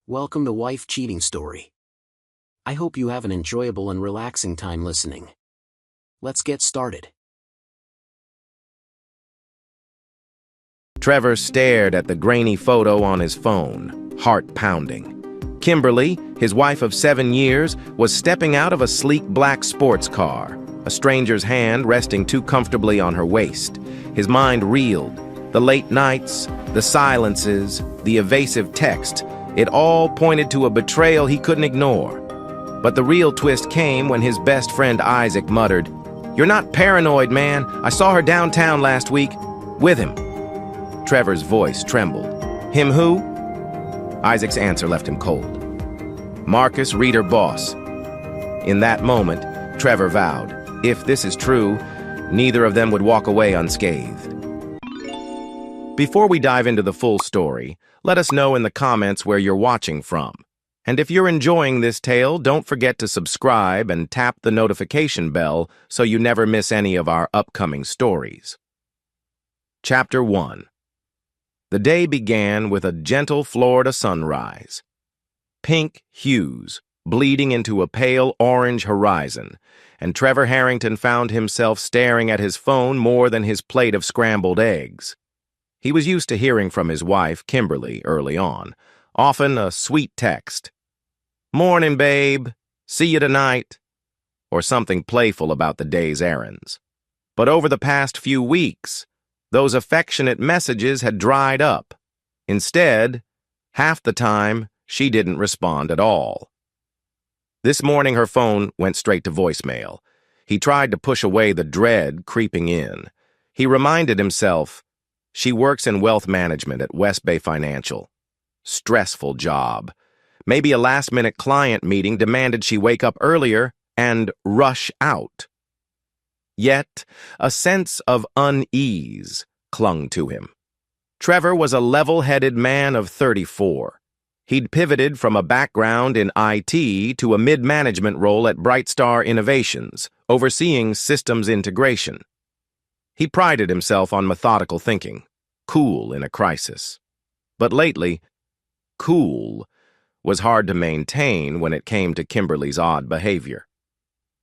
Welcome to Wife Cheating Story. I hope you have an enjoyable and relaxing time listening. Let's get started. Trevor stared at the grainy photo on his phone, heart pounding. Kimberly, his wife of 7 years, was stepping out of a sleek black sports car, a stranger's hand resting too comfortably on her waist. His mind reeled. The late nights, the silences, the evasive text, it all pointed to a betrayal he couldn't ignore. But the real twist came when his best friend Isaac muttered, "You're not paranoid, man. I saw her downtown last week. With him." Trevor's voice trembled. "Him who?" Isaac's answer left him cold. "Marcus, Reader Boss." In that moment, Trevor vowed, if this is true, neither of them would walk away unscathed. Before we dive into the full story, let us know in the comments where you're watching from. And if you're enjoying this tale, don't forget to subscribe and tap the notification bell so you never miss any of our upcoming stories. Chapter 1. The day began with a gentle Florida sunrise. Pink hues bleeding into a pale orange horizon, and Trevor Harrington found himself staring at his phone more than his plate of scrambled eggs. He was used to hearing from his wife, Kimberly, early on, often a sweet text. "Morning, babe. See you tonight," or something playful about the day's errands. But over the past few weeks, those affectionate messages had dried up. Instead, half the time, she didn't respond at all. This morning, her phone went straight to voicemail. He tried to push away the dread creeping in. He reminded himself, she works in wealth management at West Bay Financial. Stressful job. Maybe a last-minute client meeting demanded she wake up earlier and rush out. Yet, a sense of unease clung to him. Trevor was a level-headed man of 34. He'd pivoted from a background in IT to a mid-management role at Brightstar Innovations, overseeing systems integration. He prided himself on methodical thinking, cool in a crisis. But lately, cool was hard to maintain when it came to Kimberly's odd behavior.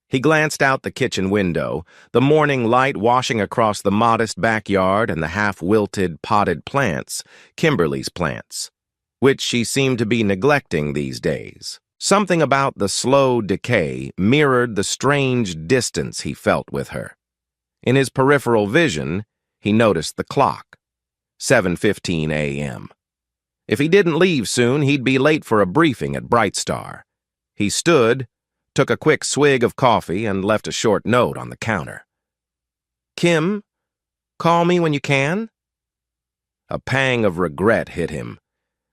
He glanced out the kitchen window, the morning light washing across the modest backyard and the half-wilted potted plants, Kimberly's plants, which she seemed to be neglecting these days. Something about the slow decay mirrored the strange distance he felt with her. In his peripheral vision, he noticed the clock, 7:15 a.m. If he didn't leave soon, he'd be late for a briefing at Brightstar. He stood, took a quick swig of coffee, and left a short note on the counter. "Kim, call me when you can." A pang of regret hit him.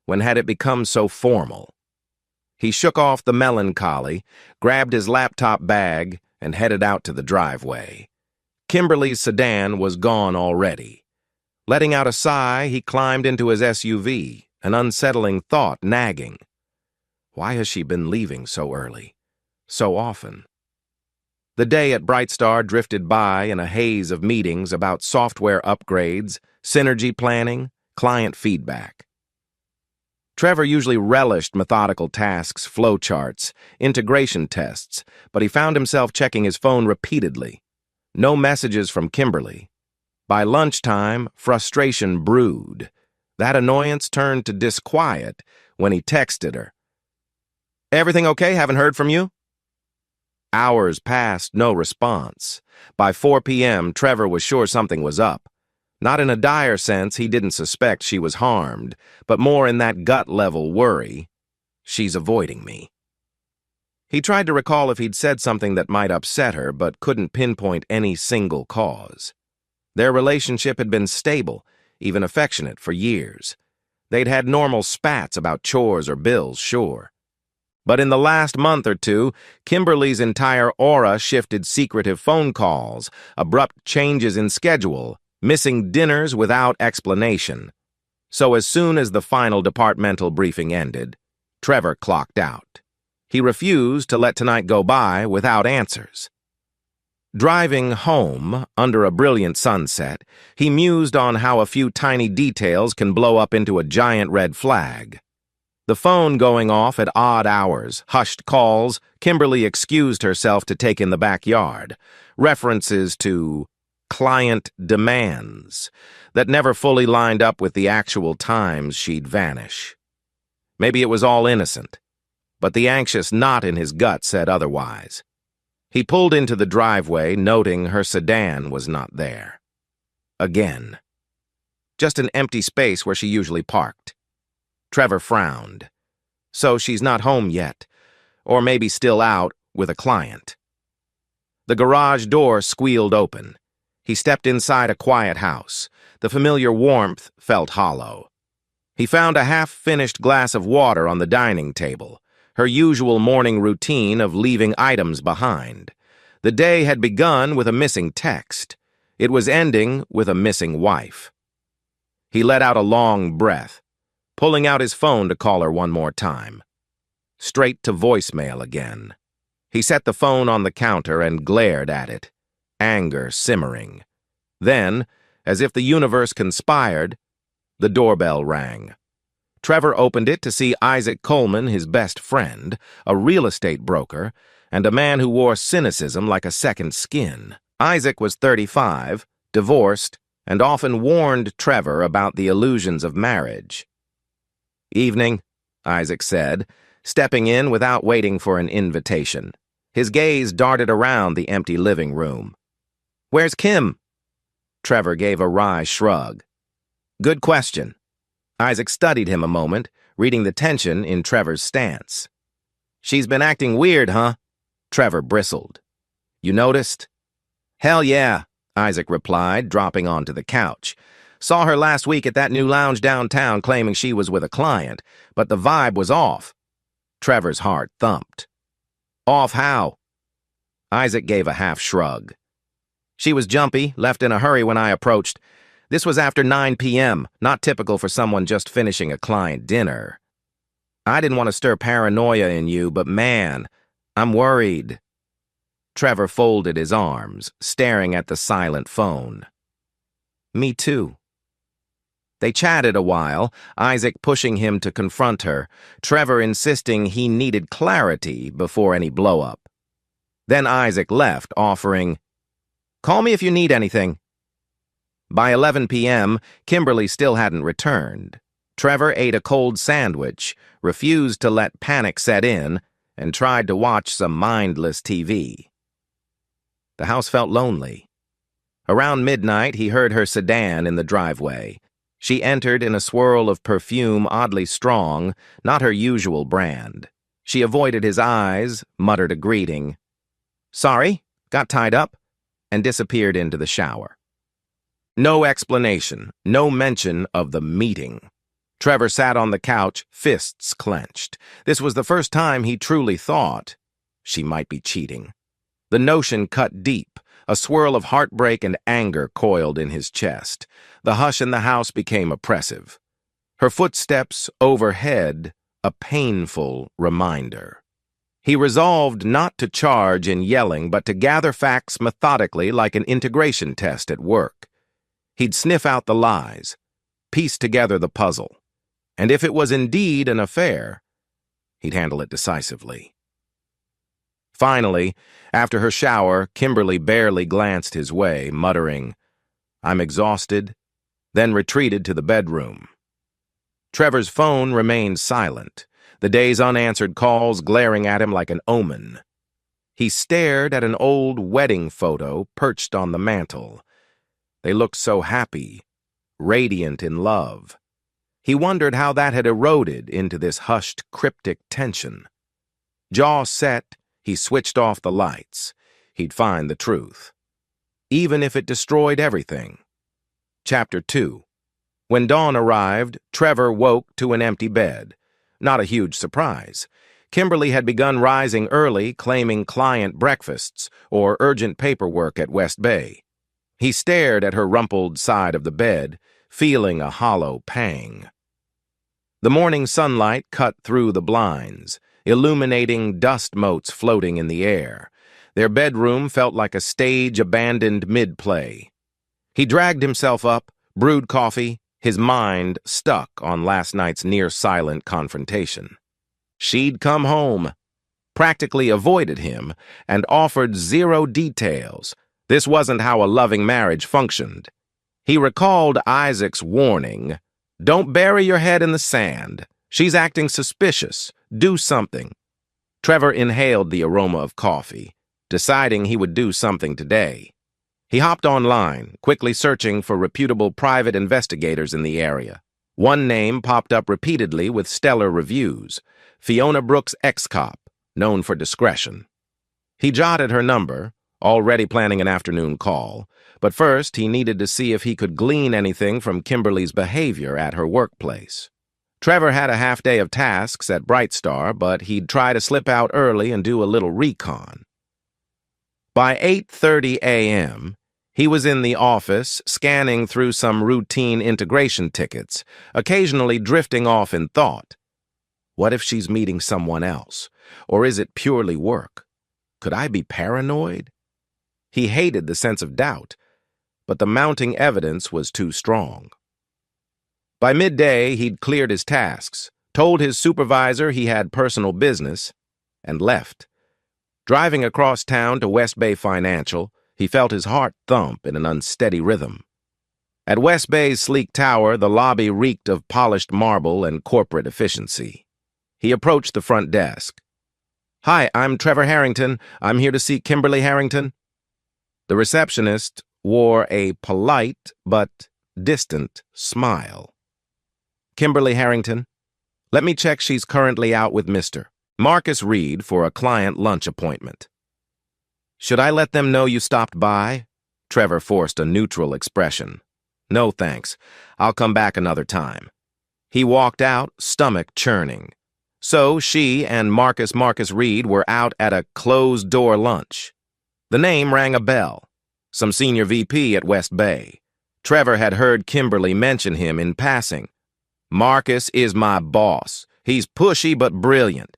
When had it become so formal? He shook off the melancholy, grabbed his laptop bag, and headed out to the driveway. Kimberly's sedan was gone already. Letting out a sigh, he climbed into his SUV, an unsettling thought nagging. Why has she been leaving so early? So often? The day at Brightstar drifted by in a haze of meetings about software upgrades, synergy planning, client feedback. Trevor usually relished methodical tasks, flowcharts, integration tests, but he found himself checking his phone repeatedly. No messages from Kimberly. By lunchtime, frustration brewed. That annoyance turned to disquiet when he texted her. "Everything okay? Haven't heard from you?" Hours passed, no response. By 4 p.m., Trevor was sure something was up. Not in a dire sense, he didn't suspect she was harmed, but more in that gut-level worry. She's avoiding me. He tried to recall if he'd said something that might upset her, but couldn't pinpoint any single cause. Their relationship had been stable, even affectionate, for years. They'd had normal spats about chores or bills, sure. But in the last month or two, Kimberly's entire aura shifted: secretive phone calls, abrupt changes in schedule, missing dinners without explanation. So as soon as the final departmental briefing ended, Trevor clocked out. He refused to let tonight go by without answers. Driving home, under a brilliant sunset, he mused on how a few tiny details can blow up into a giant red flag. The phone going off at odd hours, hushed calls, Kimberly excused herself to take in the backyard. References to client demands that never fully lined up with the actual times she'd vanish. Maybe it was all innocent, but the anxious knot in his gut said otherwise. He pulled into the driveway, noting her sedan was not there. Again. Just an empty space where she usually parked. Trevor frowned. So she's not home yet, or maybe still out with a client. The garage door squealed open. He stepped inside a quiet house. The familiar warmth felt hollow. He found a half-finished glass of water on the dining table, her usual morning routine of leaving items behind. The day had begun with a missing text. It was ending with a missing wife. He let out a long breath, pulling out his phone to call her one more time. Straight to voicemail again. He set the phone on the counter and glared at it, anger simmering. Then, as if the universe conspired, the doorbell rang. Trevor opened it to see Isaac Coleman, his best friend, a real estate broker, and a man who wore cynicism like a second skin. Isaac was 35, divorced, and often warned Trevor about the illusions of marriage. "Evening," Isaac said, stepping in without waiting for an invitation. His gaze darted around the empty living room. "Where's Kim?" Trevor gave a wry shrug. "Good question." Isaac studied him a moment, reading the tension in Trevor's stance. "She's been acting weird, huh?" Trevor bristled. "You noticed?" "Hell yeah," Isaac replied, dropping onto the couch. "Saw her last week at that new lounge downtown claiming she was with a client, but the vibe was off." Trevor's heart thumped. "Off how?" Isaac gave a half shrug. "She was jumpy, left in a hurry when I approached. This was after 9 p.m., not typical for someone just finishing a client dinner. I didn't want to stir paranoia in you, but man, I'm worried." Trevor folded his arms, staring at the silent phone. "Me too." They chatted a while, Isaac pushing him to confront her, Trevor insisting he needed clarity before any blow-up. Then Isaac left, offering, "Call me if you need anything." By 11 p.m., Kimberly still hadn't returned. Trevor ate a cold sandwich, refused to let panic set in, and tried to watch some mindless TV. The house felt lonely. Around midnight, he heard her sedan in the driveway. She entered in a swirl of perfume oddly strong, not her usual brand. She avoided his eyes, muttered a greeting, "Sorry, got tied up," and disappeared into the shower. No explanation, no mention of the meeting. Trevor sat on the couch, fists clenched. This was the first time he truly thought she might be cheating. The notion cut deep. A swirl of heartbreak and anger coiled in his chest. The hush in the house became oppressive. Her footsteps overhead, a painful reminder. He resolved not to charge in yelling, but to gather facts methodically like an integration test at work. He'd sniff out the lies, piece together the puzzle, and if it was indeed an affair, he'd handle it decisively. Finally, after her shower, Kimberly barely glanced his way, muttering, "I'm exhausted," then retreated to the bedroom. Trevor's phone remained silent, the day's unanswered calls glaring at him like an omen. He stared at an old wedding photo perched on the mantel. They looked so happy, radiant in love. He wondered how that had eroded into this hushed, cryptic tension. Jaw set, he switched off the lights. He'd find the truth, even if it destroyed everything. Chapter 2. When dawn arrived, Trevor woke to an empty bed. Not a huge surprise. Kimberly had begun rising early, claiming client breakfasts or urgent paperwork at West Bay. He stared at her rumpled side of the bed, feeling a hollow pang. The morning sunlight cut through the blinds, illuminating dust motes floating in the air. Their bedroom felt like a stage abandoned mid-play. He dragged himself up, brewed coffee, his mind stuck on last night's near-silent confrontation. She'd come home, practically avoided him, and offered zero details. This wasn't how a loving marriage functioned. He recalled Isaac's warning, "Don't bury your head in the sand. She's acting suspicious. Do something." Trevor inhaled the aroma of coffee, deciding he would do something today. He hopped online, quickly searching for reputable private investigators in the area. One name popped up repeatedly with stellar reviews: Fiona Brooks, ex-cop, known for discretion. He jotted her number, already planning an afternoon call, but first he needed to see if he could glean anything from Kimberly's behavior at her workplace. Trevor had a half day of tasks at Bright Star, but he'd try to slip out early and do a little recon. By 8:30 a.m., he was in the office, scanning through some routine integration tickets, occasionally drifting off in thought. What if she's meeting someone else? Or is it purely work? Could I be paranoid? He hated the sense of doubt, but the mounting evidence was too strong. By midday, he'd cleared his tasks, told his supervisor he had personal business, and left. Driving across town to West Bay Financial, he felt his heart thump in an unsteady rhythm. At West Bay's sleek tower, the lobby reeked of polished marble and corporate efficiency. He approached the front desk. "Hi, I'm Trevor Harrington. I'm here to see Kimberly Harrington." The receptionist wore a polite but distant smile. "Kimberly Harrington, let me check she's currently out with Mr. Marcus Reed for a client lunch appointment." "Should I let them know you stopped by?" Trevor forced a neutral expression. "No, thanks. I'll come back another time." He walked out, stomach churning. So she and Marcus Reed were out at a closed-door lunch. The name rang a bell. Some senior VP at West Bay. Trevor had heard Kimberly mention him in passing. "Marcus is my boss. He's pushy but brilliant."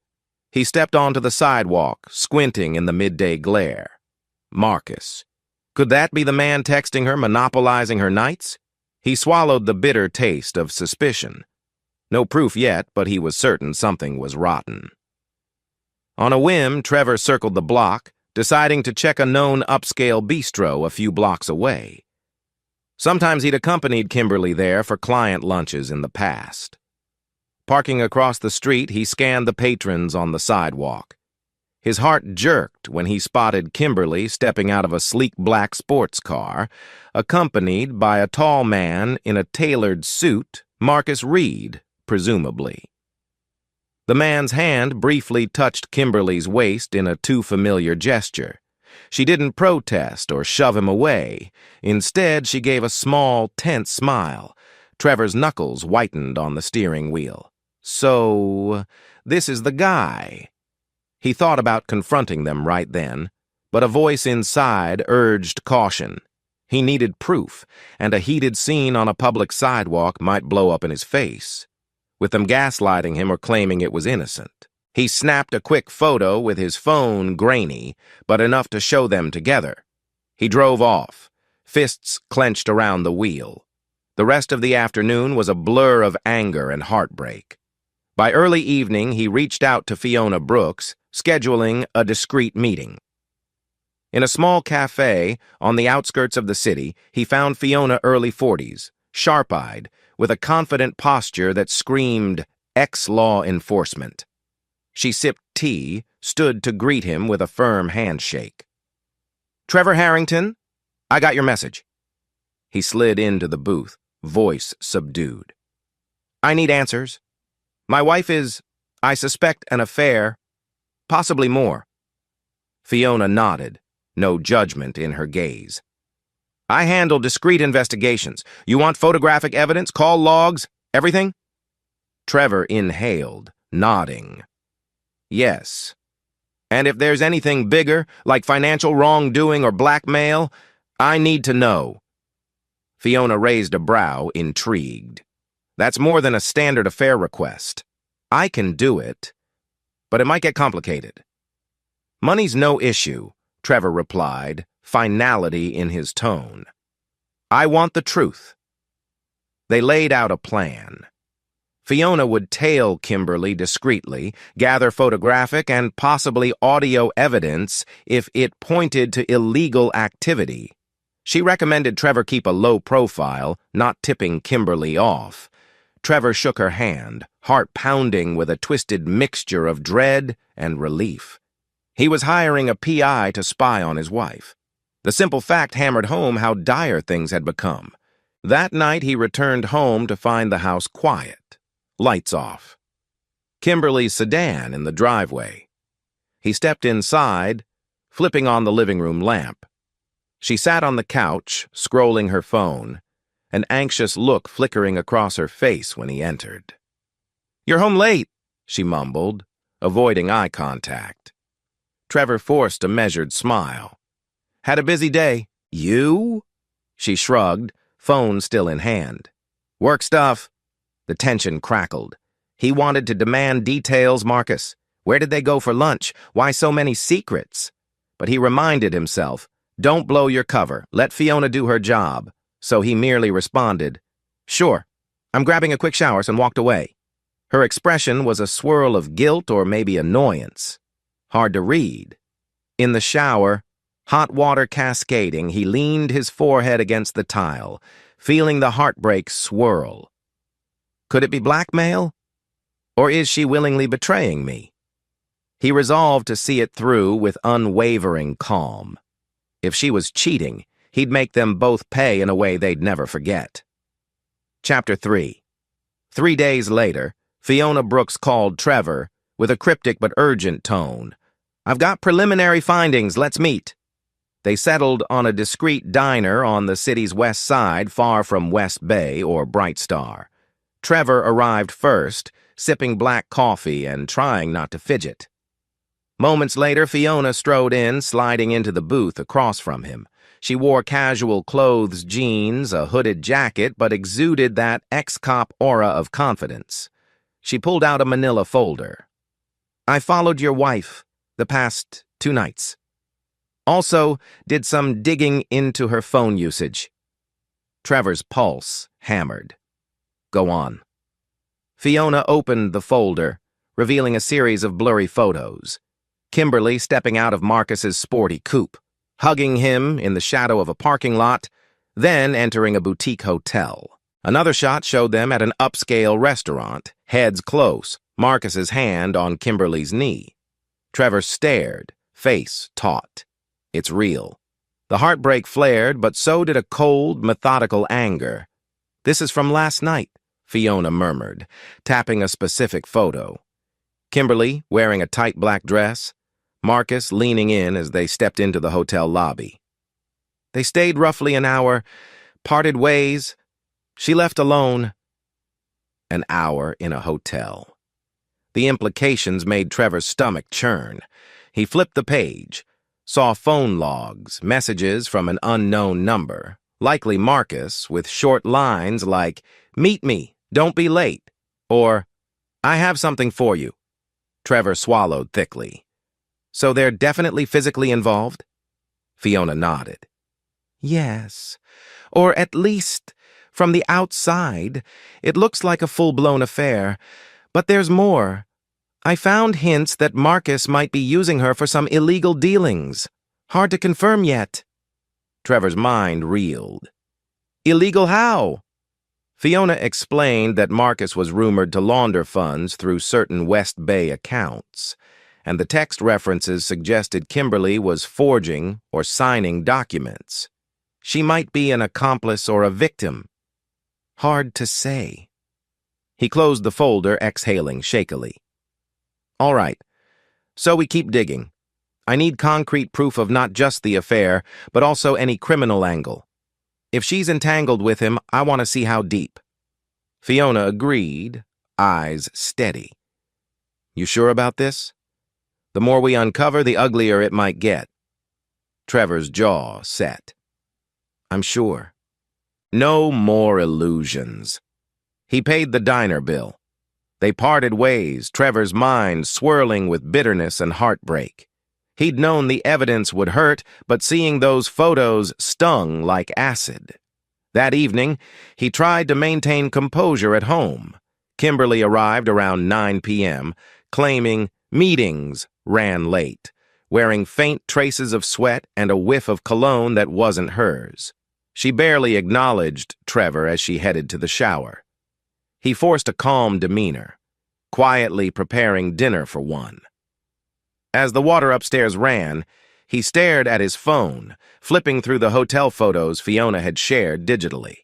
He stepped onto the sidewalk, squinting in the midday glare. Marcus. Could that be the man texting her, monopolizing her nights? He swallowed the bitter taste of suspicion. No proof yet, but he was certain something was rotten. On a whim, Trevor circled the block, deciding to check a known upscale bistro a few blocks away. Sometimes he'd accompanied Kimberly there for client lunches in the past. Parking across the street, he scanned the patrons on the sidewalk. His heart jerked when he spotted Kimberly stepping out of a sleek black sports car, accompanied by a tall man in a tailored suit, Marcus Reed, presumably. The man's hand briefly touched Kimberly's waist in a too-familiar gesture. She didn't protest or shove him away. Instead, she gave a small, tense smile. Trevor's knuckles whitened on the steering wheel. So, this is the guy. He thought about confronting them right then, but a voice inside urged caution. He needed proof, and a heated scene on a public sidewalk might blow up in his face, with them gaslighting him or claiming it was innocent. He snapped a quick photo with his phone grainy, but enough to show them together. He drove off, fists clenched around the wheel. The rest of the afternoon was a blur of anger and heartbreak. By early evening, he reached out to Fiona Brooks, scheduling a discreet meeting. In a small cafe on the outskirts of the city, he found Fiona early 40s, sharp-eyed, with a confident posture that screamed ex-law enforcement. She sipped tea, stood to greet him with a firm handshake. "Trevor Harrington, I got your message." He slid into the booth, voice subdued. "I need answers. My wife is, I suspect, an affair, possibly more." Fiona nodded, no judgment in her gaze. "I handle discreet investigations. You want photographic evidence, call logs, everything?" Trevor inhaled, nodding. "Yes. And if there's anything bigger, like financial wrongdoing or blackmail, I need to know." Fiona raised a brow, intrigued. "That's more than a standard affair request. I can do it, but it might get complicated." "Money's no issue," Trevor replied, finality in his tone. "I want the truth." They laid out a plan. Fiona would tail Kimberly discreetly, gather photographic and possibly audio evidence if it pointed to illegal activity. She recommended Trevor keep a low profile, not tipping Kimberly off. Trevor shook her hand, heart pounding with a twisted mixture of dread and relief. He was hiring a PI to spy on his wife. The simple fact hammered home how dire things had become. That night he returned home to find the house quiet, lights off. Kimberly's sedan in the driveway. He stepped inside, flipping on the living room lamp. She sat on the couch, scrolling her phone, an anxious look flickering across her face when he entered. "You're home late," she mumbled, avoiding eye contact. Trevor forced a measured smile. "Had a busy day." "You?" She shrugged, phone still in hand. "Work stuff." The tension crackled. He wanted to demand details, Marcus. Where did they go for lunch? Why so many secrets? But he reminded himself, don't blow your cover. Let Fiona do her job. So he merely responded, "Sure, I'm grabbing a quick shower," and walked away. Her expression was a swirl of guilt or maybe annoyance. Hard to read. In the shower, hot water cascading, he leaned his forehead against the tile, feeling the heartbreak swirl. Could it be blackmail? Or is she willingly betraying me? He resolved to see it through with unwavering calm. If she was cheating, he'd make them both pay in a way they'd never forget. Chapter 3. 3 days later, Fiona Brooks called Trevor with a cryptic but urgent tone. "I've got preliminary findings, let's meet." They settled on a discreet diner on the city's west side, far from West Bay or Bright Star. Trevor arrived first, sipping black coffee and trying not to fidget. Moments later, Fiona strode in, sliding into the booth across from him. She wore casual clothes, jeans, a hooded jacket, but exuded that ex-cop aura of confidence. She pulled out a manila folder. "I followed your wife the past 2 nights. Also, did some digging into her phone usage." Trevor's pulse hammered. "Go on." Fiona opened the folder, revealing a series of blurry photos. Kimberly stepping out of Marcus's sporty coupe, hugging him in the shadow of a parking lot, then entering a boutique hotel. Another shot showed them at an upscale restaurant, heads close, Marcus's hand on Kimberly's knee. Trevor stared, face taut. It's real. The heartbreak flared, but so did a cold, methodical anger. "This is from last night," Fiona murmured, tapping a specific photo. Kimberly, wearing a tight black dress, Marcus leaning in as they stepped into the hotel lobby. They stayed roughly an hour, parted ways. She left alone. An hour in a hotel. The implications made Trevor's stomach churn. He flipped the page, saw phone logs, messages from an unknown number, likely Marcus, with short lines like, "Meet me, don't be late," or, "I have something for you." Trevor swallowed thickly. "So they're definitely physically involved?" Fiona nodded. "Yes. Or at least, from the outside, it looks like a full-blown affair. But there's more. I found hints that Marcus might be using her for some illegal dealings. Hard to confirm yet." Trevor's mind reeled. "Illegal how?" Fiona explained that Marcus was rumored to launder funds through certain West Bay accounts, and the text references suggested Kimberly was forging or signing documents. She might be an accomplice or a victim. Hard to say. He closed the folder, exhaling shakily. "All right, so we keep digging. I need concrete proof of not just the affair, but also any criminal angle. If she's entangled with him, I want to see how deep." Fiona agreed, eyes steady. "You sure about this? The more we uncover, the uglier it might get." Trevor's jaw set. "I'm sure." No more illusions. He paid the diner bill. They parted ways, Trevor's mind swirling with bitterness and heartbreak. He'd known the evidence would hurt, but seeing those photos stung like acid. That evening, he tried to maintain composure at home. Kimberly arrived around 9 p.m., claiming meetings ran late, wearing faint traces of sweat and a whiff of cologne that wasn't hers. She barely acknowledged Trevor as she headed to the shower. He forced a calm demeanor, quietly preparing dinner for one. As the water upstairs ran, he stared at his phone, flipping through the hotel photos Fiona had shared digitally.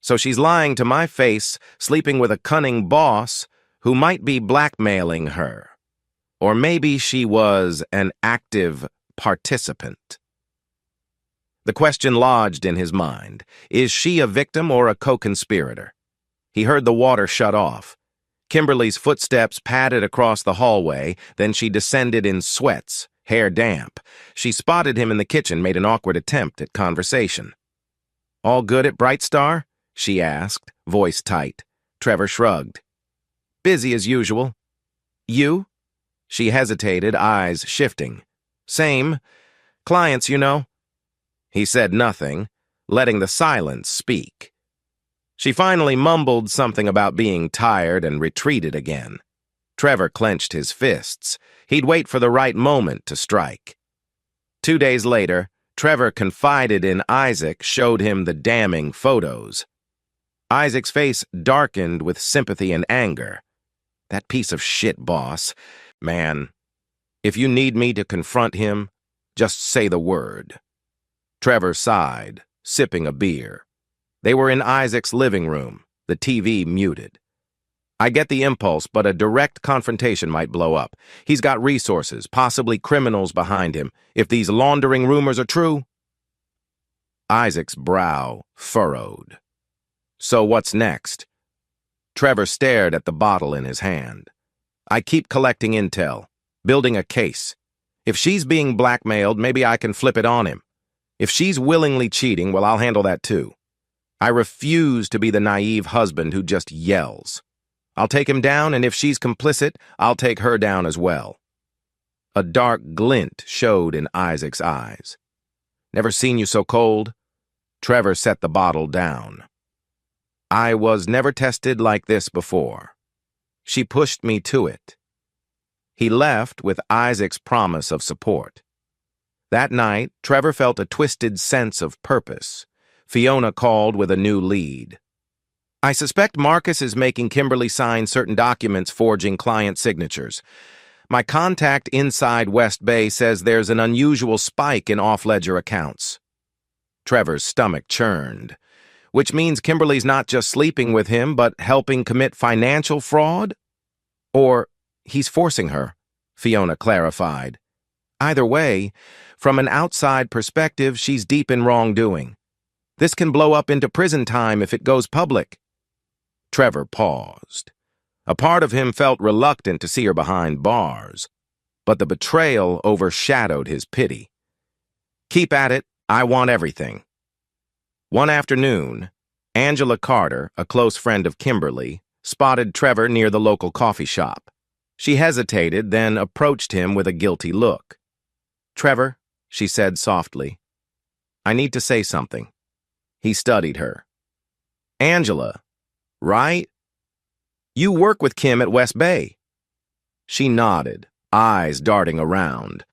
So she's lying to my face, sleeping with a cunning boss who might be blackmailing her. Or maybe she was an active participant. The question lodged in his mind, is she a victim or a co-conspirator? He heard the water shut off. Kimberly's footsteps padded across the hallway, then she descended in sweats, hair damp. She spotted him in the kitchen, made an awkward attempt at conversation. "All good at Bright Star?" she asked, voice tight. Trevor shrugged. "Busy as usual." "You?" She hesitated, eyes shifting. "Same. Clients, you know." He said nothing, letting the silence speak. She finally mumbled something about being tired and retreated again. Trevor clenched his fists. He'd wait for the right moment to strike. 2 days later, Trevor confided in Isaac, showed him the damning photos. Isaac's face darkened with sympathy and anger. "That piece of shit boss. Man, if you need me to confront him, just say the word." Trevor sighed, sipping a beer. They were in Isaac's living room, the TV muted. "I get the impulse, but a direct confrontation might blow up. He's got resources, possibly criminals behind him, if these laundering rumors are true." Isaac's brow furrowed. "So what's next?" Trevor stared at the bottle in his hand. "I keep collecting intel, building a case. If she's being blackmailed, maybe I can flip it on him. If she's willingly cheating, well, I'll handle that too. I refuse to be the naive husband who just yells. I'll take him down, and if she's complicit, I'll take her down as well." A dark glint showed in Isaac's eyes. "Never seen you so cold." Trevor set the bottle down. "I was never tested like this before. She pushed me to it." He left with Isaac's promise of support. That night, Trevor felt a twisted sense of purpose. Fiona called with a new lead. "I suspect Marcus is making Kimberly sign certain documents forging client signatures. My contact inside West Bay says there's an unusual spike in off-ledger accounts." Trevor's stomach churned. "Which means Kimberly's not just sleeping with him, but helping commit financial fraud? Or he's forcing her," Fiona clarified. "Either way, from an outside perspective, she's deep in wrongdoing. This can blow up into prison time if it goes public." Trevor paused. A part of him felt reluctant to see her behind bars, but the betrayal overshadowed his pity. "Keep at it. I want everything." One afternoon, Angela Carter, a close friend of Kimberly, spotted Trevor near the local coffee shop. She hesitated, then approached him with a guilty look. "Trevor," she said softly, "I need to say something." He studied her. "Angela, right? You work with Kim at West Bay." She nodded, eyes darting around.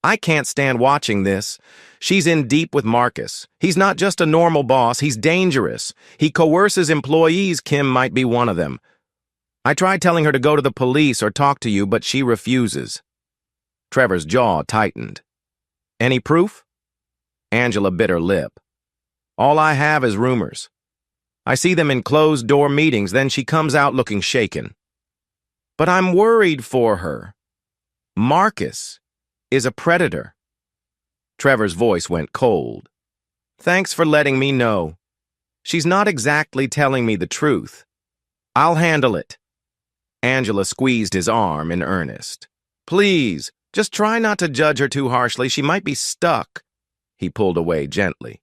"I can't stand watching this. She's in deep with Marcus. He's not just a normal boss, he's dangerous. He coerces employees. Kim might be one of them. I tried telling her to go to the police or talk to you, but she refuses." Trevor's jaw tightened. "Any proof?" Angela bit her lip. "All I have is rumors. I see them in closed-door meetings, then she comes out looking shaken. But I'm worried for her. Marcus is a predator." Trevor's voice went cold. "Thanks for letting me know. She's not exactly telling me the truth. I'll handle it." Angela squeezed his arm in earnest. "Please, just try not to judge her too harshly. She might be stuck." He pulled away gently.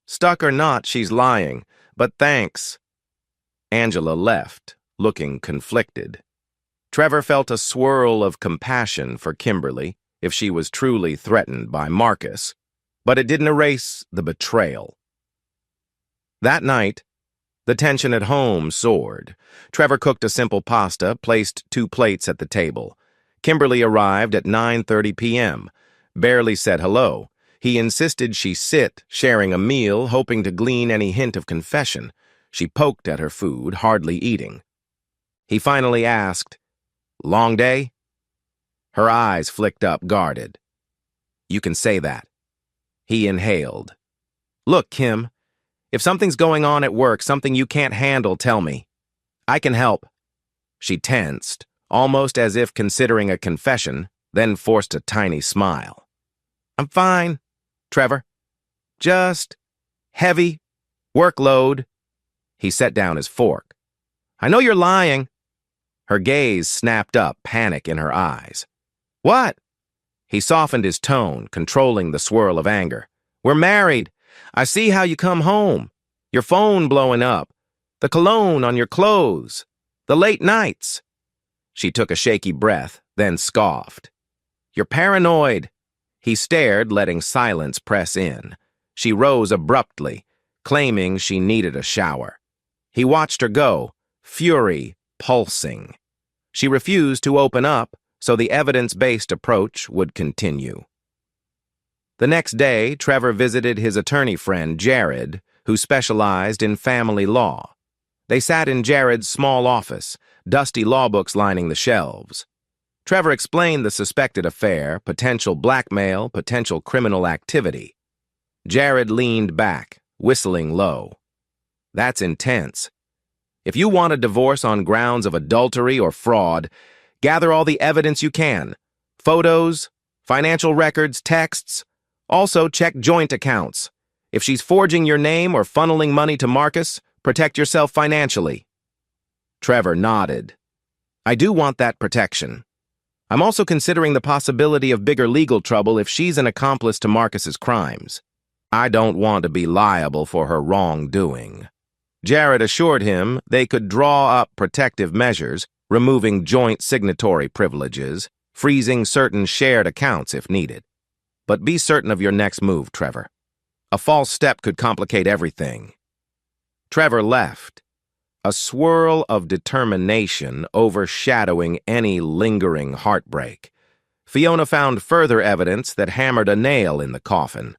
"Stuck or not, she's lying. But thanks." Angela left, looking conflicted. Trevor felt a swirl of compassion for Kimberly if she was truly threatened by Marcus, but it didn't erase the betrayal. That night, the tension at home soared. Trevor cooked a simple pasta, placed 2 plates at the table. Kimberly arrived at 9:30 p.m., barely said hello. He insisted she sit, sharing a meal, hoping to glean any hint of confession. She poked at her food, hardly eating. He finally asked, "Long day?" Her eyes flicked up, guarded. "You can say that." He inhaled. "Look, Kim, if something's going on at work, something you can't handle, tell me. I can help." She tensed, almost as if considering a confession, then forced a tiny smile. "I'm fine, Trevor. Just heavy workload." He set down his fork. "I know you're lying." Her gaze snapped up, panic in her eyes. "What?" He softened his tone, controlling the swirl of anger. "We're married. I see how you come home. Your phone blowing up. The cologne on your clothes. The late nights." She took a shaky breath, then scoffed. "You're paranoid." He stared, letting silence press in. She rose abruptly, claiming she needed a shower. He watched her go, fury pulsing. She refused to open up, so the evidence-based approach would continue. The next day, Trevor visited his attorney friend, Jared, who specialized in family law. They sat in Jared's small office, dusty law books lining the shelves. Trevor explained the suspected affair, potential blackmail, potential criminal activity. Jared leaned back, whistling low. "That's intense. If you want a divorce on grounds of adultery or fraud, gather all the evidence you can. Photos, financial records, texts. Also check joint accounts. If she's forging your name or funneling money to Marcus, protect yourself financially." Trevor nodded. "I do want that protection. I'm also considering the possibility of bigger legal trouble if she's an accomplice to Marcus's crimes. I don't want to be liable for her wrongdoing." Jared assured him they could draw up protective measures, removing joint signatory privileges, freezing certain shared accounts if needed. "But be certain of your next move, Trevor. A false step could complicate everything." Trevor left, a swirl of determination overshadowing any lingering heartbreak. Fiona found further evidence that hammered a nail in the coffin.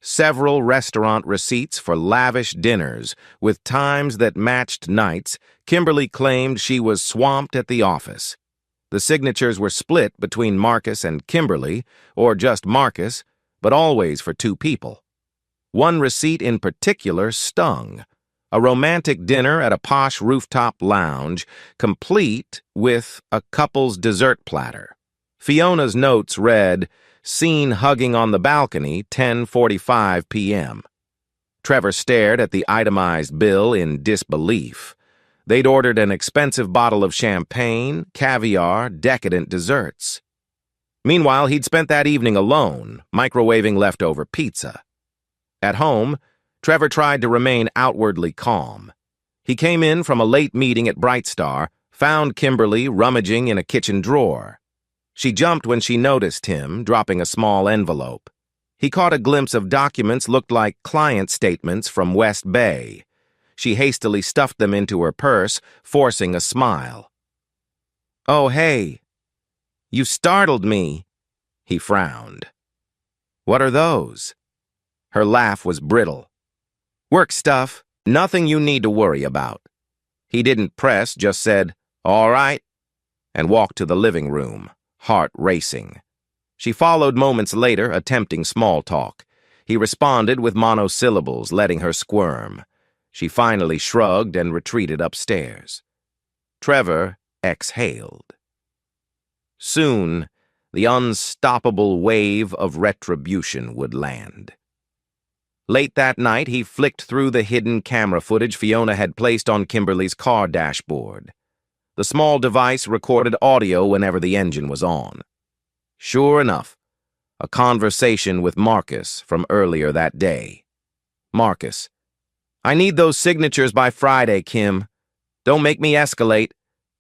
Several restaurant receipts for lavish dinners with times that matched nights. Kimberly claimed she was swamped at the office. The signatures were split between Marcus and Kimberly, or just Marcus, but always for 2 people. One receipt in particular stung. A romantic dinner at a posh rooftop lounge, complete with a couple's dessert platter. Fiona's notes read, "Seen hugging on the balcony, 10:45 p.m. Trevor stared at the itemized bill in disbelief. They'd ordered an expensive bottle of champagne, caviar, decadent desserts. Meanwhile, he'd spent that evening alone, microwaving leftover pizza. At home, Trevor tried to remain outwardly calm. He came in from a late meeting at Bright Star, found Kimberly rummaging in a kitchen drawer. She jumped when she noticed him, dropping a small envelope. He caught a glimpse of documents looked like client statements from West Bay. She hastily stuffed them into her purse, forcing a smile. "Oh, hey. You startled me." He frowned. "What are those?" Her laugh was brittle. "Work stuff, nothing you need to worry about." He didn't press, just said, "All right," and walked to the living room, heart racing. She followed moments later, attempting small talk. He responded with monosyllables, letting her squirm. She finally shrugged and retreated upstairs. Trevor exhaled. Soon, the unstoppable wave of retribution would land. Late that night, he flicked through the hidden camera footage Fiona had placed on Kimberly's car dashboard. The small device recorded audio whenever the engine was on. Sure enough, a conversation with Marcus from earlier that day. Marcus: "I need those signatures by Friday, Kim. Don't make me escalate."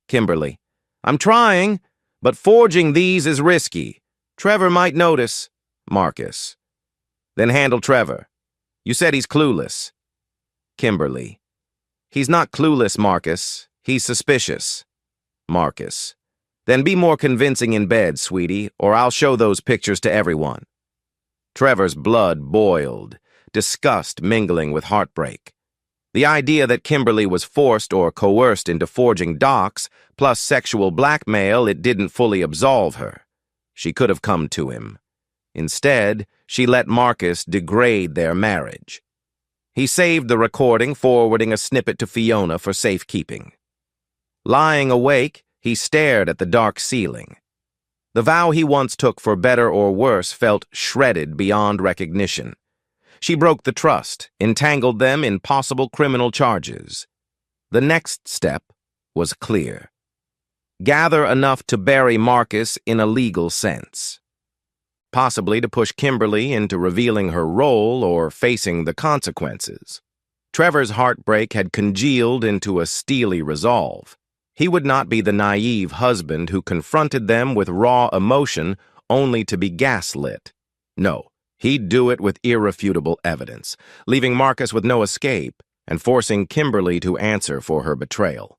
Kimberly: "I'm trying, but forging these is risky. Trevor might notice." Marcus: "Then handle Trevor. You said he's clueless." Kimberly. He's not clueless, Marcus. He's suspicious. Marcus. Then be more convincing in bed, sweetie, or I'll show those pictures to everyone. Trevor's blood boiled, disgust mingling with heartbreak. The idea that Kimberly was forced or coerced into forging docs, plus sexual blackmail, it didn't fully absolve her. She could have come to him. Instead, she let Marcus degrade their marriage. He saved the recording, forwarding a snippet to Fiona for safekeeping. Lying awake, he stared at the dark ceiling. The vow he once took for better or worse felt shredded beyond recognition. She broke the trust, entangled them in possible criminal charges. The next step was clear. Gather enough to bury Marcus in a legal sense. Possibly to push Kimberly into revealing her role or facing the consequences. Trevor's heartbreak had congealed into a steely resolve. He would not be the naive husband who confronted them with raw emotion only to be gaslit. No, he'd do it with irrefutable evidence, leaving Marcus with no escape and forcing Kimberly to answer for her betrayal.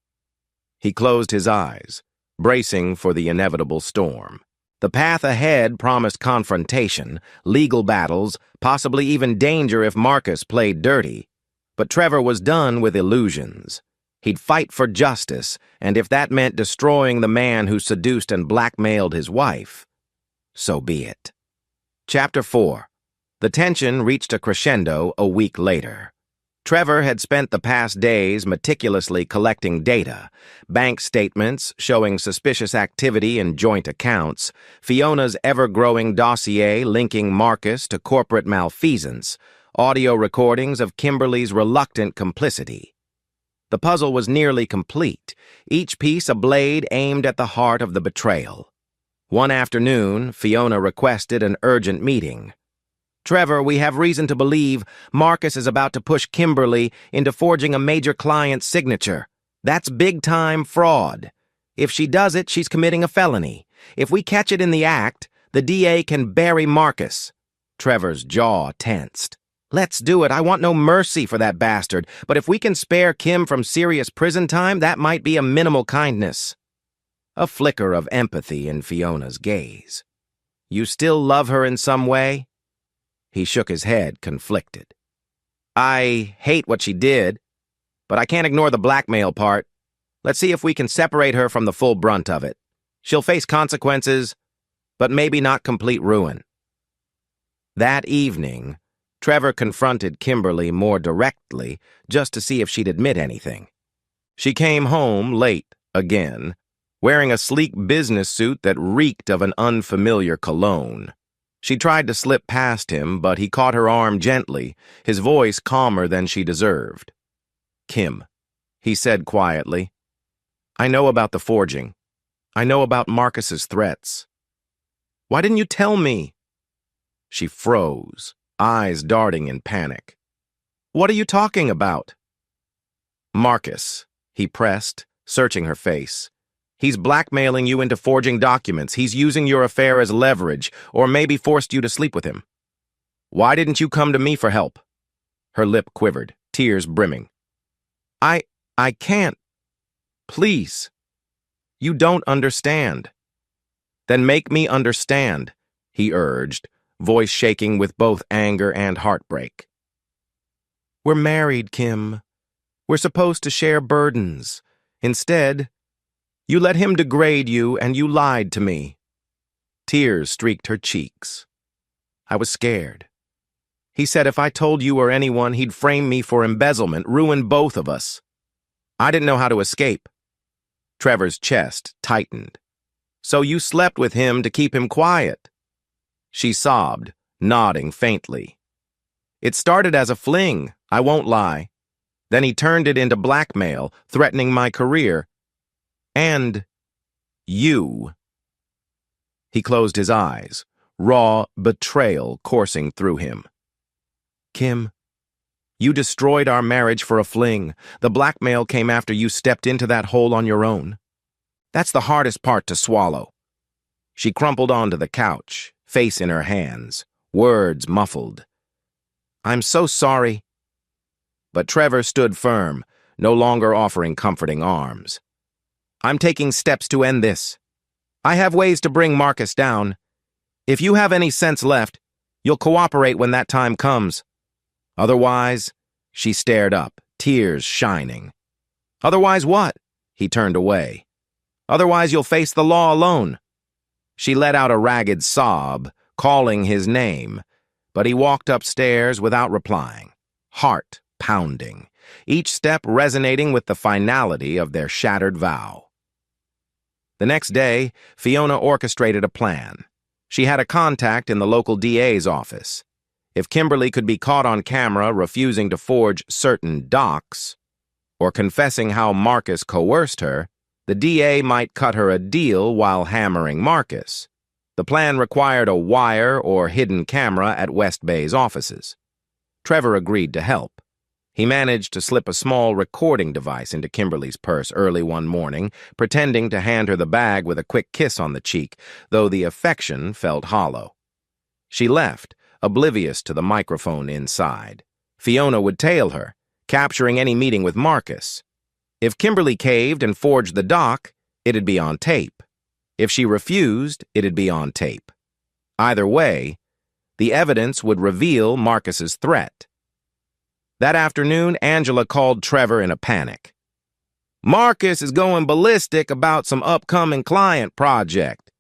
He closed his eyes, bracing for the inevitable storm. The path ahead promised confrontation, legal battles, possibly even danger if Marcus played dirty. But Trevor was done with illusions. He'd fight for justice, and if that meant destroying the man who seduced and blackmailed his wife, so be it. Chapter 4. The tension reached a crescendo a week later. Trevor had spent the past days meticulously collecting data, bank statements showing suspicious activity in joint accounts, Fiona's ever-growing dossier linking Marcus to corporate malfeasance, audio recordings of Kimberly's reluctant complicity. The puzzle was nearly complete, each piece a blade aimed at the heart of the betrayal. One afternoon, Fiona requested an urgent meeting. Trevor, we have reason to believe Marcus is about to push Kimberly into forging a major client's signature. That's big-time fraud. If she does it, she's committing a felony. If we catch it in the act, the DA can bury Marcus. Trevor's jaw tensed. Let's do it. I want no mercy for that bastard, but if we can spare Kim from serious prison time, that might be a minimal kindness. A flicker of empathy in Fiona's gaze. You still love her in some way? He shook his head, conflicted. I hate what she did, but I can't ignore the blackmail part. Let's see if we can separate her from the full brunt of it. She'll face consequences, but maybe not complete ruin. That evening, Trevor confronted Kimberly more directly just to see if she'd admit anything. She came home late again, wearing a sleek business suit that reeked of an unfamiliar cologne. She tried to slip past him, but he caught her arm gently, his voice calmer than she deserved. Kim, he said quietly, I know about the forging. I know about Marcus's threats. Why didn't you tell me? She froze, eyes darting in panic. What are you talking about? Marcus, he pressed, searching her face. He's blackmailing you into forging documents. He's using your affair as leverage, or maybe forced you to sleep with him. Why didn't you come to me for help? Her lip quivered, tears brimming. I can't. Please. You don't understand. Then make me understand, he urged, voice shaking with both anger and heartbreak. We're married, Kim. We're supposed to share burdens. Instead, you let him degrade you, and you lied to me. Tears streaked her cheeks. I was scared. He said if I told you or anyone, he'd frame me for embezzlement, ruin both of us. I didn't know how to escape. Trevor's chest tightened. So you slept with him to keep him quiet. She sobbed, nodding faintly. It started as a fling, I won't lie. Then he turned it into blackmail, threatening my career. And you. He closed his eyes, raw betrayal coursing through him. Kim, you destroyed our marriage for a fling. The blackmail came after you stepped into that hole on your own. That's the hardest part to swallow. She crumpled onto the couch, face in her hands, words muffled. I'm so sorry. But Trevor stood firm, no longer offering comforting arms. "I'm taking steps to end this. I have ways to bring Marcus down. If you have any sense left, you'll cooperate when that time comes. Otherwise," she stared up, tears shining. "Otherwise what?" He turned away. "Otherwise you'll face the law alone." She let out a ragged sob, calling his name, but he walked upstairs without replying, heart pounding, each step resonating with the finality of their shattered vow. The next day, Fiona orchestrated a plan. She had a contact in the local DA's office. If Kimberly could be caught on camera refusing to forge certain docs, or confessing how Marcus coerced her, the DA might cut her a deal while hammering Marcus. The plan required a wire or hidden camera at West Bay's offices. Trevor agreed to help. He managed to slip a small recording device into Kimberly's purse early one morning, pretending to hand her the bag with a quick kiss on the cheek, though the affection felt hollow. She left, oblivious to the microphone inside. Fiona would tail her, capturing any meeting with Marcus. If Kimberly caved and forged the doc, it'd be on tape. If she refused, it'd be on tape. Either way, the evidence would reveal Marcus's threat. That afternoon, Angela called Trevor in a panic. "Marcus is going ballistic about some upcoming client project.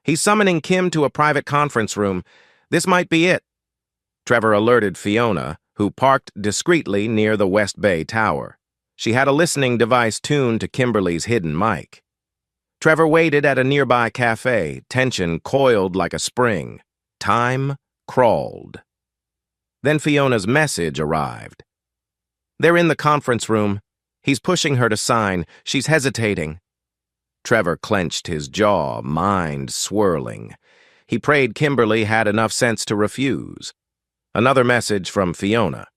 He's summoning Kim to a private conference room. This might be it." Trevor alerted Fiona, who parked discreetly near the West Bay Tower. She had a listening device tuned to Kimberly's hidden mic. Trevor waited at a nearby cafe, tension coiled like a spring. Time crawled. Then Fiona's message arrived. "They're in the conference room. He's pushing her to sign. She's hesitating." Trevor clenched his jaw, mind swirling. He prayed Kimberly had enough sense to refuse. Another message from Fiona.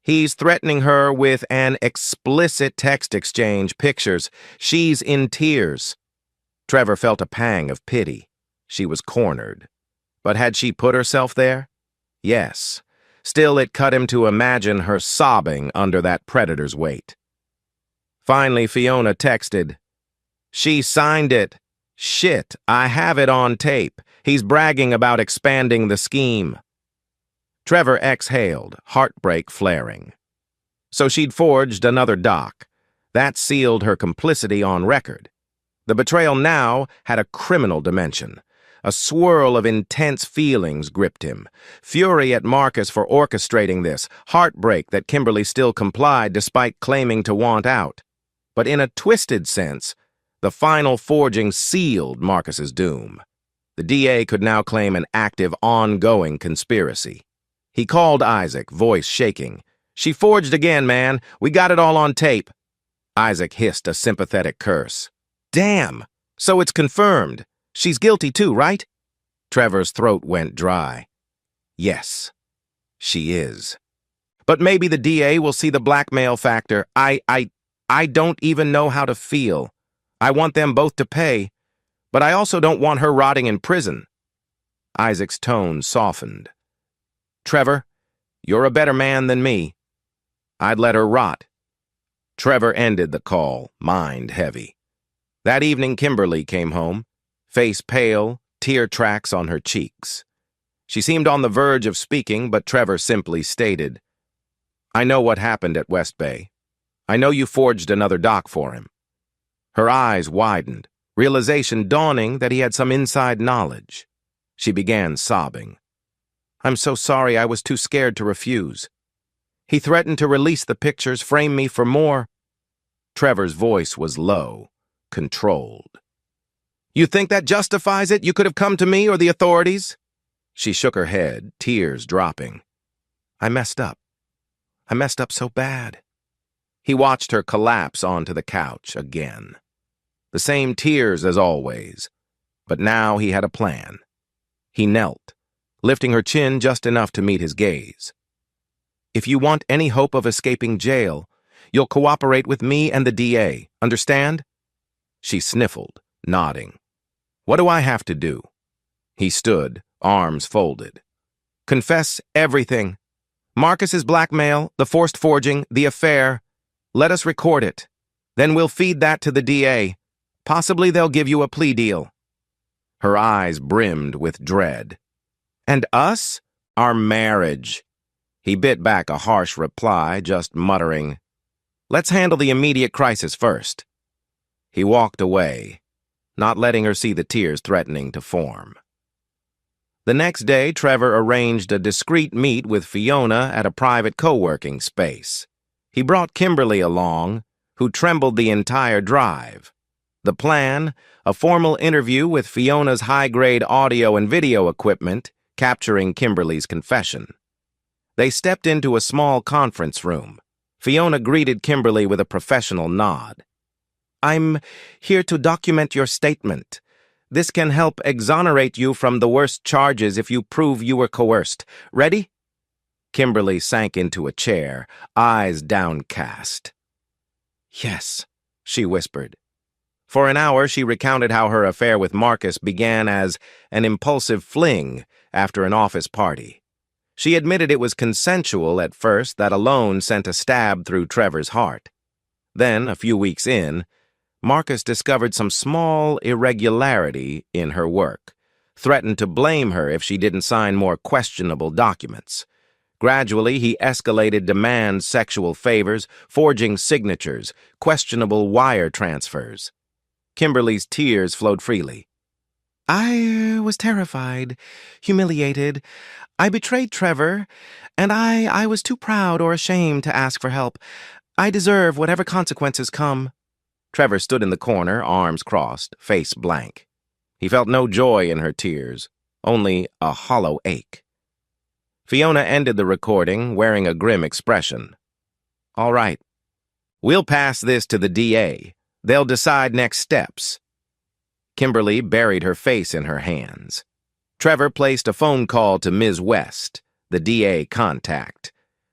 "He's threatening her with an explicit text exchange, pictures. She's in tears." Trevor felt a pang of pity. She was cornered. But had she put herself there? Yes. Still, it cut him to imagine her sobbing under that predator's weight. Finally, Fiona texted, "She signed it. Shit, I have it on tape. He's bragging about expanding the scheme." Trevor exhaled, heartbreak flaring. So she'd forged another doc. That sealed her complicity on record. The betrayal now had a criminal dimension. A swirl of intense feelings gripped him. Fury at Marcus for orchestrating this, heartbreak that Kimberly still complied despite claiming to want out. But in a twisted sense, the final forging sealed Marcus's doom. The DA could now claim an active, ongoing conspiracy. He called Isaac, voice shaking. "She forged again, man. We got it all on tape." Isaac hissed a sympathetic curse. "Damn! So it's confirmed. She's guilty too, right?" Trevor's throat went dry. "Yes, she is. But maybe the DA will see the blackmail factor. I don't even know how to feel. I want them both to pay, but I also don't want her rotting in prison." Isaac's tone softened. "Trevor, you're a better man than me. I'd let her rot." Trevor ended the call, mind heavy. That evening, Kimberly came home, face pale, tear tracks on her cheeks. She seemed on the verge of speaking, but Trevor simply stated, "I know what happened at West Bay. I know you forged another doc for him." Her eyes widened, realization dawning that he had some inside knowledge. She began sobbing. "I'm so sorry, I was too scared to refuse. He threatened to release the pictures, frame me for more." Trevor's voice was low, controlled. "You think that justifies it? You could have come to me or the authorities?" She shook her head, tears dropping. I messed up so bad." He watched her collapse onto the couch again. The same tears as always, but now he had a plan. He knelt, lifting her chin just enough to meet his gaze. "If you want any hope of escaping jail, you'll cooperate with me and the DA, understand?" She sniffled, nodding. "What do I have to do?" He stood, arms folded. "Confess everything. Marcus's blackmail, the forced forging, the affair. Let us record it. Then we'll feed that to the DA. Possibly they'll give you a plea deal." Her eyes brimmed with dread. "And us? Our marriage." He bit back a harsh reply, just muttering, "Let's handle the immediate crisis first." He walked away, not letting her see the tears threatening to form. The next day, Trevor arranged a discreet meet with Fiona at a private co-working space. He brought Kimberly along, who trembled the entire drive. The plan, a formal interview with Fiona's high-grade audio and video equipment, capturing Kimberly's confession. They stepped into a small conference room. Fiona greeted Kimberly with a professional nod. "I'm here to document your statement. This can help exonerate you from the worst charges if you prove you were coerced. Ready?" Kimberly sank into a chair, eyes downcast. "Yes," she whispered. For an hour, she recounted how her affair with Marcus began as an impulsive fling after an office party. She admitted it was consensual at first, that alone sent a stab through Trevor's heart. Then, a few weeks in, Marcus discovered some small irregularity in her work, threatened to blame her if she didn't sign more questionable documents. Gradually, he escalated demands, sexual favors, forging signatures, questionable wire transfers. Kimberly's tears flowed freely. "I was terrified, humiliated. I betrayed Trevor, and I was too proud or ashamed to ask for help. I deserve whatever consequences come." Trevor stood in the corner, arms crossed, face blank. He felt no joy in her tears, only a hollow ache. Fiona ended the recording, wearing a grim expression. "All right. We'll pass this to the DA. They'll decide next steps." Kimberly buried her face in her hands. Trevor placed a phone call to Ms. West, the DA contact.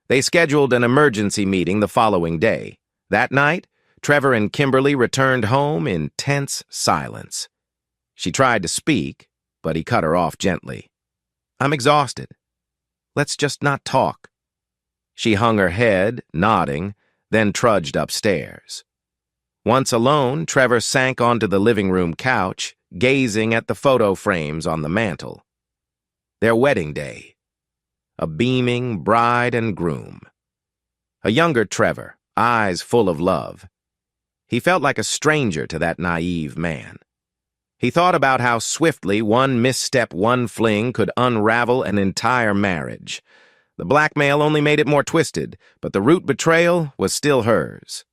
They scheduled an emergency meeting the following day. That night, Trevor and Kimberly returned home in tense silence. She tried to speak, but he cut her off gently. "I'm exhausted. Let's just not talk." She hung her head, nodding, then trudged upstairs. Once alone, Trevor sank onto the living room couch, gazing at the photo frames on the mantel. Their wedding day. A beaming bride and groom. A younger Trevor, eyes full of love. He felt like a stranger to that naive man. He thought about how swiftly one misstep, one fling could unravel an entire marriage. The blackmail only made it more twisted, but the root betrayal was still hers.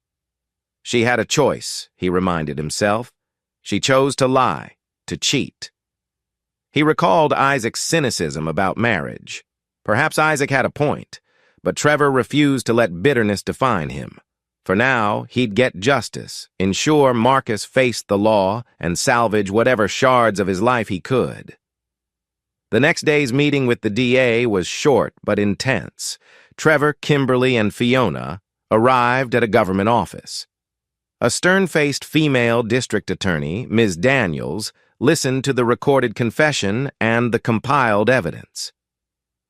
She had a choice, he reminded himself. She chose to lie, to cheat. He recalled Isaac's cynicism about marriage. Perhaps Isaac had a point, but Trevor refused to let bitterness define him. For now, he'd get justice, ensure Marcus faced the law, and salvage whatever shards of his life he could. The next day's meeting with the DA was short but intense. Trevor, Kimberly, and Fiona arrived at a government office. A stern-faced female district attorney, Ms. Daniels, listened to the recorded confession and the compiled evidence.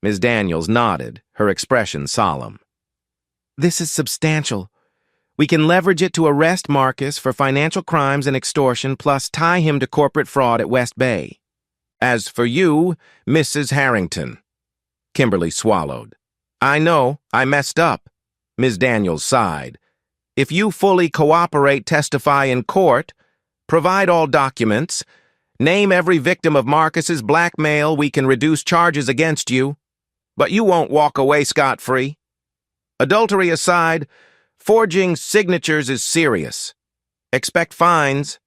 Ms. Daniels nodded, her expression solemn. "This is substantial. We can leverage it to arrest Marcus for financial crimes and extortion, plus tie him to corporate fraud at West Bay. As for you, Mrs. Harrington." Kimberly swallowed. "I know, I messed up." Ms. Daniels sighed. "If you fully cooperate, testify in court, provide all documents, name every victim of Marcus's blackmail, we can reduce charges against you. But you won't walk away scot-free. Adultery aside, forging signatures is serious. Expect fines,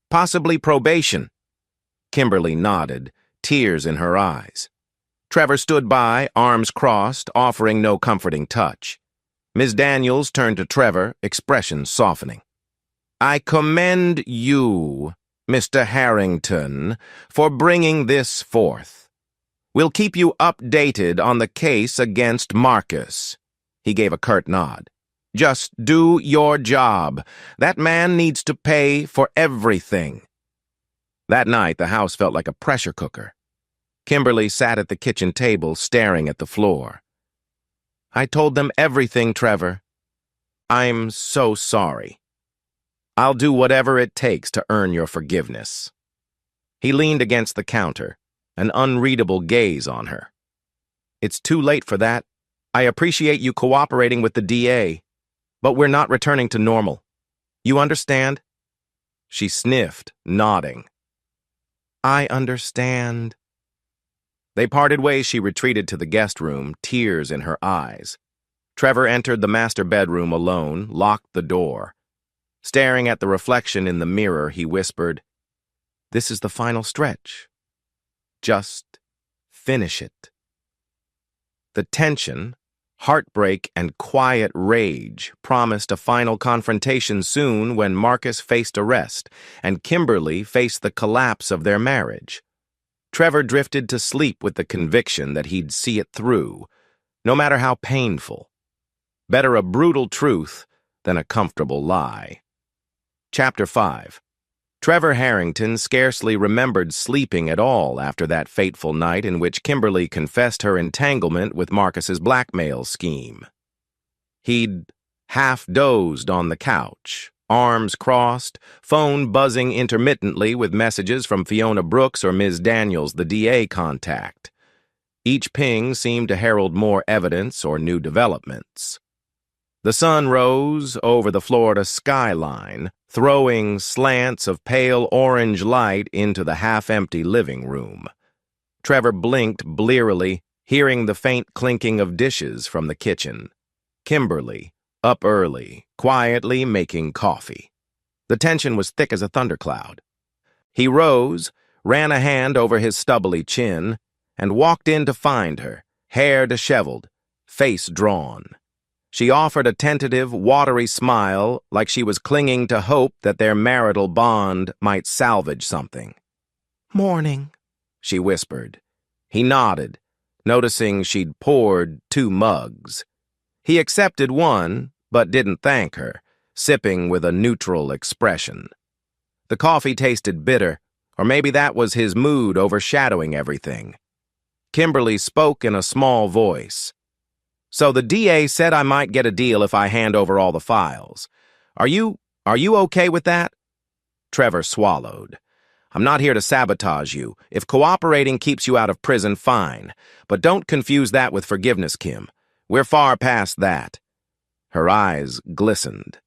possibly probation." Kimberly nodded, tears in her eyes. Trevor stood by, arms crossed, offering no comforting touch. Ms. Daniels turned to Trevor, expression softening. "I commend you, Mr. Harrington, for bringing this forth. We'll keep you updated on the case against Marcus." He gave a curt nod. "Just do your job. That man needs to pay for everything." That night, the house felt like a pressure cooker. Kimberly sat at the kitchen table, staring at the floor. I told them everything, Trevor. I'm so sorry. I'll do whatever it takes to earn your forgiveness. He leaned against the counter, an unreadable gaze on her. It's too late for that. I appreciate you cooperating with the DA, but we're not returning to normal. You understand? She sniffed, nodding. I understand. They parted ways. She retreated to the guest room, tears in her eyes. Trevor entered the master bedroom alone, locked the door. Staring at the reflection in the mirror, he whispered, "This is the final stretch. Just finish it." The tension, heartbreak, and quiet rage promised a final confrontation soon when Marcus faced arrest and Kimberly faced the collapse of their marriage. Trevor drifted to sleep with the conviction that he'd see it through, no matter how painful. Better a brutal truth than a comfortable lie. Chapter 5. Trevor Harrington scarcely remembered sleeping at all after that fateful night in which Kimberly confessed her entanglement with Marcus's blackmail scheme. He'd half-dozed on the couch, arms crossed, phone buzzing intermittently with messages from Fiona Brooks or Ms. Daniels, the DA contact. Each ping seemed to herald more evidence or new developments. The sun rose over the Florida skyline, throwing slants of pale orange light into the half-empty living room. Trevor blinked blearily, hearing the faint clinking of dishes from the kitchen. Kimberly, up early, quietly making coffee. The tension was thick as a thundercloud. He rose, ran a hand over his stubbly chin, and walked in to find her, hair disheveled, face drawn. She offered a tentative, watery smile like she was clinging to hope that their marital bond might salvage something. "Morning," she whispered. He nodded, noticing she'd poured 2 mugs. He accepted one, but didn't thank her, sipping with a neutral expression. The coffee tasted bitter, or maybe that was his mood overshadowing everything. Kimberly spoke in a small voice. "So the DA said I might get a deal if I hand over all the files. Are you okay with that?" Trevor swallowed. "I'm not here to sabotage you. If cooperating keeps you out of prison, fine. But don't confuse that with forgiveness, Kim. We're far past that." Her eyes glistened.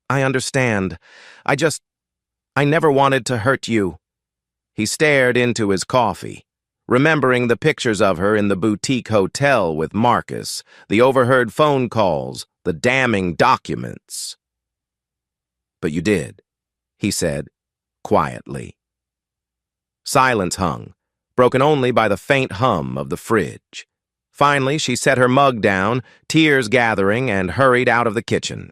"I understand. I never wanted to hurt you." He stared into his coffee, remembering the pictures of her in the boutique hotel with Marcus, the overheard phone calls, the damning documents. "But you did," he said, quietly. Silence hung, broken only by the faint hum of the fridge. Finally, she set her mug down, tears gathering, and hurried out of the kitchen.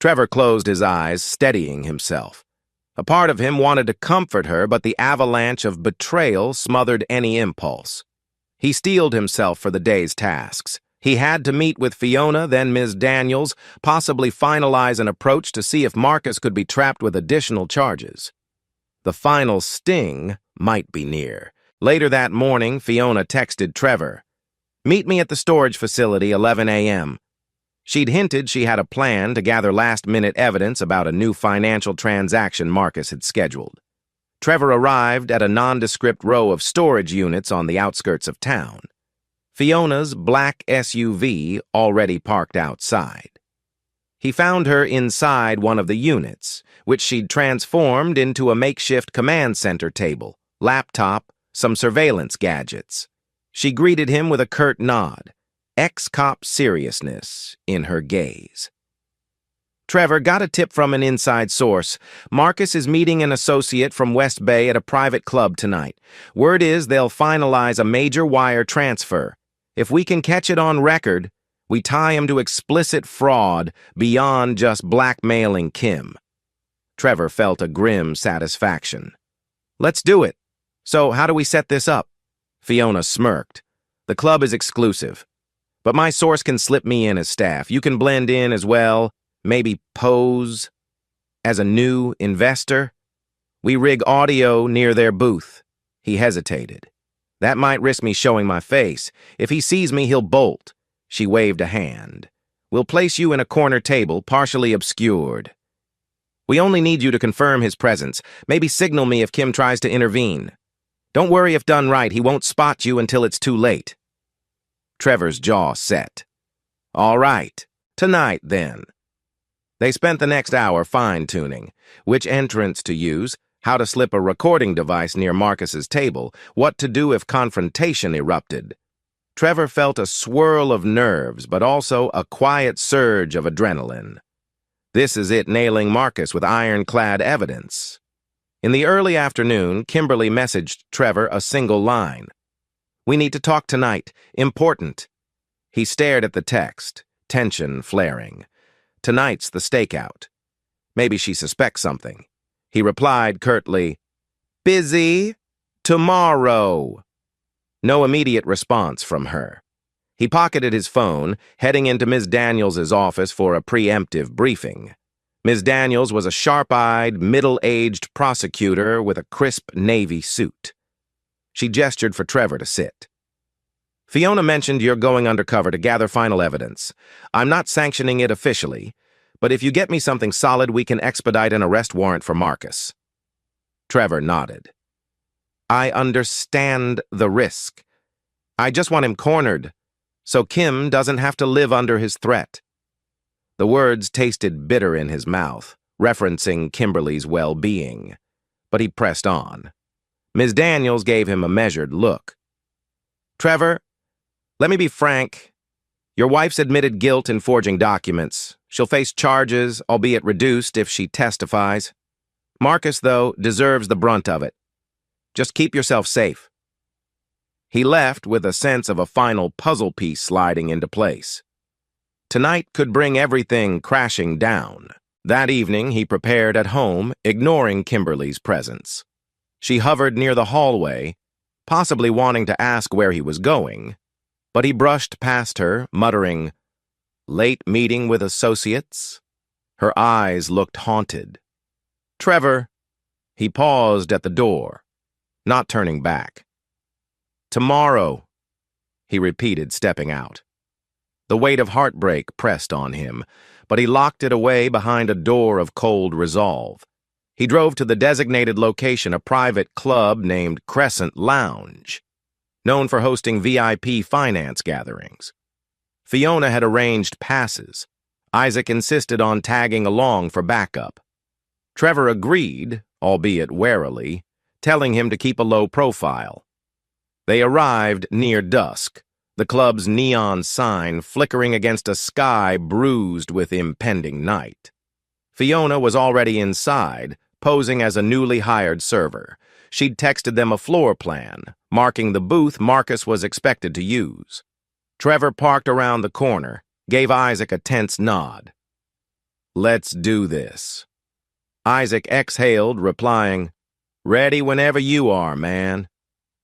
Trevor closed his eyes, steadying himself. A part of him wanted to comfort her, but the avalanche of betrayal smothered any impulse. He steeled himself for the day's tasks. He had to meet with Fiona, then Ms. Daniels, possibly finalize an approach to see if Marcus could be trapped with additional charges. The final sting might be near. Later that morning, Fiona texted Trevor, "Meet me at the storage facility, 11 a.m. She'd hinted she had a plan to gather last-minute evidence about a new financial transaction Marcus had scheduled. Trevor arrived at a nondescript row of storage units on the outskirts of town. Fiona's black SUV already parked outside. He found her inside one of the units, which she'd transformed into a makeshift command center table, laptop, some surveillance gadgets. She greeted him with a curt nod, ex-cop seriousness in her gaze. "Trevor, got a tip from an inside source. Marcus is meeting an associate from West Bay at a private club tonight. Word is they'll finalize a major wire transfer. If we can catch it on record, we tie him to explicit fraud beyond just blackmailing Kim." Trevor felt a grim satisfaction. "Let's do it. So how do we set this up?" Fiona smirked. "The club is exclusive. But my source can slip me in as staff. You can blend in as well, maybe pose as a new investor. We rig audio near their booth." He hesitated. "That might risk me showing my face. If he sees me, he'll bolt. She waved a hand. "We'll place you in a corner table, partially obscured. We only need you to confirm his presence. Maybe signal me if Kim tries to intervene. Don't worry if done right, he won't spot you until it's too late." Trevor's jaw set. "All right, tonight then." They spent the next hour fine-tuning which entrance to use, how to slip a recording device near Marcus's table, what to do if confrontation erupted. Trevor felt a swirl of nerves, but also a quiet surge of adrenaline. This is it nailing Marcus with ironclad evidence. In the early afternoon, Kimberly messaged Trevor a single line. "We need to talk tonight. Important." He stared at the text, tension flaring. Tonight's the stakeout. Maybe she suspects something. He replied curtly, "Busy? Tomorrow." No immediate response from her. He pocketed his phone, heading into Ms. Daniels's office for a preemptive briefing. Ms. Daniels was a sharp-eyed, middle-aged prosecutor with a crisp navy suit. She gestured for Trevor to sit. "Fiona mentioned you're going undercover to gather final evidence. I'm not sanctioning it officially, but if you get me something solid, we can expedite an arrest warrant for Marcus." Trevor nodded. "I understand the risk. I just want him cornered, so Kim doesn't have to live under his threat." The words tasted bitter in his mouth, referencing Kimberly's well-being, but he pressed on. Ms. Daniels gave him a measured look. "Trevor, let me be frank. Your wife's admitted guilt in forging documents. She'll face charges, albeit reduced, if she testifies. Marcus, though, deserves the brunt of it. Just keep yourself safe." He left with a sense of a final puzzle piece sliding into place. Tonight could bring everything crashing down. That evening, he prepared at home, ignoring Kimberly's presence. She hovered near the hallway, possibly wanting to ask where he was going, but he brushed past her, muttering, "Late meeting with associates?" Her eyes looked haunted. "Trevor." He paused at the door, not turning back. "Tomorrow," he repeated, stepping out. The weight of heartbreak pressed on him, but he locked it away behind a door of cold resolve. He drove to the designated location, a private club named Crescent Lounge, known for hosting VIP finance gatherings. Fiona had arranged passes. Isaac insisted on tagging along for backup. Trevor agreed, albeit warily, telling him to keep a low profile. They arrived near dusk, the club's neon sign flickering against a sky bruised with impending night. Fiona was already inside, posing as a newly hired server. She'd texted them a floor plan, marking the booth Marcus was expected to use. Trevor parked around the corner, gave Isaac a tense nod. "Let's do this." Isaac exhaled, replying, "Ready whenever you are, man."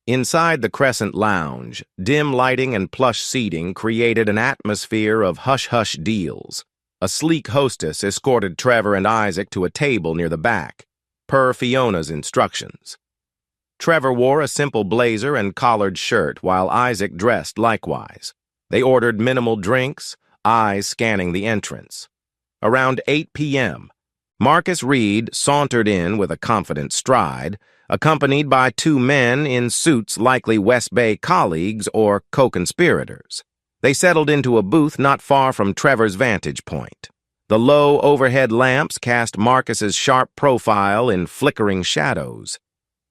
Inside the Crescent Lounge, dim lighting and plush seating created an atmosphere of hush-hush deals. A sleek hostess escorted Trevor and Isaac to a table near the back, per Fiona's instructions. Trevor wore a simple blazer and collared shirt, while Isaac dressed likewise. They ordered minimal drinks, eyes scanning the entrance. Around 8 p.m., Marcus Reed sauntered in with a confident stride, accompanied by two men in suits likely West Bay colleagues or co-conspirators. They settled into a booth not far from Trevor's vantage point. The low overhead lamps cast Marcus's sharp profile in flickering shadows.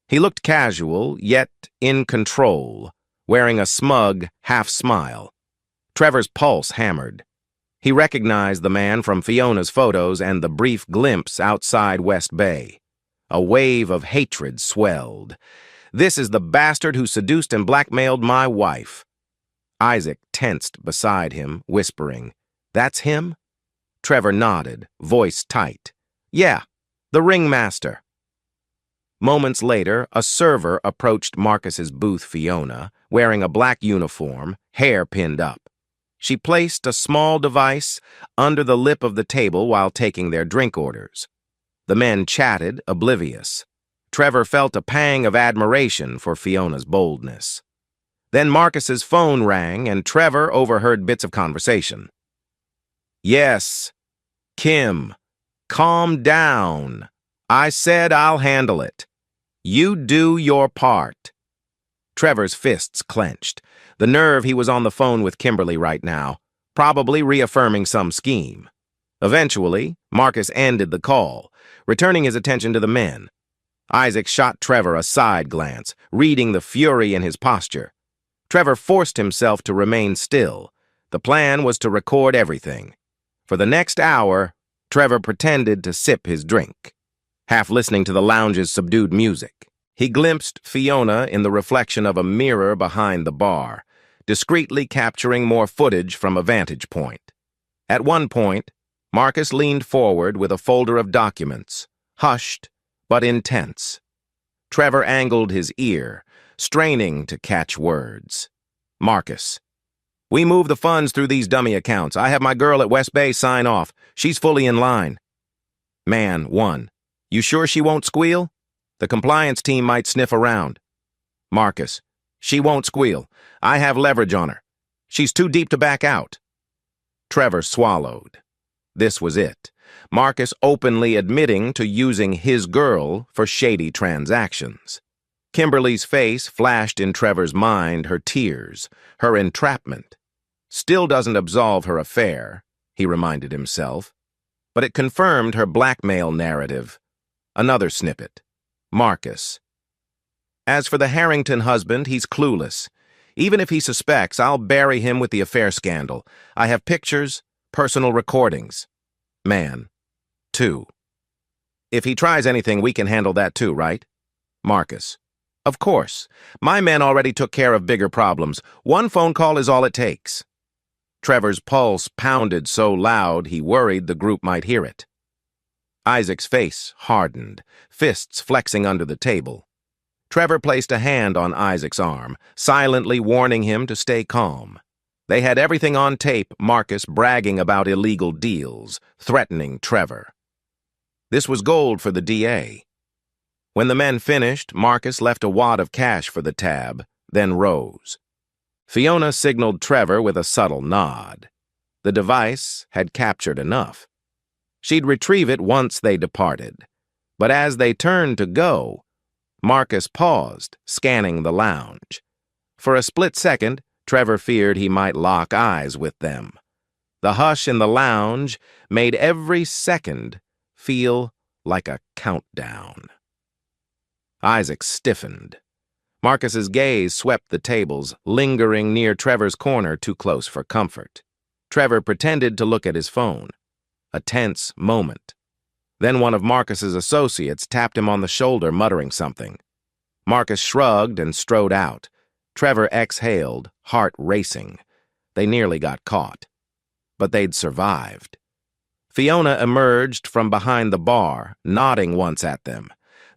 He looked casual, yet in control, wearing a smug half-smile. Trevor's pulse hammered. He recognized the man from Fiona's photos and the brief glimpse outside West Bay. A wave of hatred swelled. "This is the bastard who seduced and blackmailed my wife." Isaac tensed beside him, whispering, "That's him?" Trevor nodded, voice tight. "Yeah, the ringmaster." Moments later, a server approached Marcus's booth Fiona, wearing a black uniform, hair pinned up. She placed a small device under the lip of the table while taking their drink orders. The men chatted, oblivious. Trevor felt a pang of admiration for Fiona's boldness. Then Marcus's phone rang and Trevor overheard bits of conversation. "Yes, Kim, calm down. I said I'll handle it. You do your part." Trevor's fists clenched. The nerve he was on the phone with Kimberly right now, probably reaffirming some scheme. Eventually, Marcus ended the call, returning his attention to the men. Isaac shot Trevor a side glance, reading the fury in his posture. Trevor forced himself to remain still. The plan was to record everything. For the next hour, Trevor pretended to sip his drink, half listening to the lounge's subdued music. He glimpsed Fiona in the reflection of a mirror behind the bar, discreetly capturing more footage from a vantage point. At one point, Marcus leaned forward with a folder of documents, hushed but intense. Trevor angled his ear, straining to catch words. "Marcus, we move the funds through these dummy accounts. I have my girl at West Bay sign off. She's fully in line." "Man 1, you sure she won't squeal? The compliance team might sniff around." "Marcus, she won't squeal. I have leverage on her. She's too deep to back out." Trevor swallowed. This was it. Marcus openly admitting to using his girl for shady transactions. Kimberly's face flashed in Trevor's mind, her tears, her entrapment. Still doesn't absolve her affair, he reminded himself, but it confirmed her blackmail narrative. Another snippet. Marcus. As for the Harrington husband, he's clueless. Even if he suspects, I'll bury him with the affair scandal. I have pictures, personal recordings. Man. 2. If he tries anything, we can handle that too, right? Marcus. Of course. My men already took care of bigger problems. One phone call is all it takes. Trevor's pulse pounded so loud he worried the group might hear it. Isaac's face hardened, fists flexing under the table. Trevor placed a hand on Isaac's arm, silently warning him to stay calm. They had everything on tape, Marcus bragging about illegal deals, threatening Trevor. This was gold for the DA. When the men finished, Marcus left a wad of cash for the tab, then rose. Fiona signaled Trevor with a subtle nod. The device had captured enough. She'd retrieve it once they departed. But as they turned to go, Marcus paused, scanning the lounge. For a split second, Trevor feared he might lock eyes with them. The hush in the lounge made every second feel like a countdown. Isaac stiffened. Marcus's gaze swept the tables, lingering near Trevor's corner too close for comfort. Trevor pretended to look at his phone. A tense moment. Then one of Marcus's associates tapped him on the shoulder, muttering something. Marcus shrugged and strode out. Trevor exhaled, heart racing. They nearly got caught. But they'd survived. Fiona emerged from behind the bar, nodding once at them.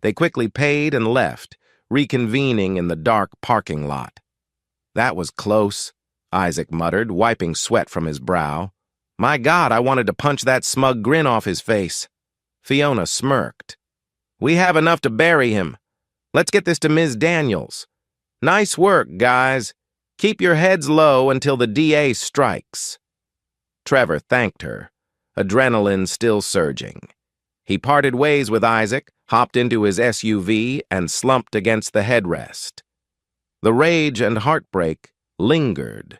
They quickly paid and left, reconvening in the dark parking lot. "That was close," Isaac muttered, wiping sweat from his brow. "My God, I wanted to punch that smug grin off his face." Fiona smirked. "We have enough to bury him. Let's get this to Ms. Daniels. Nice work, guys. Keep your heads low until the DA strikes." Trevor thanked her, adrenaline still surging. He parted ways with Isaac, hopped into his SUV, and slumped against the headrest. The rage and heartbreak lingered,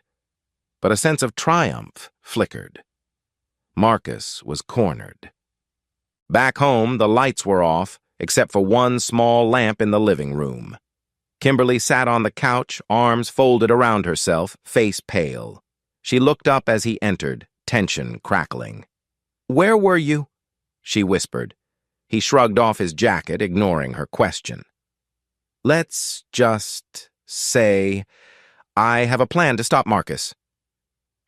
but a sense of triumph flickered. Marcus was cornered. Back home, the lights were off, except for one small lamp in the living room. Kimberly sat on the couch, arms folded around herself, face pale. She looked up as he entered, tension crackling. "Where were you?" she whispered. He shrugged off his jacket, ignoring her question. "Let's just say I have a plan to stop Marcus."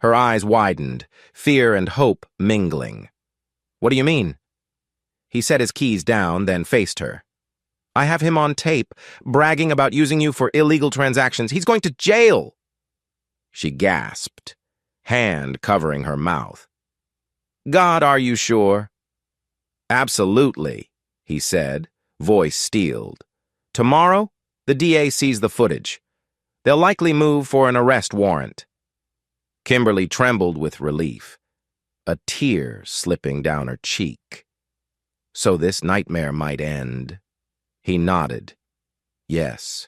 Her eyes widened, fear and hope mingling. "What do you mean?" He set his keys down, then faced her. "I have him on tape, bragging about using you for illegal transactions. He's going to jail!" She gasped, hand covering her mouth. "God, are you sure?" "Absolutely," he said, voice steeled. "Tomorrow, the DA sees the footage. They'll likely move for an arrest warrant. Kimberly trembled with relief, a tear slipping down her cheek. So this nightmare might end. He nodded. Yes.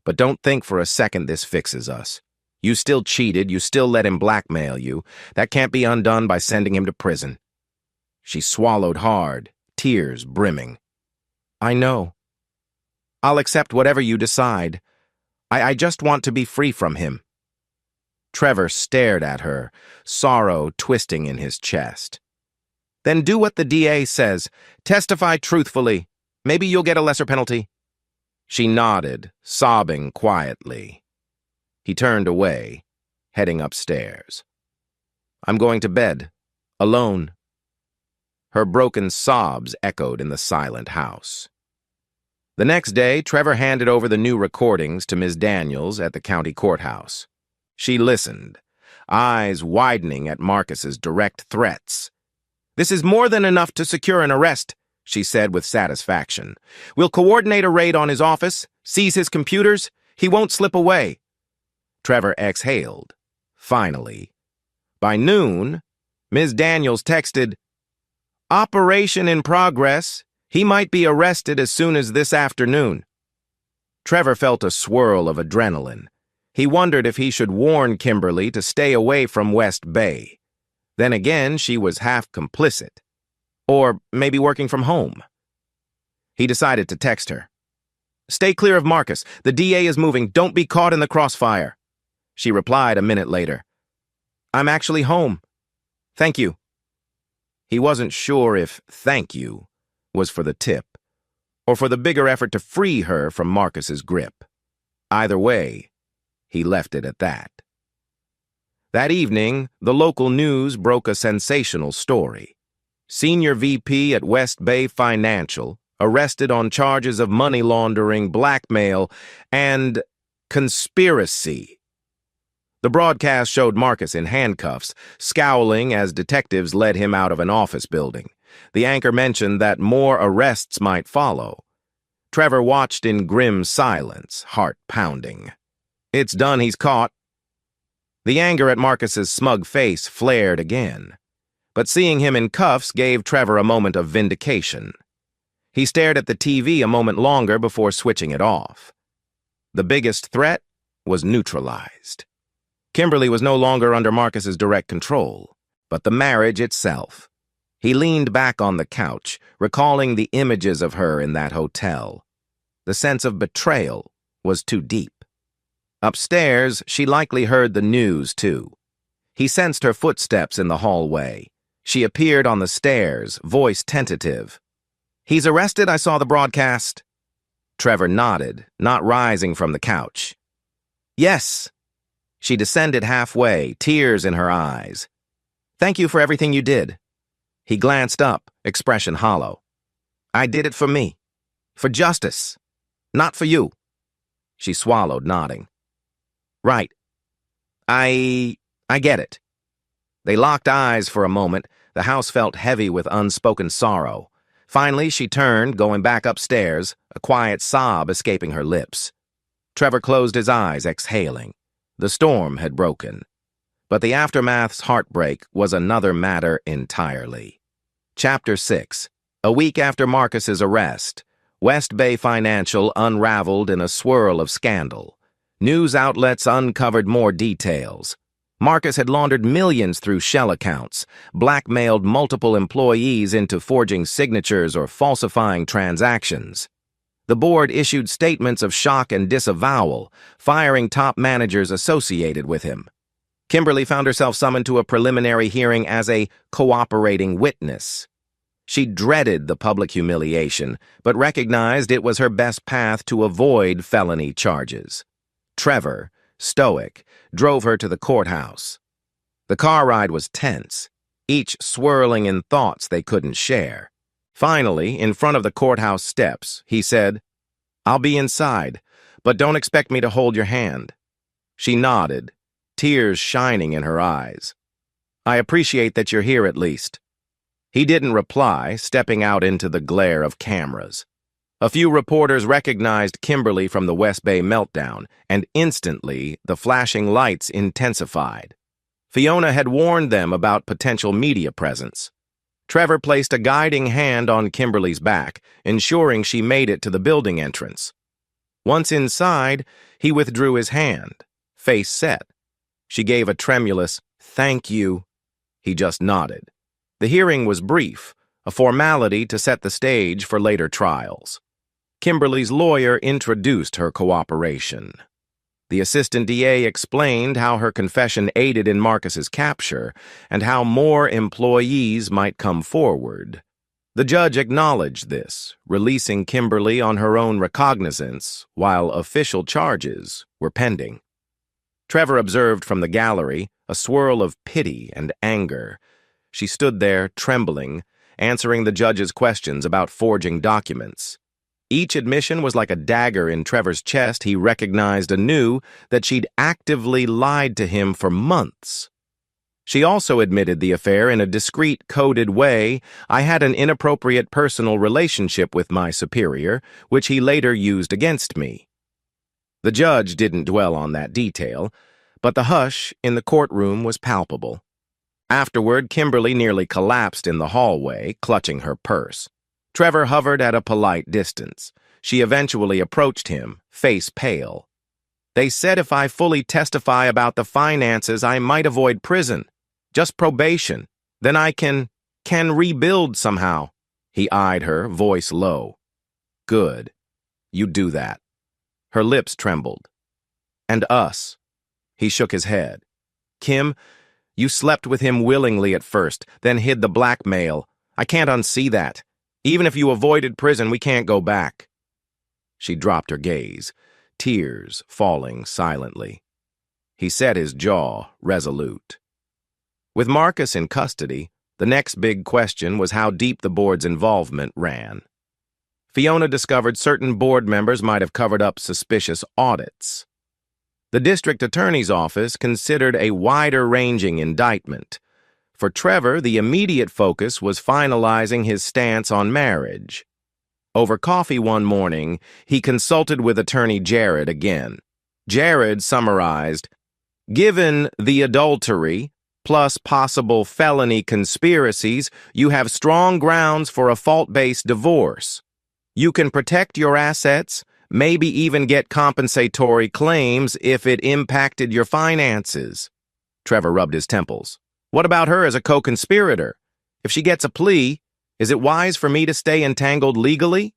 But don't think for a second this fixes us. You still cheated, you still let him blackmail you. That can't be undone by sending him to prison. She swallowed hard, tears brimming. I know. I'll accept whatever you decide. I just want to be free from him. Trevor stared at her, sorrow twisting in his chest. Then do what the DA says. Testify truthfully. Maybe you'll get a lesser penalty. She nodded, sobbing quietly. He turned away, heading upstairs. I'm going to bed, alone. Her broken sobs echoed in the silent house. The next day, Trevor handed over the new recordings to Ms. Daniels at the county courthouse. She listened, eyes widening at Marcus's direct threats. This is more than enough to secure an arrest, she said with satisfaction. We'll coordinate a raid on his office, seize his computers. He won't slip away. Trevor exhaled. Finally. By noon, Ms. Daniels texted, Operation in progress. He might be arrested as soon as this afternoon. Trevor felt a swirl of adrenaline. He wondered if he should warn Kimberly to stay away from West Bay. Then again, she was half complicit. Or maybe working from home. He decided to text her. Stay clear of Marcus. The DA is moving. Don't be caught in the crossfire. She replied a minute later. I'm actually home. Thank you. He wasn't sure if thank you was for the tip, or for the bigger effort to free her from Marcus's grip. Either way, he left it at that. That evening, the local news broke a sensational story. Senior VP at West Bay Financial, arrested on charges of money laundering, blackmail, and conspiracy. The broadcast showed Marcus in handcuffs, scowling as detectives led him out of an office building. The anchor mentioned that more arrests might follow. Trevor watched in grim silence, heart pounding. It's done, he's caught. The anger at Marcus's smug face flared again. But seeing him in cuffs gave Trevor a moment of vindication. He stared at the TV a moment longer before switching it off. The biggest threat was neutralized. Kimberly was no longer under Marcus's direct control, but the marriage itself. He leaned back on the couch, recalling the images of her in that hotel. The sense of betrayal was too deep. Upstairs, she likely heard the news, too. He sensed her footsteps in the hallway. She appeared on the stairs, voice tentative. He's arrested, I saw the broadcast. Trevor nodded, not rising from the couch. Yes. She descended halfway, tears in her eyes. Thank you for everything you did. He glanced up, expression hollow. I did it for me. For justice. Not for you. She swallowed, nodding. Right. I get it. They locked eyes for a moment. The house felt heavy with unspoken sorrow. Finally, she turned, going back upstairs, a quiet sob escaping her lips. Trevor closed his eyes, exhaling. The storm had broken. But the aftermath's heartbreak was another matter entirely. Chapter 6. A week after Marcus's arrest, West Bay Financial unraveled in a swirl of scandal. News outlets uncovered more details. Marcus had laundered millions through shell accounts, blackmailed multiple employees into forging signatures or falsifying transactions. The board issued statements of shock and disavowal, firing top managers associated with him. Kimberly found herself summoned to a preliminary hearing as a cooperating witness. She dreaded the public humiliation, but recognized it was her best path to avoid felony charges. Trevor, stoic, drove her to the courthouse. The car ride was tense, each swirling in thoughts they couldn't share. Finally, in front of the courthouse steps, he said, I'll be inside, but don't expect me to hold your hand. She nodded, tears shining in her eyes. I appreciate that you're here at least. He didn't reply, stepping out into the glare of cameras. A few reporters recognized Kimberly from the West Bay meltdown, and instantly the flashing lights intensified. Fiona had warned them about potential media presence. Trevor placed a guiding hand on Kimberly's back, ensuring she made it to the building entrance. Once inside, he withdrew his hand, face set. She gave a tremulous, "Thank you." He just nodded. The hearing was brief, a formality to set the stage for later trials. Kimberly's lawyer introduced her cooperation. The assistant DA explained how her confession aided in Marcus's capture and how more employees might come forward. The judge acknowledged this, releasing Kimberly on her own recognizance while official charges were pending. Trevor observed from the gallery a swirl of pity and anger. She stood there, trembling, answering the judge's questions about forging documents. Each admission was like a dagger in Trevor's chest. He recognized anew that she'd actively lied to him for months. She also admitted the affair in a discreet, coded way. "I had an inappropriate personal relationship with my superior, which he later used against me." The judge didn't dwell on that detail, but the hush in the courtroom was palpable. Afterward, Kimberly nearly collapsed in the hallway, clutching her purse. Trevor hovered at a polite distance. She eventually approached him, face pale. "They said if I fully testify about the finances, I might avoid prison. Just probation. Then I can rebuild somehow." He eyed her, voice low. "Good. You do that." Her lips trembled. "And us?" He shook his head. "Kim, you slept with him willingly at first, then hid the blackmail. I can't unsee that. Even if you avoided prison, we can't go back." She dropped her gaze, tears falling silently. He set his jaw, resolute. With Marcus in custody, the next big question was how deep the board's involvement ran. Fiona discovered certain board members might have covered up suspicious audits. The district attorney's office considered a wider-ranging indictment. For Trevor, the immediate focus was finalizing his stance on marriage. Over coffee one morning, he consulted with attorney Jared again. Jared summarized, "Given the adultery, plus possible felony conspiracies, you have strong grounds for a fault-based divorce. You can protect your assets, maybe even get compensatory claims if it impacted your finances." Trevor rubbed his temples. "What about her as a co-conspirator? If she gets a plea, is it wise for me to stay entangled legally?"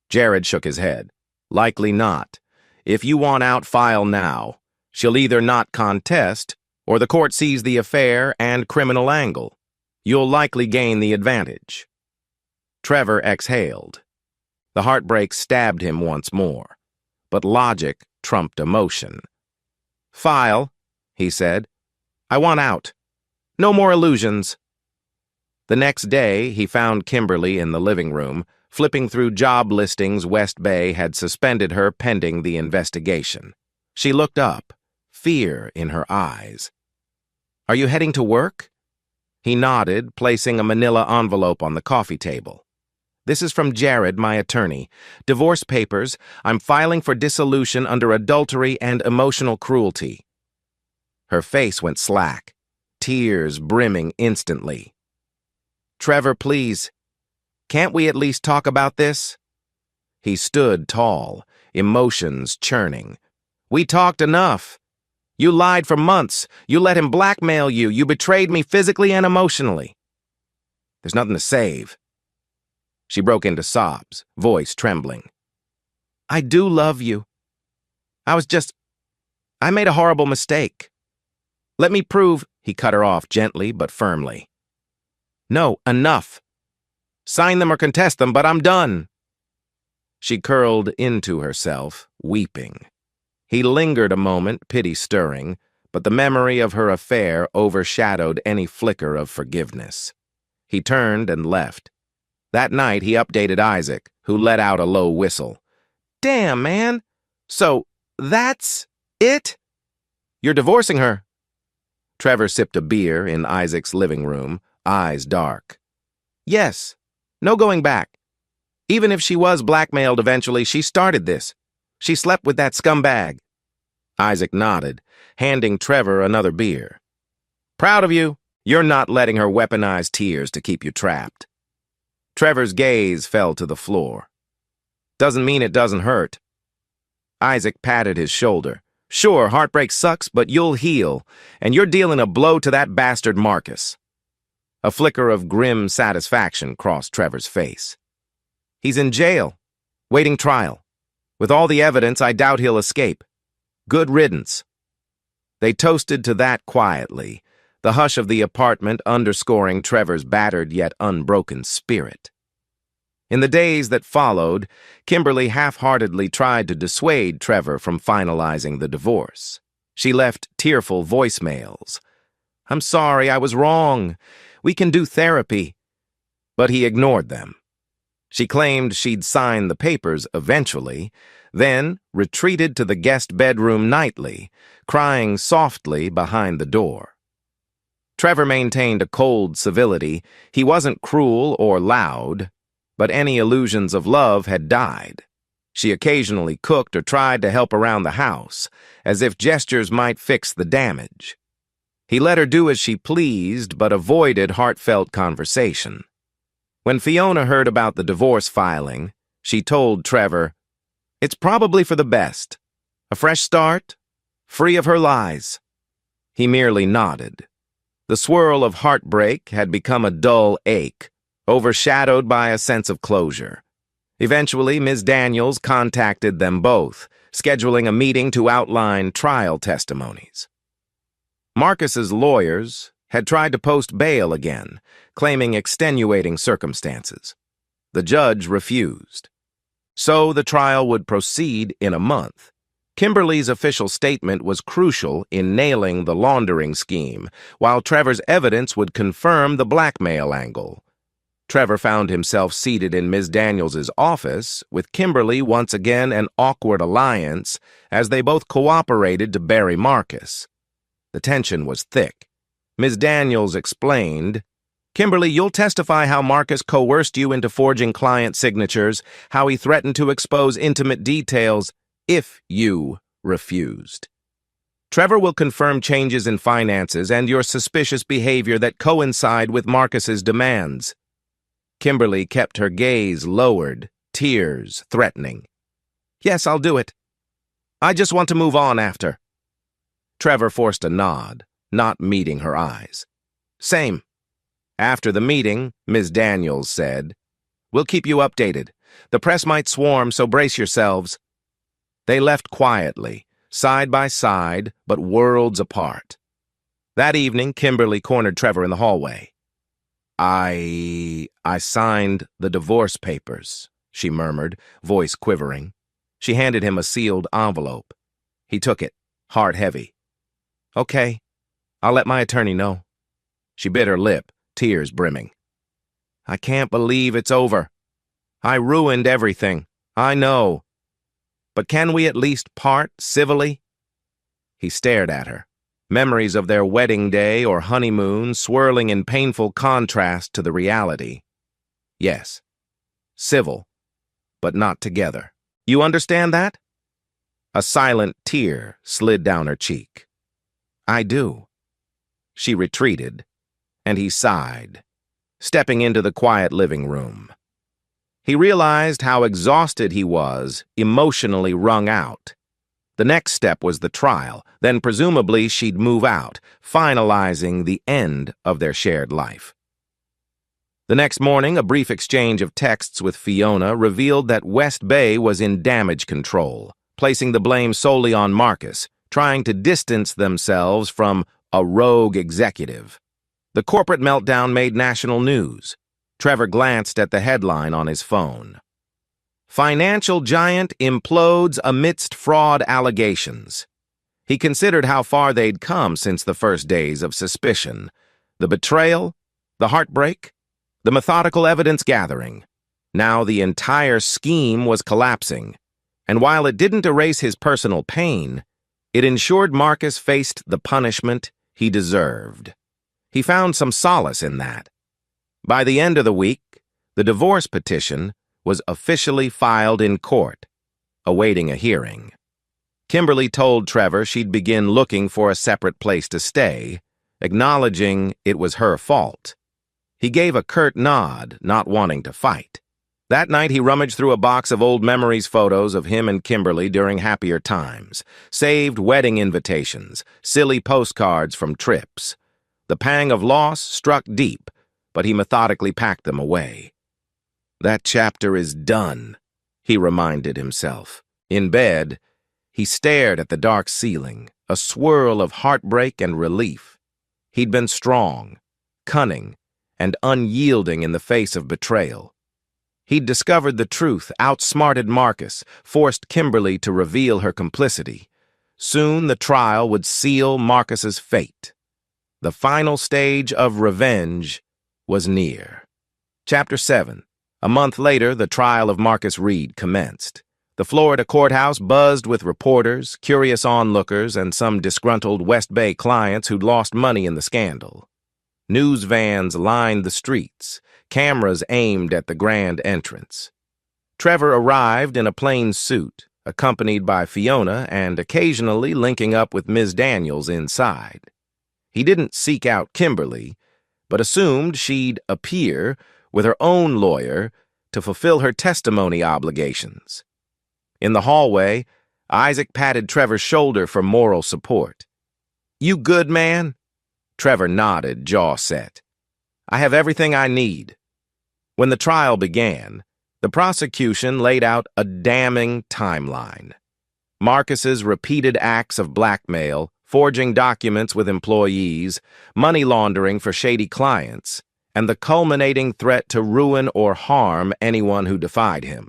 Jared shook his head. "Likely not. If you want out, file now. She'll either not contest, or the court sees the affair and criminal angle. You'll likely gain the advantage." Trevor exhaled. The heartbreak stabbed him once more, but logic trumped emotion. "File," he said. "I want out. No more illusions." The next day, he found Kimberly in the living room, flipping through job listings West Bay had suspended her pending the investigation. She looked up, fear in her eyes. "Are you heading to work?" He nodded, placing a manila envelope on the coffee table. "This is from Jared, my attorney. Divorce papers. I'm filing for dissolution under adultery and emotional cruelty." Her face went slack, tears brimming instantly. "Trevor, please. Can't we at least talk about this?" He stood tall, emotions churning. "We talked enough. You lied for months. You let him blackmail you. You betrayed me physically and emotionally. There's nothing to save." She broke into sobs, voice trembling. "I do love you. I made a horrible mistake. Let me prove—" He cut her off gently but firmly. "No, enough. Sign them or contest them, but I'm done." She curled into herself, weeping. He lingered a moment, pity stirring, but the memory of her affair overshadowed any flicker of forgiveness. He turned and left. That night, he updated Isaac, who let out a low whistle. "Damn, man. So, that's it? You're divorcing her?" Trevor sipped a beer in Isaac's living room, eyes dark. "Yes. No going back. Even if she was blackmailed eventually, she started this. She slept with that scumbag. Isaac nodded, handing Trevor another beer. Proud of you. You're not letting her weaponize tears to keep you trapped. Trevor's gaze fell to the floor. Doesn't mean it doesn't hurt. Isaac patted his shoulder. Sure, heartbreak sucks, but you'll heal, and you're dealing a blow to that bastard Marcus. A flicker of grim satisfaction crossed Trevor's face. He's in jail, waiting trial. With all the evidence, I doubt he'll escape. Good riddance. They toasted to that quietly, the hush of the apartment underscoring Trevor's battered yet unbroken spirit. In the days that followed, Kimberly half-heartedly tried to dissuade Trevor from finalizing the divorce. She left tearful voicemails. I'm sorry, I was wrong. We can do therapy. But he ignored them. She claimed she'd sign the papers eventually, then retreated to the guest bedroom nightly, crying softly behind the door. Trevor maintained a cold civility. He wasn't cruel or loud, but any illusions of love had died. She occasionally cooked or tried to help around the house, as if gestures might fix the damage. He let her do as she pleased, but avoided heartfelt conversation. When Fiona heard about the divorce filing, she told Trevor, "It's probably for the best. A fresh start, free of her lies." He merely nodded. The swirl of heartbreak had become a dull ache, overshadowed by a sense of closure. Eventually, Ms. Daniels contacted them both, scheduling a meeting to outline trial testimonies. Marcus's lawyers had tried to post bail again, claiming extenuating circumstances. The judge refused. So the trial would proceed in a month. Kimberly's official statement was crucial in nailing the laundering scheme, while Trevor's evidence would confirm the blackmail angle. Trevor found himself seated in Ms. Daniels's office, with Kimberly once again an awkward alliance as they both cooperated to bury Marcus. The tension was thick. Ms. Daniels explained, "Kimberly, you'll testify how Marcus coerced you into forging client signatures, how he threatened to expose intimate details if you refused. Trevor will confirm changes in finances and your suspicious behavior that coincide with Marcus's demands." Kimberly kept her gaze lowered, tears threatening. "Yes, I'll do it. I just want to move on after." Trevor forced a nod, not meeting her eyes. "Same." After the meeting, Ms. Daniels said, "We'll keep you updated. The press might swarm, so brace yourselves." They left quietly, side by side, but worlds apart. That evening, Kimberly cornered Trevor in the hallway. I signed the divorce papers," she murmured, voice quivering. She handed him a sealed envelope. He took it, heart heavy. "Okay, I'll let my attorney know." She bit her lip, tears brimming. "I can't believe it's over. I ruined everything. I know. But can we at least part civilly?" He stared at her, memories of their wedding day or honeymoon swirling in painful contrast to the reality. Yes, civil, but not together. You understand that? A silent tear slid down her cheek. "I do." She retreated, and he sighed, stepping into the quiet living room. He realized how exhausted he was, emotionally wrung out. The next step was the trial, then presumably she'd move out, finalizing the end of their shared life. The next morning, a brief exchange of texts with Fiona revealed that West Bay was in damage control, placing the blame solely on Marcus, trying to distance themselves from a rogue executive. The corporate meltdown made national news. Trevor glanced at the headline on his phone. "Financial giant implodes amidst fraud allegations." He considered how far they'd come since the first days of suspicion. The betrayal, the heartbreak, the methodical evidence gathering. Now the entire scheme was collapsing, and while it didn't erase his personal pain, it ensured Marcus faced the punishment he deserved. He found some solace in that. By the end of the week, the divorce petition, was officially filed in court, awaiting a hearing. Kimberly told Trevor she'd begin looking for a separate place to stay, acknowledging it was her fault. He gave a curt nod, not wanting to fight. That night, he rummaged through a box of old memories photos of him and Kimberly during happier times, saved wedding invitations, silly postcards from trips. The pang of loss struck deep, but he methodically packed them away. That chapter is done, he reminded himself. In bed, he stared at the dark ceiling, a swirl of heartbreak and relief. He'd been strong, cunning, and unyielding in the face of betrayal. He'd discovered the truth, outsmarted Marcus, forced Kimberly to reveal her complicity. Soon the trial would seal Marcus's fate. The final stage of revenge was near. Chapter 7. A month later, the trial of Marcus Reed commenced. The Florida courthouse buzzed with reporters, curious onlookers, and some disgruntled West Bay clients who'd lost money in the scandal. News vans lined the streets, cameras aimed at the grand entrance. Trevor arrived in a plain suit, accompanied by Fiona and occasionally linking up with Ms. Daniels inside. He didn't seek out Kimberly, but assumed she'd appear with her own lawyer to fulfill her testimony obligations. In the hallway, Isaac patted Trevor's shoulder for moral support. "You good, man?" Trevor nodded, jaw set. "I have everything I need." When the trial began, the prosecution laid out a damning timeline. Marcus's repeated acts of blackmail, forging documents with employees, money laundering for shady clients, and the culminating threat to ruin or harm anyone who defied him.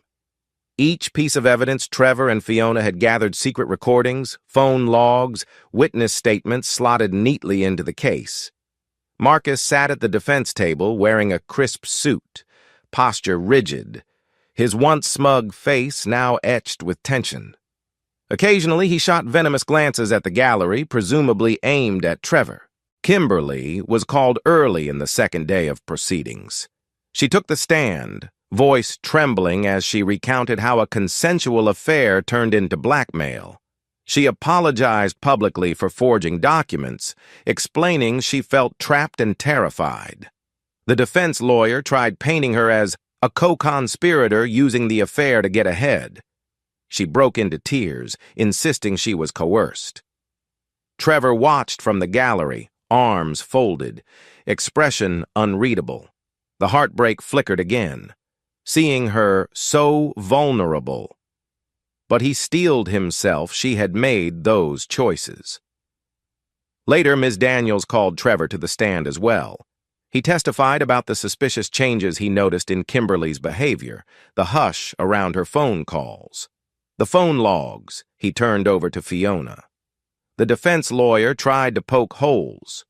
Each piece of evidence Trevor and Fiona had gathered secret recordings, phone logs, witness statements slotted neatly into the case. Marcus sat at the defense table wearing a crisp suit, posture rigid, his once smug face now etched with tension. Occasionally, he shot venomous glances at the gallery, presumably aimed at Trevor. Kimberly was called early in the second day of proceedings. She took the stand, voice trembling as she recounted how a consensual affair turned into blackmail. She apologized publicly for forging documents, explaining she felt trapped and terrified. The defense lawyer tried painting her as a co-conspirator using the affair to get ahead. She broke into tears, insisting she was coerced. Trevor watched from the gallery, arms folded, expression unreadable. The heartbreak flickered again, seeing her so vulnerable. But he steeled himself she had made those choices. Later, Ms. Daniels called Trevor to the stand as well. He testified about the suspicious changes he noticed in Kimberly's behavior, the hush around her phone calls. The phone logs he turned over to Fiona. The defense lawyer tried to poke holes.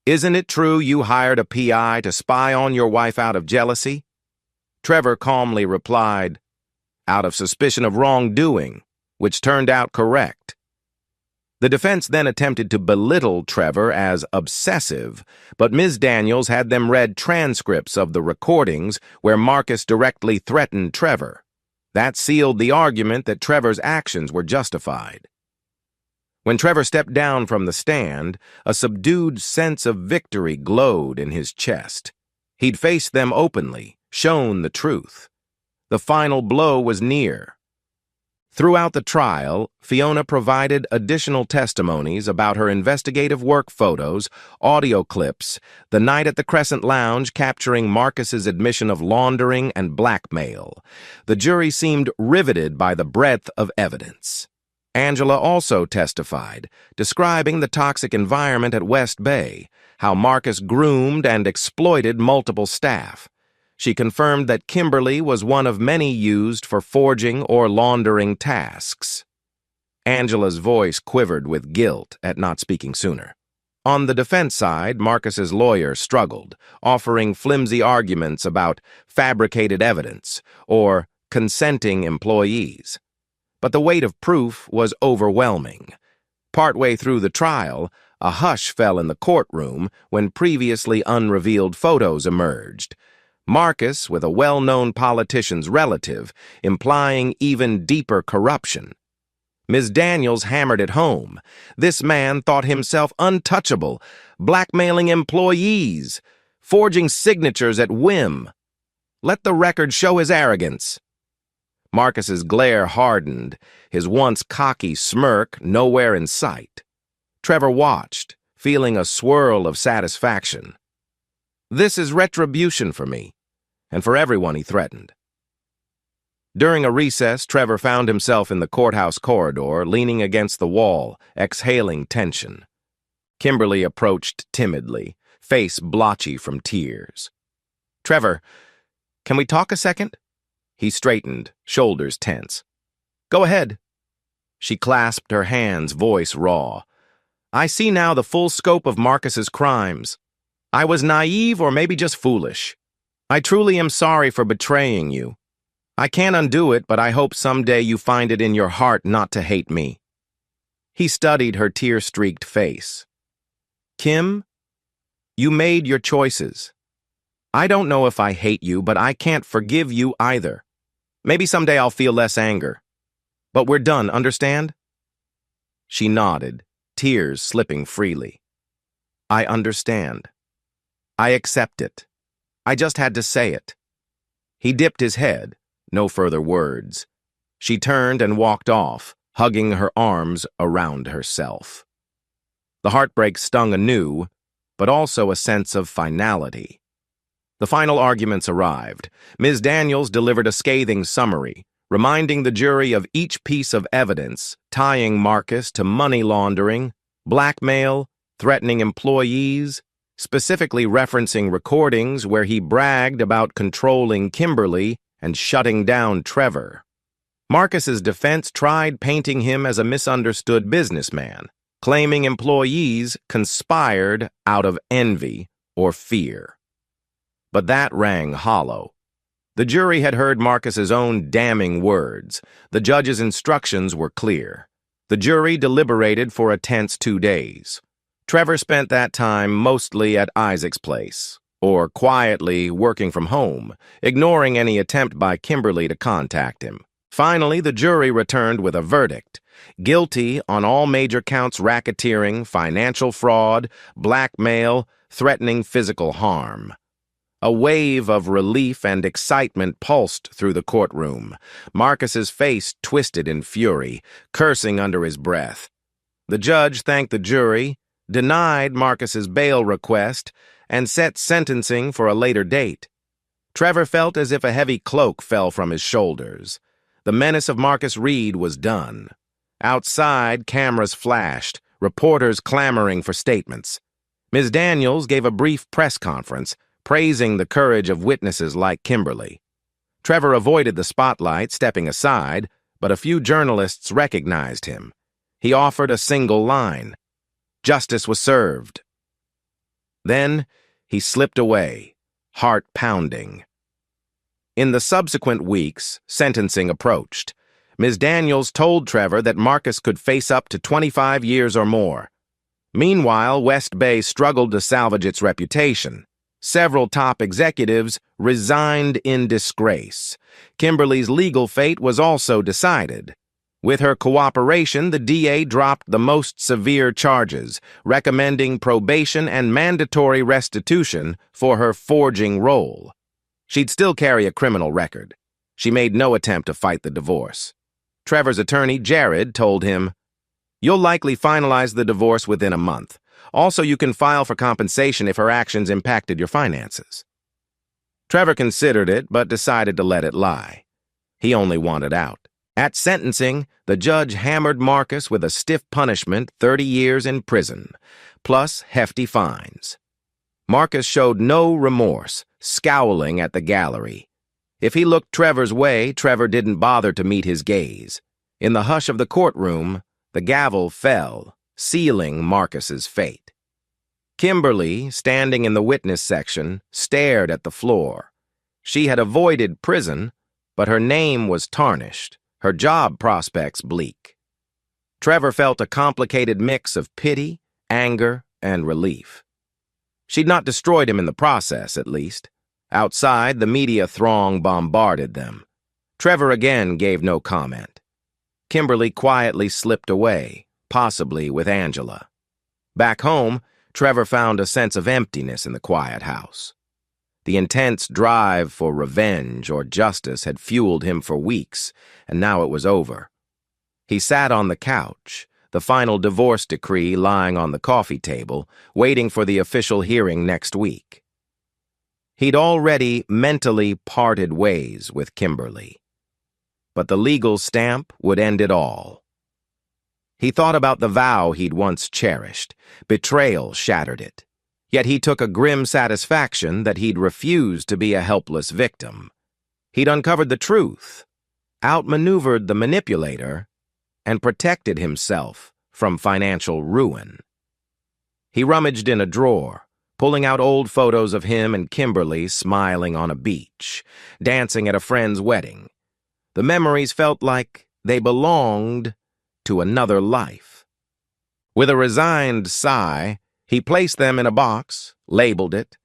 "Isn't it true you hired a PI to spy on your wife out of jealousy?" Trevor calmly replied, "Out of suspicion of wrongdoing, which turned out correct." The defense then attempted to belittle Trevor as obsessive, but Ms. Daniels had them read transcripts of the recordings where Marcus directly threatened Trevor. That sealed the argument that Trevor's actions were justified. When Trevor stepped down from the stand, a subdued sense of victory glowed in his chest. He'd faced them openly, shown the truth. The final blow was near. Throughout the trial, Fiona provided additional testimonies about her investigative work photos, audio clips, the night at the Crescent Lounge capturing Marcus's admission of laundering and blackmail. The jury seemed riveted by the breadth of evidence. Angela also testified, describing the toxic environment at West Bay, how Marcus groomed and exploited multiple staff. She confirmed that Kimberly was one of many used for forging or laundering tasks. Angela's voice quivered with guilt at not speaking sooner. On the defense side, Marcus's lawyer struggled, offering flimsy arguments about fabricated evidence or consenting employees. But the weight of proof was overwhelming. Partway through the trial, a hush fell in the courtroom when previously unrevealed photos emerged. Marcus with a well-known politician's relative, implying even deeper corruption. Ms. Daniels hammered it home. This man thought himself untouchable, blackmailing employees, forging signatures at whim. Let the record show his arrogance. Marcus's glare hardened, his once cocky smirk nowhere in sight. Trevor watched, feeling a swirl of satisfaction. This is retribution for me, and for everyone he threatened. During a recess, Trevor found himself in the courthouse corridor, leaning against the wall, exhaling tension. Kimberly approached timidly, face blotchy from tears. "Trevor, can we talk a second?" He straightened, shoulders tense. "Go ahead." She clasped her hands, voice raw. "I see now the full scope of Marcus's crimes. I was naive or maybe just foolish. I truly am sorry for betraying you. I can't undo it, but I hope someday you find it in your heart not to hate me." He studied her tear-streaked face. "Kim, you made your choices. I don't know if I hate you, but I can't forgive you either. Maybe someday I'll feel less anger. But we're done, understand?" She nodded, tears slipping freely. "I understand. I accept it. I just had to say it." He dipped his head, no further words. She turned and walked off, hugging her arms around herself. The heartbreak stung anew, but also a sense of finality. The final arguments arrived. Ms. Daniels delivered a scathing summary, reminding the jury of each piece of evidence tying Marcus to money laundering, blackmail, threatening employees, specifically referencing recordings where he bragged about controlling Kimberly and shutting down Trevor. Marcus's defense tried painting him as a misunderstood businessman, claiming employees conspired out of envy or fear. But that rang hollow. The jury had heard Marcus's own damning words. The judge's instructions were clear. The jury deliberated for a tense 2 days. Trevor spent that time mostly at Isaac's place, or quietly working from home, ignoring any attempt by Kimberly to contact him. Finally, the jury returned with a verdict: guilty on all major counts: racketeering, financial fraud, blackmail, threatening physical harm. A wave of relief and excitement pulsed through the courtroom. Marcus's face twisted in fury, cursing under his breath. The judge thanked the jury, denied Marcus's bail request, and set sentencing for a later date. Trevor felt as if a heavy cloak fell from his shoulders. The menace of Marcus Reed was done. Outside, cameras flashed, reporters clamoring for statements. Ms. Daniels gave a brief press conference, praising the courage of witnesses like Kimberly. Trevor avoided the spotlight, stepping aside, but a few journalists recognized him. He offered a single line: "Justice was served." Then he slipped away, heart pounding. In the subsequent weeks, sentencing approached. Ms. Daniels told Trevor that Marcus could face up to 25 years or more. Meanwhile, West Bay struggled to salvage its reputation. Several top executives resigned in disgrace. Kimberly's legal fate was also decided. With her cooperation, the DA dropped the most severe charges, recommending probation and mandatory restitution for her forging role. She'd still carry a criminal record. She made no attempt to fight the divorce. Trevor's attorney, Jared, told him, "You'll likely finalize the divorce within a month. Also, you can file for compensation if her actions impacted your finances." Trevor considered it, but decided to let it lie. He only wanted out. At sentencing, the judge hammered Marcus with a stiff punishment: 30 years in prison, plus hefty fines. Marcus showed no remorse, scowling at the gallery. If he looked Trevor's way, Trevor didn't bother to meet his gaze. In the hush of the courtroom, the gavel fell, sealing Marcus's fate. Kimberly, standing in the witness section, stared at the floor. She had avoided prison, but her name was tarnished, her job prospects bleak. Trevor felt a complicated mix of pity, anger, and relief. She'd not destroyed him in the process, at least. Outside, the media throng bombarded them. Trevor again gave no comment. Kimberly quietly slipped away, possibly with Angela. Back home, Trevor found a sense of emptiness in the quiet house. The intense drive for revenge or justice had fueled him for weeks, and now it was over. He sat on the couch, the final divorce decree lying on the coffee table, waiting for the official hearing next week. He'd already mentally parted ways with Kimberly. But the legal stamp would end it all. He thought about the vow he'd once cherished. Betrayal shattered it. Yet he took a grim satisfaction that he'd refused to be a helpless victim. He'd uncovered the truth, outmaneuvered the manipulator, and protected himself from financial ruin. He rummaged in a drawer, pulling out old photos of him and Kimberly smiling on a beach, dancing at a friend's wedding. The memories felt like they belonged to another life. With a resigned sigh, he placed them in a box, labeled it,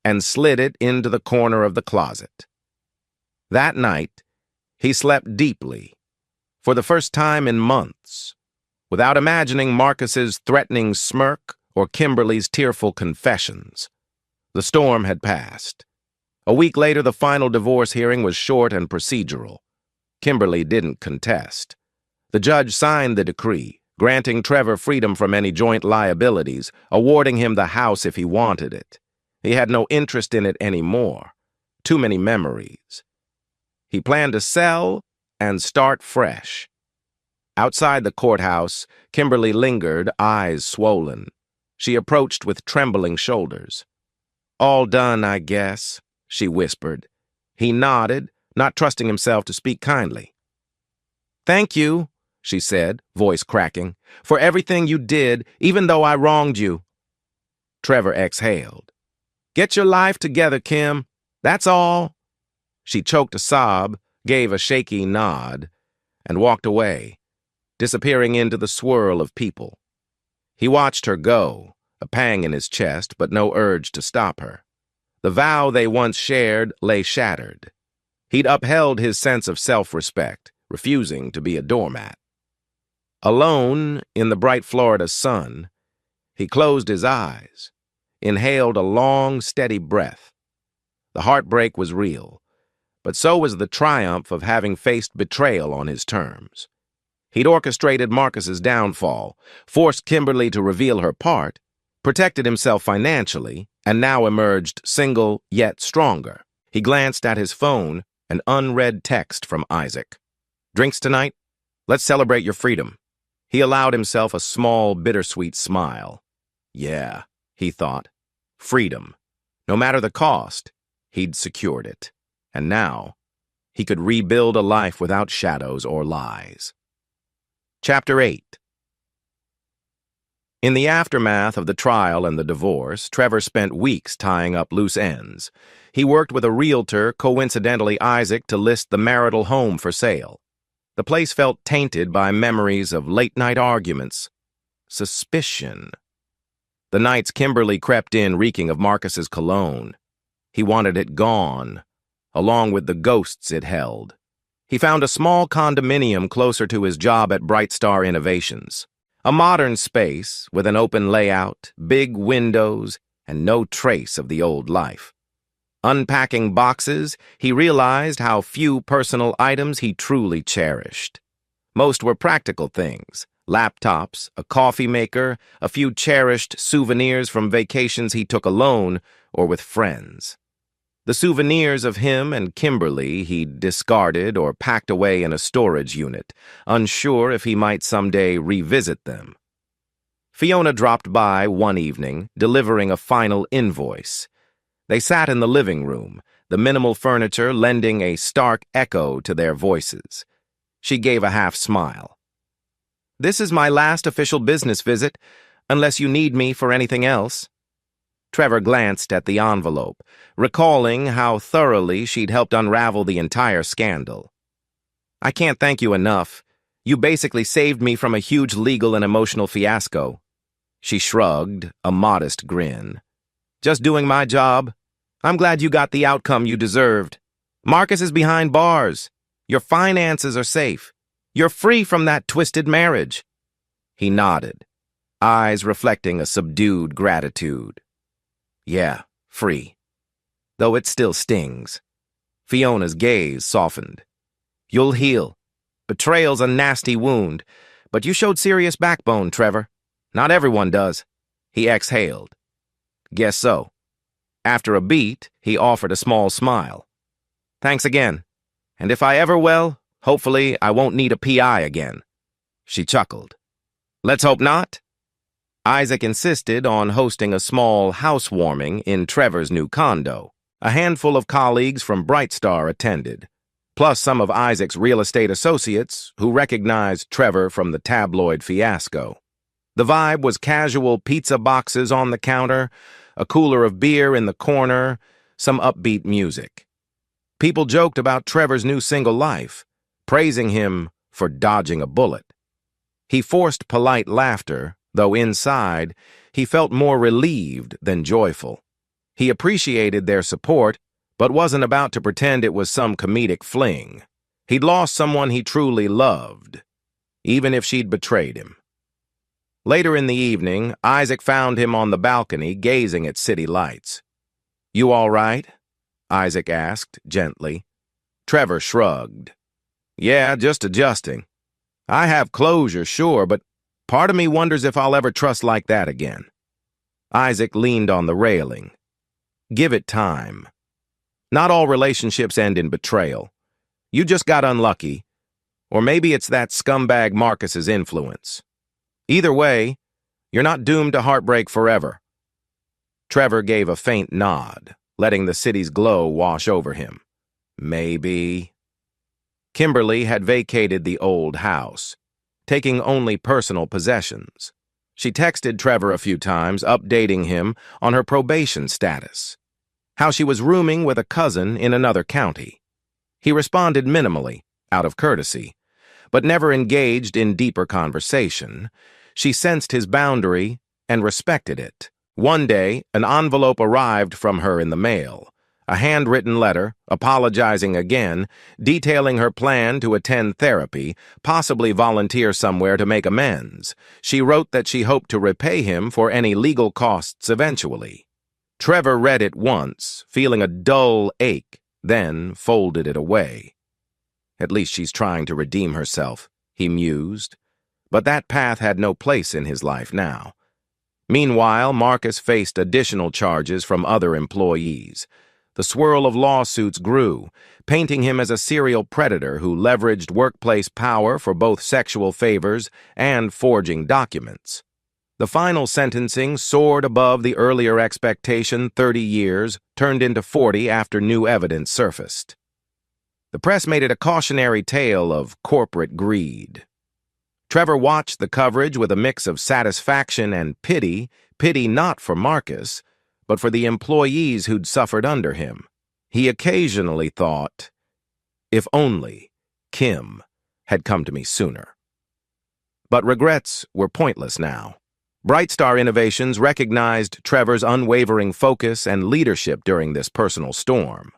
and slid it into the corner of the closet. That night, he slept deeply, for the first time in months, without imagining Marcus's threatening smirk or Kimberly's tearful confessions. The storm had passed. A week later, the final divorce hearing was short and procedural. Kimberly didn't contest. The judge signed the decree, granting Trevor freedom from any joint liabilities, awarding him the house if he wanted it. He had no interest in it anymore. Too many memories. He planned to sell and start fresh. Outside the courthouse, Kimberly lingered, eyes swollen. She approached with trembling shoulders. "All done, I guess," she whispered. He nodded, not trusting himself to speak kindly. "Thank you," she said, voice cracking, "for everything you did, even though I wronged you." Trevor exhaled. "Get your life together, Kim. That's all." She choked a sob, gave a shaky nod, and walked away, disappearing into the swirl of people. He watched her go, a pang in his chest, but no urge to stop her. The vow they once shared lay shattered. He'd upheld his sense of self-respect, refusing to be a doormat. Alone in the bright Florida sun, he closed his eyes, inhaled a long, steady breath. The heartbreak was real, but so was the triumph of having faced betrayal on his terms. He'd orchestrated Marcus's downfall, forced Kimberly to reveal her part, protected himself financially, and now emerged single yet stronger. He glanced at his phone, an unread text from Isaac. "Drinks tonight? Let's celebrate your freedom." He allowed himself a small, bittersweet smile. Yeah, he thought. Freedom. No matter the cost, he'd secured it. And now, he could rebuild a life without shadows or lies. Chapter 8. In the aftermath of the trial and the divorce, Trevor spent weeks tying up loose ends. He worked with a realtor, coincidentally Isaac, to list the marital home for sale. The place felt tainted by memories of late-night arguments. Suspicion. The nights Kimberly crept in reeking of Marcus's cologne. He wanted it gone, along with the ghosts it held. He found a small condominium closer to his job at Bright Star Innovations. A modern space with an open layout, big windows, and no trace of the old life. Unpacking boxes, he realized how few personal items he truly cherished. Most were practical things: laptops, a coffee maker, a few cherished souvenirs from vacations he took alone or with friends. The souvenirs of him and Kimberly he'd discarded or packed away in a storage unit, unsure if he might someday revisit them. Fiona dropped by one evening, delivering a final invoice. They sat in the living room, the minimal furniture lending a stark echo to their voices. She gave a half smile. "This is my last official business visit, unless you need me for anything else." Trevor glanced at the envelope, recalling how thoroughly she'd helped unravel the entire scandal. "I can't thank you enough. You basically saved me from a huge legal and emotional fiasco." She shrugged, a modest grin. "Just doing my job. I'm glad you got the outcome you deserved. Marcus is behind bars. Your finances are safe. You're free from that twisted marriage." He nodded, eyes reflecting a subdued gratitude. "Yeah, free. Though it still stings." Fiona's gaze softened. "You'll heal. Betrayal's a nasty wound, but you showed serious backbone, Trevor. Not everyone does." He exhaled. "Guess so." After a beat, he offered a small smile. "Thanks again. And if I ever will, hopefully I won't need a PI again." She chuckled. "Let's hope not." Isaac insisted on hosting a small housewarming in Trevor's new condo. A handful of colleagues from Brightstar attended, plus some of Isaac's real estate associates who recognized Trevor from the tabloid fiasco. The vibe was casual pizza boxes on the counter, a cooler of beer in the corner, some upbeat music. People joked about Trevor's new single life, praising him for dodging a bullet. He forced polite laughter, though inside, he felt more relieved than joyful. He appreciated their support, but wasn't about to pretend it was some comedic fling. He'd lost someone he truly loved, even if she'd betrayed him. Later in the evening, Isaac found him on the balcony gazing at city lights. "You all right?" Isaac asked, gently. Trevor shrugged. "Yeah, just adjusting. I have closure, sure, but part of me wonders if I'll ever trust like that again." Isaac leaned on the railing. "Give it time. Not all relationships end in betrayal. You just got unlucky. Or maybe it's that scumbag Marcus's influence. Either way, you're not doomed to heartbreak forever." Trevor gave a faint nod, letting the city's glow wash over him. Maybe. Kimberly had vacated the old house, taking only personal possessions. She texted Trevor a few times, updating him on her probation status, how she was rooming with a cousin in another county. He responded minimally, out of courtesy, but never engaged in deeper conversation. She sensed his boundary and respected it. One day, an envelope arrived from her in the mail, a handwritten letter, apologizing again, detailing her plan to attend therapy, possibly volunteer somewhere to make amends. She wrote that she hoped to repay him for any legal costs eventually. Trevor read it once, feeling a dull ache, then folded it away. "At least she's trying to redeem herself," he mused. But that path had no place in his life now. Meanwhile, Marcus faced additional charges from other employees. The swirl of lawsuits grew, painting him as a serial predator who leveraged workplace power for both sexual favors and forging documents. The final sentencing soared above the earlier expectation. 30 years turned into 40 after new evidence surfaced. The press made it a cautionary tale of corporate greed. Trevor watched the coverage with a mix of satisfaction and pity not for Marcus, but for the employees who'd suffered under him. He occasionally thought, if only Kim had come to me sooner. But regrets were pointless now. Brightstar Innovations recognized Trevor's unwavering focus and leadership during this personal storm.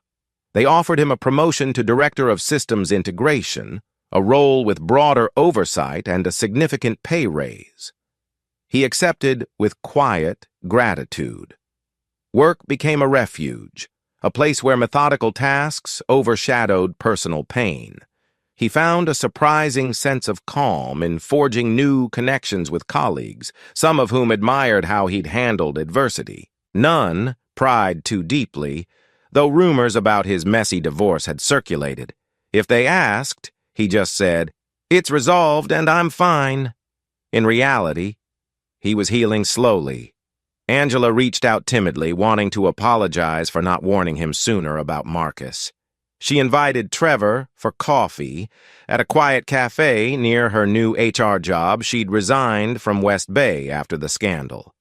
They offered him a promotion to Director of Systems Integration, a role with broader oversight and a significant pay raise. He accepted with quiet gratitude. Work became a refuge, a place where methodical tasks overshadowed personal pain. He found a surprising sense of calm in forging new connections with colleagues, some of whom admired how he'd handled adversity. None pried too deeply, though rumors about his messy divorce had circulated. If they asked, he just said, "It's resolved and I'm fine." In reality, he was healing slowly. Angela reached out timidly, wanting to apologize for not warning him sooner about Marcus. She invited Trevor for coffee at a quiet cafe near her new HR job she'd resigned from West Bay after the scandal.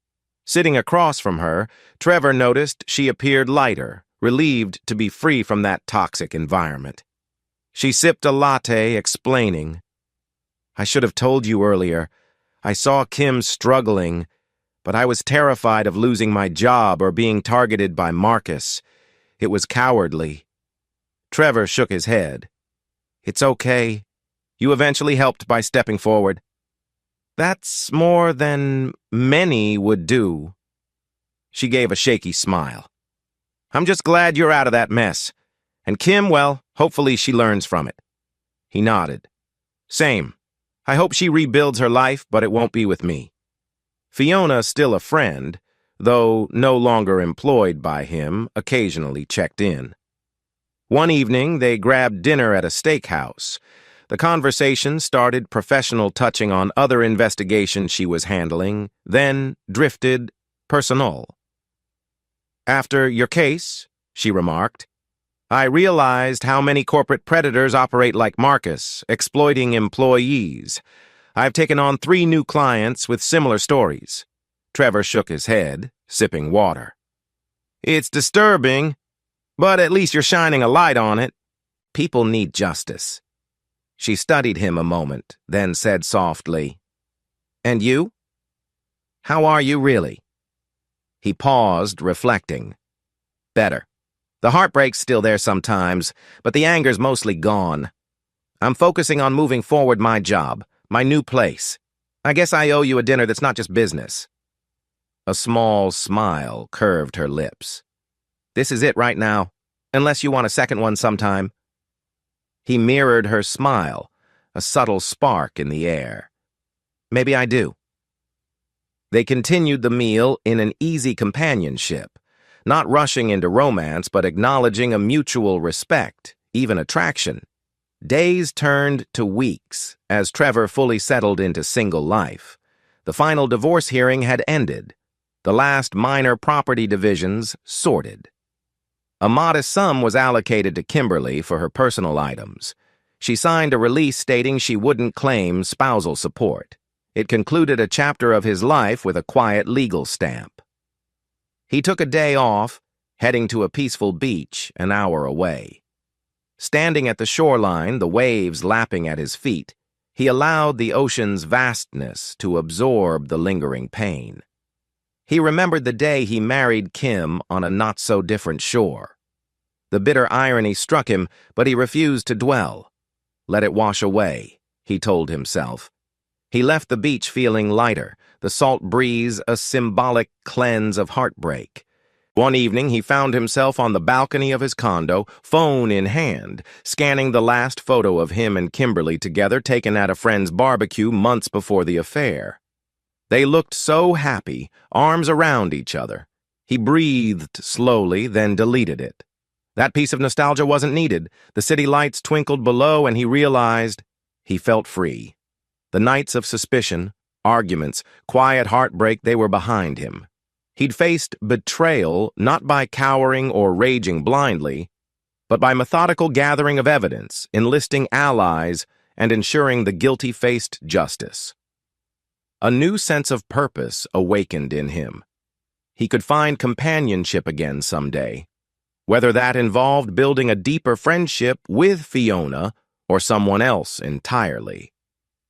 Sitting across from her, Trevor noticed she appeared lighter, relieved to be free from that toxic environment. She sipped a latte, explaining, "I should have told you earlier. I saw Kim struggling, but I was terrified of losing my job or being targeted by Marcus. It was cowardly. Trevor shook his head. It's okay. You eventually helped by stepping forward. That's more than many would do. She gave a shaky smile. I'm just glad you're out of that mess. And Kim, well, hopefully she learns from it. He nodded. Same. I hope she rebuilds her life, but it won't be with me. Fiona's still a friend, though no longer employed by him, occasionally checked in. One evening, they grabbed dinner at a steakhouse. The conversation started professional, touching on other investigations she was handling, then drifted personal. After your case, she remarked, I realized how many corporate predators operate like Marcus, exploiting employees. I've taken on 3 new clients with similar stories. Trevor shook his head, sipping water. It's disturbing, but at least you're shining a light on it. People need justice. She studied him a moment, then said softly, And you? How are you really? He paused, reflecting. Better. The heartbreak's still there sometimes, but the anger's mostly gone. I'm focusing on moving forward my job, my new place. I guess I owe you a dinner that's not just business. A small smile curved her lips. This is it right now, unless you want a second one sometime. He mirrored her smile, a subtle spark in the air. Maybe I do. They continued the meal in an easy companionship, not rushing into romance, but acknowledging a mutual respect, even attraction. Days turned to weeks as Trevor fully settled into single life. The final divorce hearing had ended. The last minor property divisions sorted. A modest sum was allocated to Kimberly for her personal items. She signed a release stating she wouldn't claim spousal support. It concluded a chapter of his life with a quiet legal stamp. He took a day off, heading to a peaceful beach an hour away. Standing at the shoreline, the waves lapping at his feet, he allowed the ocean's vastness to absorb the lingering pain. He remembered the day he married Kim on a not-so-different shore. The bitter irony struck him, but he refused to dwell. Let it wash away, he told himself. He left the beach feeling lighter, the salt breeze a symbolic cleanse of heartbreak. One evening, he found himself on the balcony of his condo, phone in hand, scanning the last photo of him and Kimberly together taken at a friend's barbecue months before the affair. They looked so happy, arms around each other. He breathed slowly, then deleted it. That piece of nostalgia wasn't needed. The city lights twinkled below, and he realized he felt free. The nights of suspicion, arguments, quiet heartbreak, they were behind him. He'd faced betrayal not by cowering or raging blindly, but by methodical gathering of evidence, enlisting allies, and ensuring the guilty faced justice. A new sense of purpose awakened in him. He could find companionship again someday, whether that involved building a deeper friendship with Fiona or someone else entirely.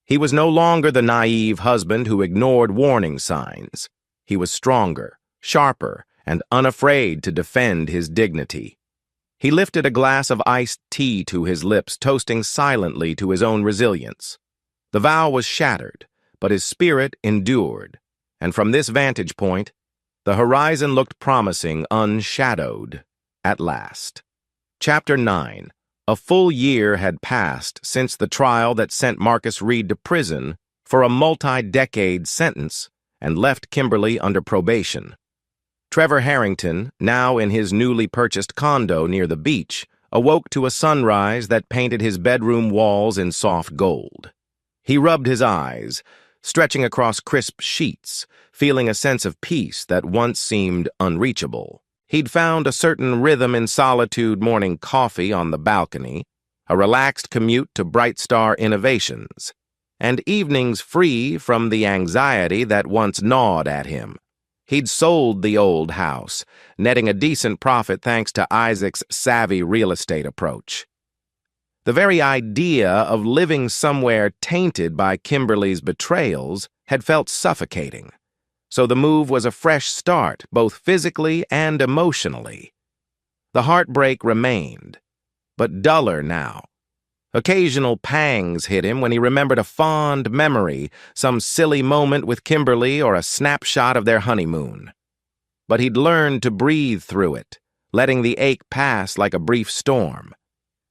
He was no longer the naive husband who ignored warning signs. He was stronger, sharper, and unafraid to defend his dignity. He lifted a glass of iced tea to his lips, toasting silently to his own resilience. The vow was shattered, but his spirit endured, and from this vantage point, the horizon looked promising, unshadowed, at last. Chapter 9. A full year had passed since the trial that sent Marcus Reed to prison for a multi-decade sentence and left Kimberly under probation. Trevor Harrington, now in his newly purchased condo near the beach, awoke to a sunrise that painted his bedroom walls in soft gold. He rubbed his eyes, stretching across crisp sheets, feeling a sense of peace that once seemed unreachable. He'd found a certain rhythm in solitude, morning coffee on the balcony, a relaxed commute to Bright Star Innovations, and evenings free from the anxiety that once gnawed at him. He'd sold the old house, netting a decent profit thanks to Isaac's savvy real estate approach. The very idea of living somewhere tainted by Kimberly's betrayals had felt suffocating, so the move was a fresh start, both physically and emotionally. The heartbreak remained, but duller now. Occasional pangs hit him when he remembered a fond memory, some silly moment with Kimberly or a snapshot of their honeymoon. But he'd learned to breathe through it, letting the ache pass like a brief storm.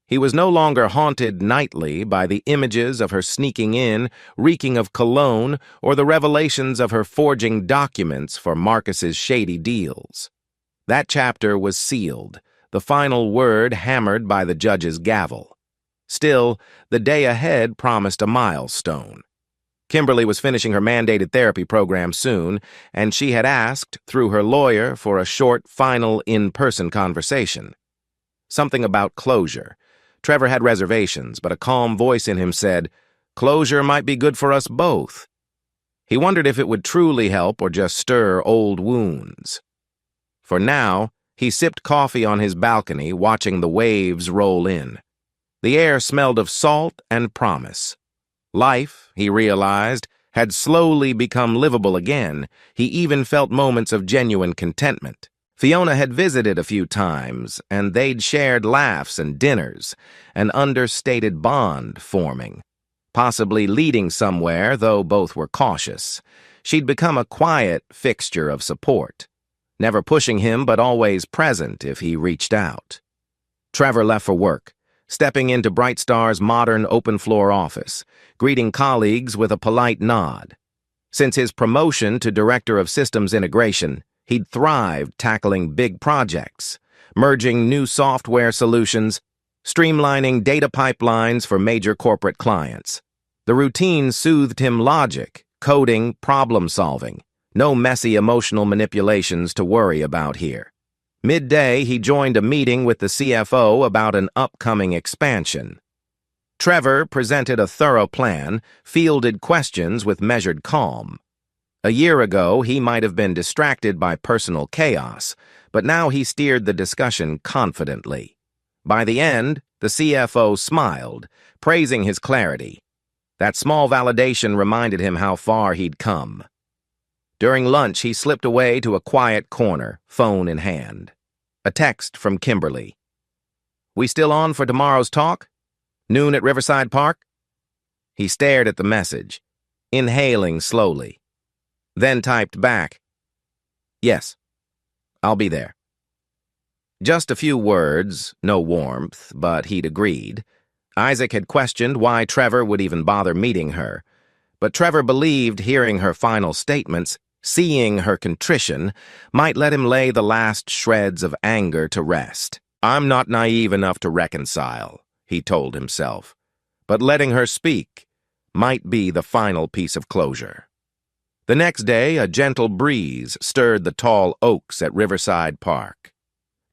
He was no longer haunted nightly by the images of her sneaking in, reeking of cologne, or the revelations of her forging documents for Marcus's shady deals. That chapter was sealed, the final word hammered by the judge's gavel. Still, the day ahead promised a milestone. Kimberly was finishing her mandated therapy program soon, and she had asked, through her lawyer, for a short, final, in-person conversation. Something about closure. Trevor had reservations, but a calm voice in him said, "Closure might be good for us both." He wondered if it would truly help or just stir old wounds. For now, he sipped coffee on his balcony, watching the waves roll in. The air smelled of salt and promise. Life, he realized, had slowly become livable again. He even felt moments of genuine contentment. Fiona had visited a few times, and they'd shared laughs and dinners, an understated bond forming, possibly leading somewhere, though both were cautious. She'd become a quiet fixture of support, never pushing him but always present if he reached out. Trevor left for work, stepping into Brightstar's modern open-floor office, greeting colleagues with a polite nod. Since his promotion to Director of Systems Integration, he'd thrived tackling big projects, merging new software solutions, streamlining data pipelines for major corporate clients. The routine soothed him logic, coding, problem-solving. No messy emotional manipulations to worry about here. Midday, he joined a meeting with the CFO about an upcoming expansion. Trevor presented a thorough plan, fielded questions with measured calm. A year ago, he might have been distracted by personal chaos, but now he steered the discussion confidently. By the end, the CFO smiled, praising his clarity. That small validation reminded him how far he'd come. During lunch, he slipped away to a quiet corner, phone in hand. A text from Kimberly. "We still on for tomorrow's talk? Noon at Riverside Park?" He stared at the message, inhaling slowly. Then typed back, "Yes, I'll be there." Just a few words, no warmth, but he'd agreed. Isaac had questioned why Trevor would even bother meeting her, but Trevor believed hearing her final statements, seeing her contrition, might let him lay the last shreds of anger to rest. "I'm not naive enough to reconcile," he told himself, but letting her speak might be the final piece of closure. The next day, a gentle breeze stirred the tall oaks at Riverside Park.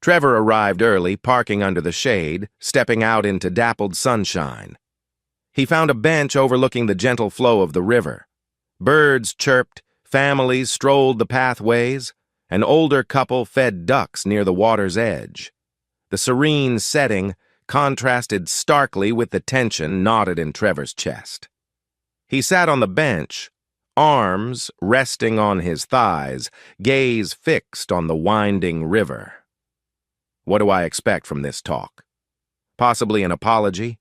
Trevor arrived early, parking under the shade, stepping out into dappled sunshine. He found a bench overlooking the gentle flow of the river. Birds chirped, families strolled the pathways, an older couple fed ducks near the water's edge. The serene setting contrasted starkly with the tension knotted in Trevor's chest. He sat on the bench, arms resting on his thighs, gaze fixed on the winding river. What do I expect from this talk? Possibly an apology?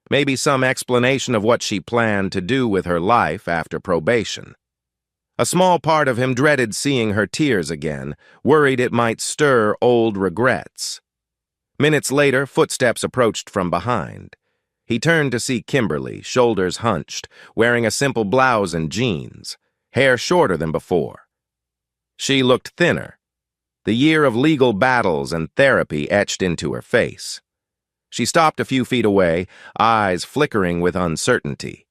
Maybe some explanation of what she planned to do with her life after probation. A small part of him dreaded seeing her tears again, worried it might stir old regrets. Minutes later, footsteps approached from behind. He turned to see Kimberly, shoulders hunched, wearing a simple blouse and jeans, hair shorter than before. She looked thinner, the year of legal battles and therapy etched into her face. She stopped a few feet away, eyes flickering with uncertainty.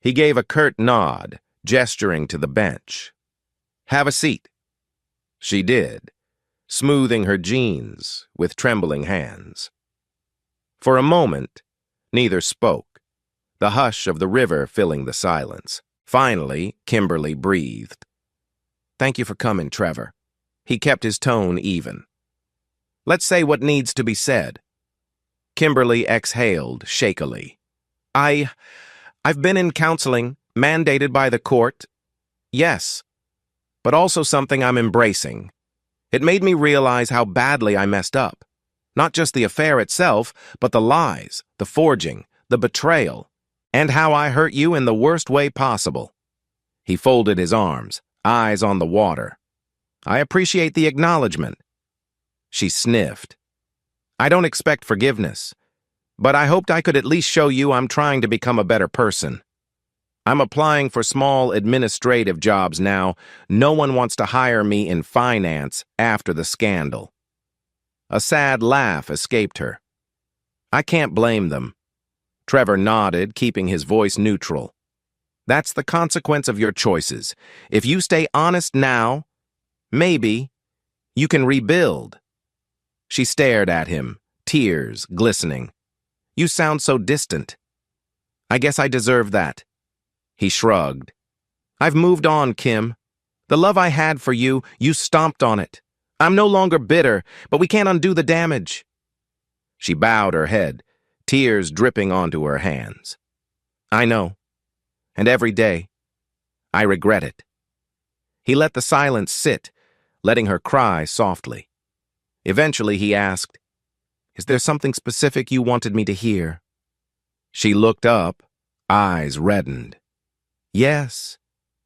He gave a curt nod, gesturing to the bench. "Have a seat." She did, smoothing her jeans with trembling hands. For a moment, neither spoke, the hush of the river filling the silence. Finally, Kimberly breathed. "Thank you for coming, Trevor." He kept his tone even. "Let's say what needs to be said." Kimberly exhaled shakily. I've been in counseling, mandated by the court. Yes, but also something I'm embracing. It made me realize how badly I messed up. Not just the affair itself, but the lies, the forging, the betrayal, and how I hurt you in the worst way possible. He folded his arms, eyes on the water. I appreciate the acknowledgement. She sniffed. I don't expect forgiveness, but I hoped I could at least show you I'm trying to become a better person. I'm applying for small administrative jobs now. No one wants to hire me in finance after the scandal. A sad laugh escaped her. I can't blame them. Trevor nodded, keeping his voice neutral. That's the consequence of your choices. If you stay honest now, maybe you can rebuild. She stared at him, tears glistening. You sound so distant. I guess I deserve that. He shrugged. I've moved on, Kim. The love I had for you, you stomped on it. I'm no longer bitter, but we can't undo the damage. She bowed her head, tears dripping onto her hands. I know. And every day, I regret it. He let the silence sit, letting her cry softly. Eventually, he asked, Is there something specific you wanted me to hear? She looked up, eyes reddened. Yes,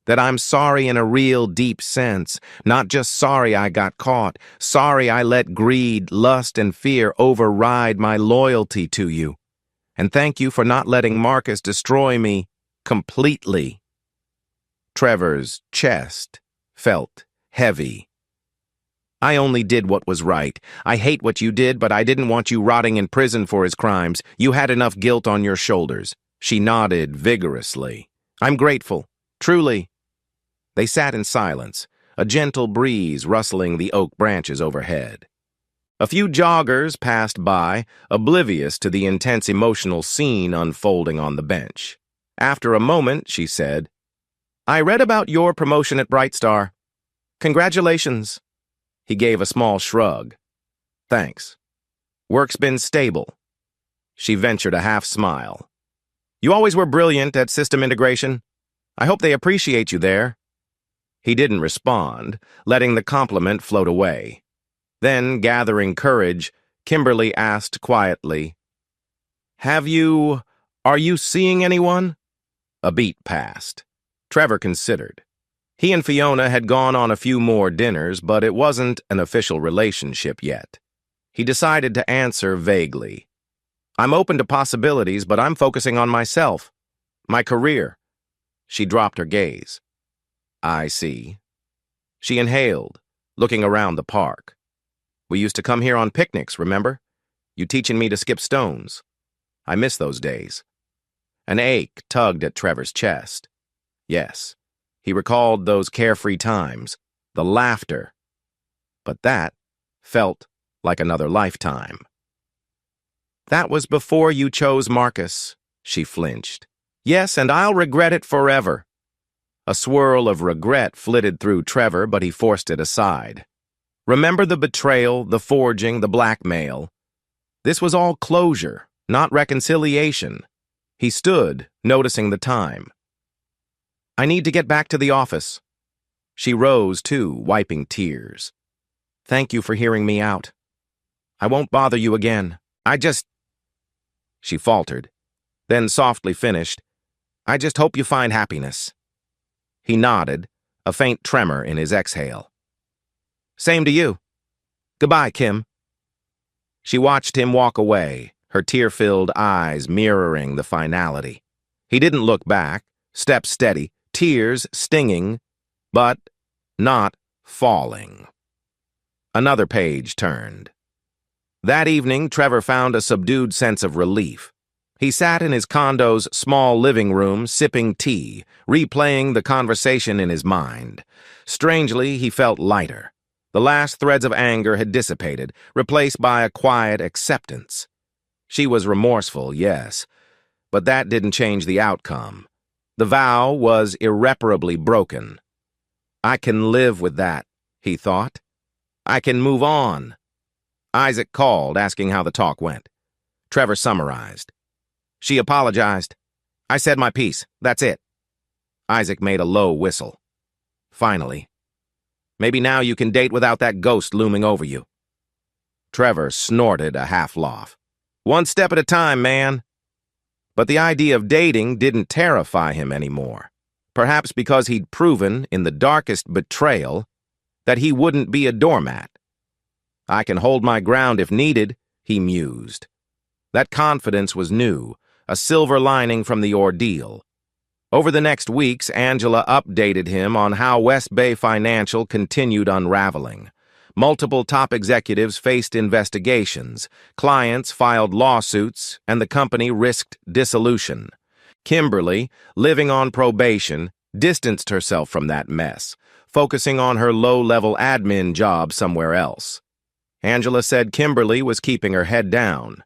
that I'm sorry in a real deep sense, not just sorry I got caught, sorry I let greed, lust, and fear override my loyalty to you. And thank you for not letting Marcus destroy me completely. Trevor's chest felt heavy. I only did what was right. I hate what you did, but I didn't want you rotting in prison for his crimes. You had enough guilt on your shoulders. She nodded vigorously. I'm grateful. Truly. They sat in silence, a gentle breeze rustling the oak branches overhead. A few joggers passed by, oblivious to the intense emotional scene unfolding on the bench. After a moment, she said, I read about your promotion at Bright Star. Congratulations. He gave a small shrug. Thanks. Work's been stable. She ventured a half smile. You always were brilliant at system integration. I hope they appreciate you there. He didn't respond, letting the compliment float away. Then, gathering courage, Kimberly asked quietly, Are you seeing anyone? A beat passed. Trevor considered. He and Fiona had gone on a few more dinners, but it wasn't an official relationship yet. He decided to answer vaguely. I'm open to possibilities, but I'm focusing on myself. My career. She dropped her gaze. I see. She inhaled, looking around the park. We used to come here on picnics, remember? You teaching me to skip stones. I miss those days. An ache tugged at Trevor's chest. Yes, he recalled those carefree times, the laughter. But that felt like another lifetime. That was before you chose Marcus, she flinched. Yes, and I'll regret it forever. A swirl of regret flitted through Trevor, but he forced it aside. Remember the betrayal, the forging, the blackmail. This was all closure, not reconciliation. He stood, noticing the time. I need to get back to the office. She rose, too, wiping tears. Thank you for hearing me out. I won't bother you again. She faltered, then softly finished, I just hope you find happiness. He nodded, a faint tremor in his exhale. Same to you. Goodbye, Kim. She watched him walk away, her tear-filled eyes mirroring the finality. He didn't look back, stepped steady, tears stinging, but not falling. Another page turned. That evening, Trevor found a subdued sense of relief. He sat in his condo's small living room, sipping tea, replaying the conversation in his mind. Strangely, he felt lighter. The last threads of anger had dissipated, replaced by a quiet acceptance. She was remorseful, yes, but that didn't change the outcome. The vow was irreparably broken. I can live with that, he thought. I can move on. Isaac called, asking how the talk went. Trevor summarized. She apologized. I said my piece. That's it. Isaac made a low whistle. Finally. Maybe now you can date without that ghost looming over you. Trevor snorted a half-laugh. "One step at a time, man." But the idea of dating didn't terrify him anymore. Perhaps because he'd proven, in the darkest betrayal, that he wouldn't be a doormat. "I can hold my ground if needed," he mused. That confidence was new, a silver lining from the ordeal. Over the next weeks, Angela updated him on how West Bay Financial continued unraveling. Multiple top executives faced investigations, clients filed lawsuits, and the company risked dissolution. Kimberly, living on probation, distanced herself from that mess, focusing on her low-level admin job somewhere else. Angela said Kimberly was keeping her head down,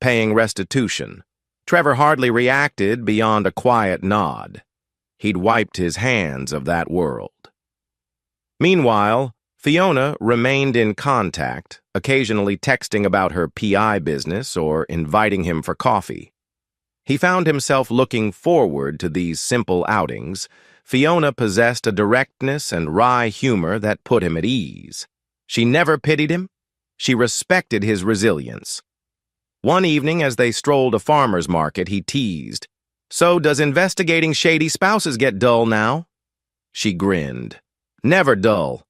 paying restitution. Trevor hardly reacted beyond a quiet nod. He'd wiped his hands of that world. Meanwhile, Fiona remained in contact, occasionally texting about her PI business or inviting him for coffee. He found himself looking forward to these simple outings. Fiona possessed a directness and wry humor that put him at ease. She never pitied him. She respected his resilience. One evening, as they strolled a farmer's market, he teased, "So does investigating shady spouses get dull now?" She grinned. "Never dull.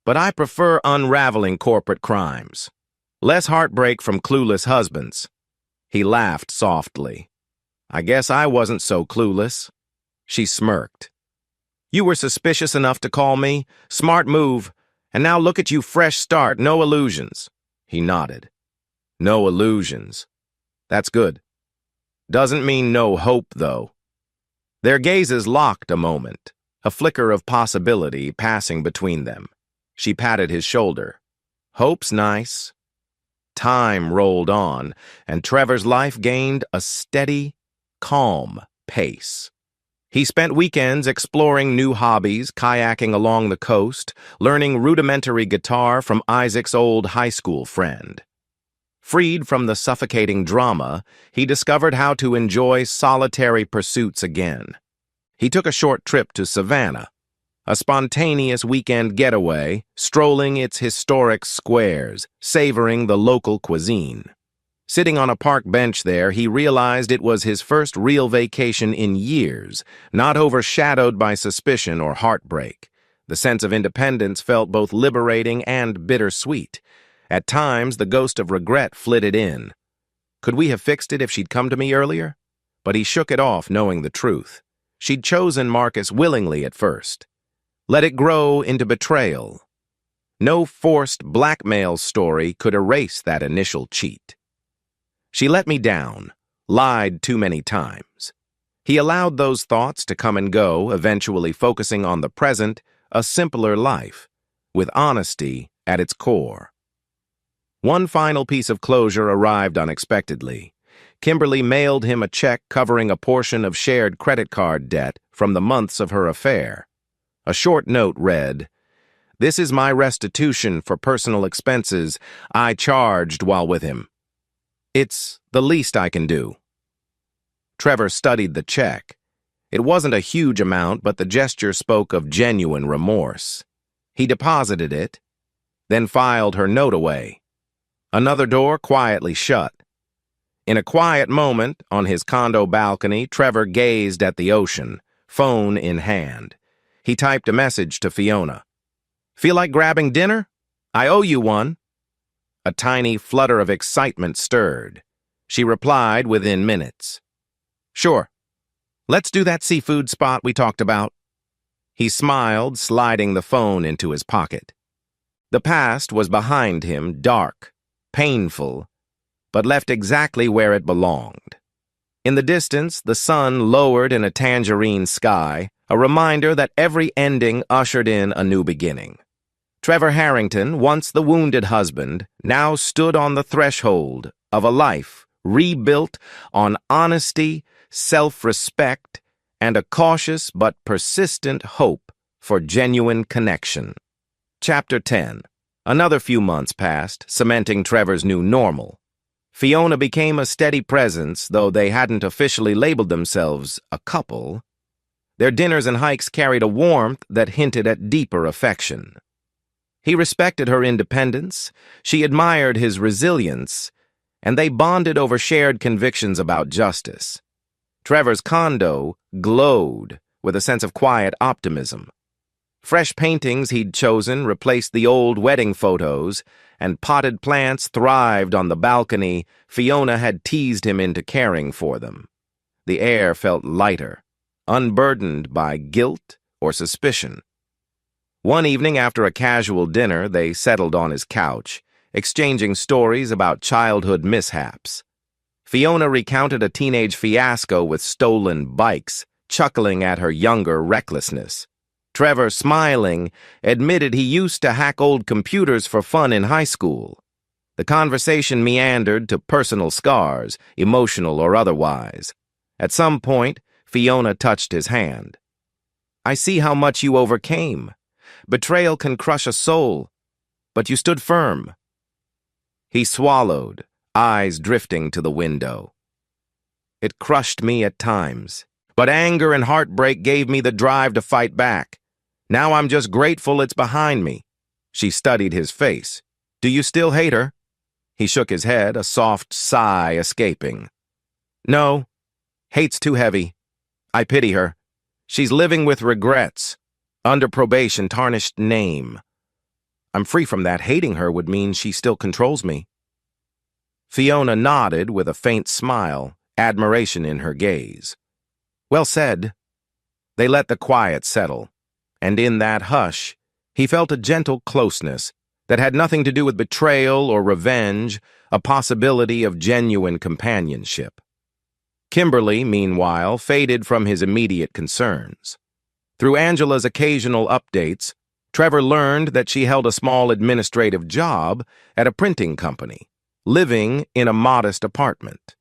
But I prefer unraveling corporate crimes. Less heartbreak from clueless husbands." He laughed softly. "I guess I wasn't so clueless." She smirked. "You were suspicious enough to call me. Smart move. And now look at you, fresh start, no illusions." He nodded. "No illusions. That's good. Doesn't mean no hope, though." Their gazes locked a moment, a flicker of possibility passing between them. She patted his shoulder. "Hope's nice." Time rolled on, and Trevor's life gained a steady, calm pace. He spent weekends exploring new hobbies, kayaking along the coast, learning rudimentary guitar from Isaac's old high school friend. Freed from the suffocating drama, he discovered how to enjoy solitary pursuits again. He took a short trip to Savannah, a spontaneous weekend getaway, strolling its historic squares, savoring the local cuisine. Sitting on a park bench there, he realized it was his first real vacation in years, not overshadowed by suspicion or heartbreak. The sense of independence felt both liberating and bittersweet. At times, the ghost of regret flitted in. Could we have fixed it if she'd come to me earlier? But he shook it off, knowing the truth. She'd chosen Marcus willingly at first. Let it grow into betrayal. No forced blackmail story could erase that initial cheat. She let me down, lied too many times. He allowed those thoughts to come and go, eventually focusing on the present, a simpler life, with honesty at its core. One final piece of closure arrived unexpectedly. Kimberly mailed him a check covering a portion of shared credit card debt from the months of her affair. A short note read, "This is my restitution for personal expenses I charged while with him. It's the least I can do." Trevor studied the check. It wasn't a huge amount, but the gesture spoke of genuine remorse. He deposited it, then filed her note away. Another door quietly shut. In a quiet moment, on his condo balcony, Trevor gazed at the ocean, phone in hand. He typed a message to Fiona. "Feel like grabbing dinner? I owe you one." A tiny flutter of excitement stirred. She replied within minutes. "Sure. Let's do that seafood spot we talked about." He smiled, sliding the phone into his pocket. The past was behind him, dark, painful, but left exactly where it belonged. In the distance, the sun lowered in a tangerine sky, a reminder that every ending ushered in a new beginning. Trevor Harrington, once the wounded husband, now stood on the threshold of a life rebuilt on honesty, self-respect, and a cautious but persistent hope for genuine connection. Chapter 10. Another few months passed, cementing Trevor's new normal. Fiona became a steady presence, though they hadn't officially labeled themselves a couple. Their dinners and hikes carried a warmth that hinted at deeper affection. He respected her independence, she admired his resilience, and they bonded over shared convictions about justice. Trevor's condo glowed with a sense of quiet optimism. Fresh paintings he'd chosen replaced the old wedding photos, and potted plants thrived on the balcony Fiona had teased him into caring for them. The air felt lighter, unburdened by guilt or suspicion. One evening after a casual dinner, they settled on his couch, exchanging stories about childhood mishaps. Fiona recounted a teenage fiasco with stolen bikes, chuckling at her younger recklessness. Trevor, smiling, admitted he used to hack old computers for fun in high school. The conversation meandered to personal scars, emotional or otherwise. At some point, Fiona touched his hand. "I see how much you overcame. Betrayal can crush a soul, but you stood firm." He swallowed, eyes drifting to the window. "It crushed me at times, but anger and heartbreak gave me the drive to fight back. Now I'm just grateful it's behind me." She studied his face. "Do you still hate her?" He shook his head, a soft sigh escaping. "No, hate's too heavy. I pity her. She's living with regrets. Under probation, tarnished name. I'm free from that. Hating her would mean she still controls me." Fiona nodded with a faint smile, admiration in her gaze. "Well said." They let the quiet settle, and in that hush, he felt a gentle closeness that had nothing to do with betrayal or revenge, a possibility of genuine companionship. Kimberly, meanwhile, faded from his immediate concerns. Through Angela's occasional updates, Trevor learned that she held a small administrative job at a printing company, living in a modest apartment.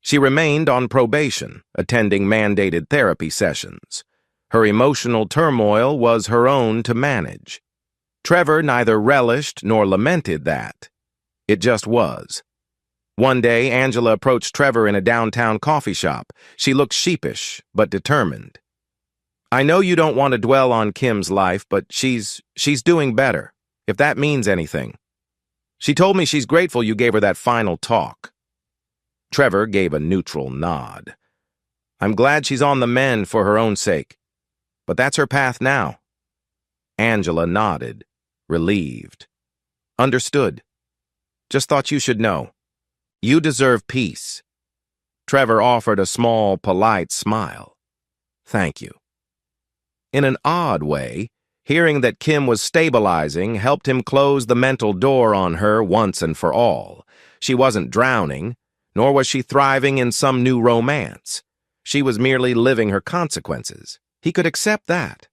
She remained on probation, attending mandated therapy sessions. Her emotional turmoil was her own to manage. Trevor neither relished nor lamented that. It just was. One day, Angela approached Trevor in a downtown coffee shop. She looked sheepish, but determined. "I know you don't want to dwell on Kim's life, but she's doing better, if that means anything. She told me she's grateful you gave her that final talk." Trevor gave a neutral nod. "I'm glad she's on the mend for her own sake. But that's her path now." Angela nodded, relieved. "Understood. Just thought you should know. You deserve peace." Trevor offered a small, polite smile. "Thank you." In an odd way, hearing that Kim was stabilizing helped him close the mental door on her once and for all. She wasn't drowning, nor was she thriving in some new romance. She was merely living her consequences. He could accept that.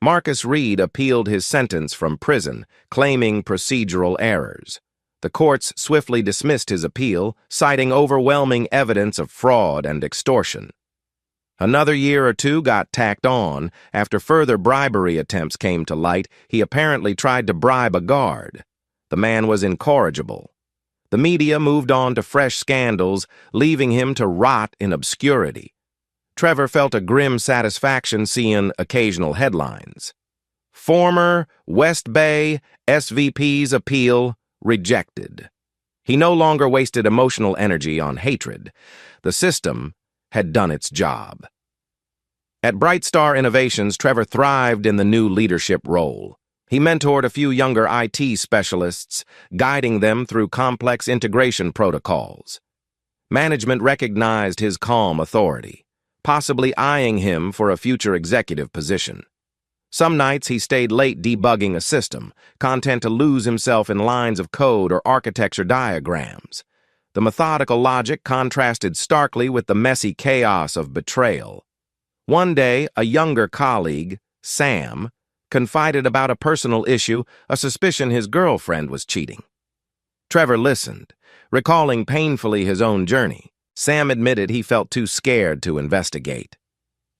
Marcus Reed appealed his sentence from prison, claiming procedural errors. The courts swiftly dismissed his appeal, citing overwhelming evidence of fraud and extortion. Another year or two got tacked on. After further bribery attempts came to light, he apparently tried to bribe a guard. The man was incorrigible. The media moved on to fresh scandals, leaving him to rot in obscurity. Trevor felt a grim satisfaction seeing occasional headlines. Former West Bay SVP's appeal rejected. He no longer wasted emotional energy on hatred. The system had done its job. At Bright Star Innovations, Trevor thrived in the new leadership role. He mentored a few younger IT specialists, guiding them through complex integration protocols. Management recognized his calm authority, possibly eyeing him for a future executive position. Some nights he stayed late debugging a system, content to lose himself in lines of code or architecture diagrams. The methodical logic contrasted starkly with the messy chaos of betrayal. One day, a younger colleague, Sam, confided about a personal issue, a suspicion his girlfriend was cheating. Trevor listened, recalling painfully his own journey. Sam admitted he felt too scared to investigate.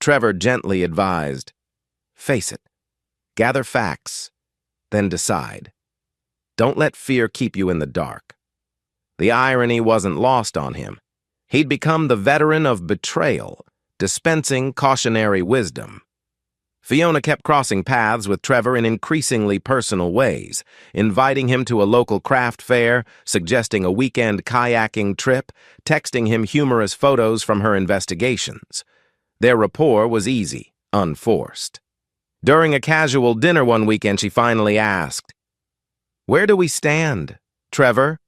Trevor gently advised, "Face it, gather facts, then decide. Don't let fear keep you in the dark." The irony wasn't lost on him. He'd become the veteran of betrayal, dispensing cautionary wisdom. Fiona kept crossing paths with Trevor in increasingly personal ways, inviting him to a local craft fair, suggesting a weekend kayaking trip, texting him humorous photos from her investigations. Their rapport was easy, unforced. During a casual dinner one weekend, she finally asked, "Where do we stand, Trevor?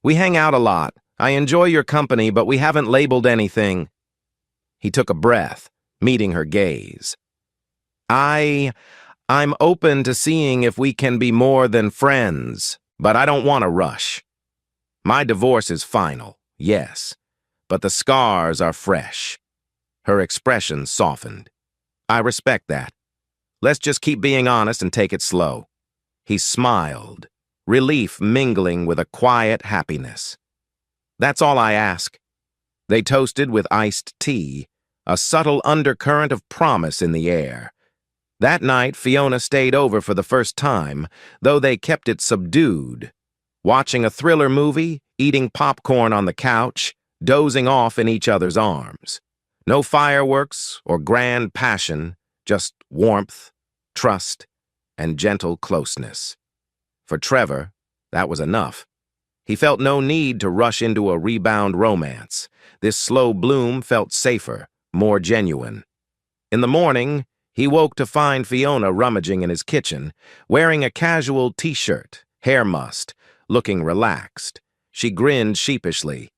We hang out a lot. I enjoy your company, but we haven't labeled anything." He took a breath, meeting her gaze. I'm open to seeing if we can be more than friends, but I don't want to rush. My divorce is final, yes, but the scars are fresh. Her expression softened. I respect that. Let's just keep being honest and take it slow. He smiled, relief mingling with a quiet happiness. That's all I ask. They toasted with iced tea, a subtle undercurrent of promise in the air. That night, Fiona stayed over for the first time, though they kept it subdued. Watching a thriller movie, eating popcorn on the couch, dozing off in each other's arms. No fireworks or grand passion, just warmth, trust, and gentle closeness. For Trevor, that was enough. He felt no need to rush into a rebound romance. This slow bloom felt safer, more genuine. In the morning, he woke to find Fiona rummaging in his kitchen, wearing a casual t-shirt, hair mussed, looking relaxed. She grinned sheepishly.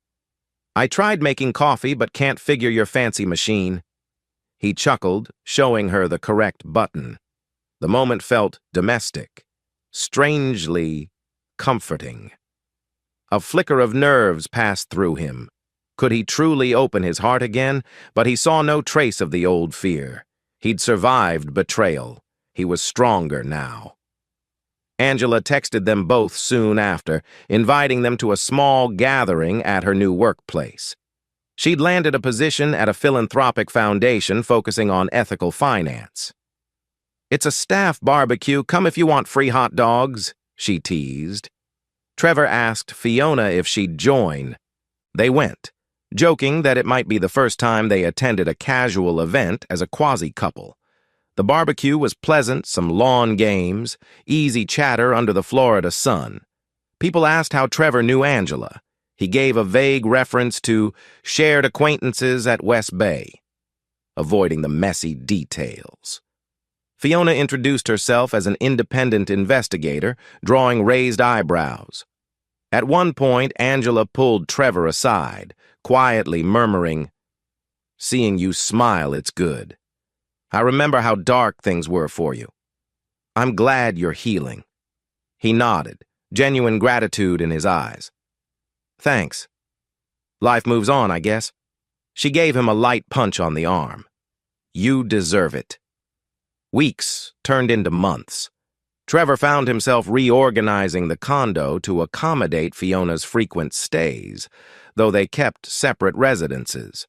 "I tried making coffee but can't figure your fancy machine." He chuckled, showing her the correct button. The moment felt domestic, strangely comforting. A flicker of nerves passed through him. Could he truly open his heart again? But he saw no trace of the old fear. He'd survived betrayal. He was stronger now. Angela texted them both soon after, inviting them to a small gathering at her new workplace. She'd landed a position at a philanthropic foundation focusing on ethical finance. "It's a staff barbecue. Come if you want free hot dogs," she teased. Trevor asked Fiona if she'd join. They went, joking that it might be the first time they attended a casual event as a quasi-couple. The barbecue was pleasant, some lawn games, easy chatter under the Florida sun. People asked how Trevor knew Angela. He gave a vague reference to shared acquaintances at West Bay, avoiding the messy details. Fiona introduced herself as an independent investigator, drawing raised eyebrows. At one point, Angela pulled Trevor aside, quietly murmuring, "Seeing you smile, it's good. I remember how dark things were for you. I'm glad you're healing." He nodded, genuine gratitude in his eyes. "Thanks. Life moves on, I guess." She gave him a light punch on the arm. "You deserve it." Weeks turned into months. Trevor found himself reorganizing the condo to accommodate Fiona's frequent stays, though they kept separate residences.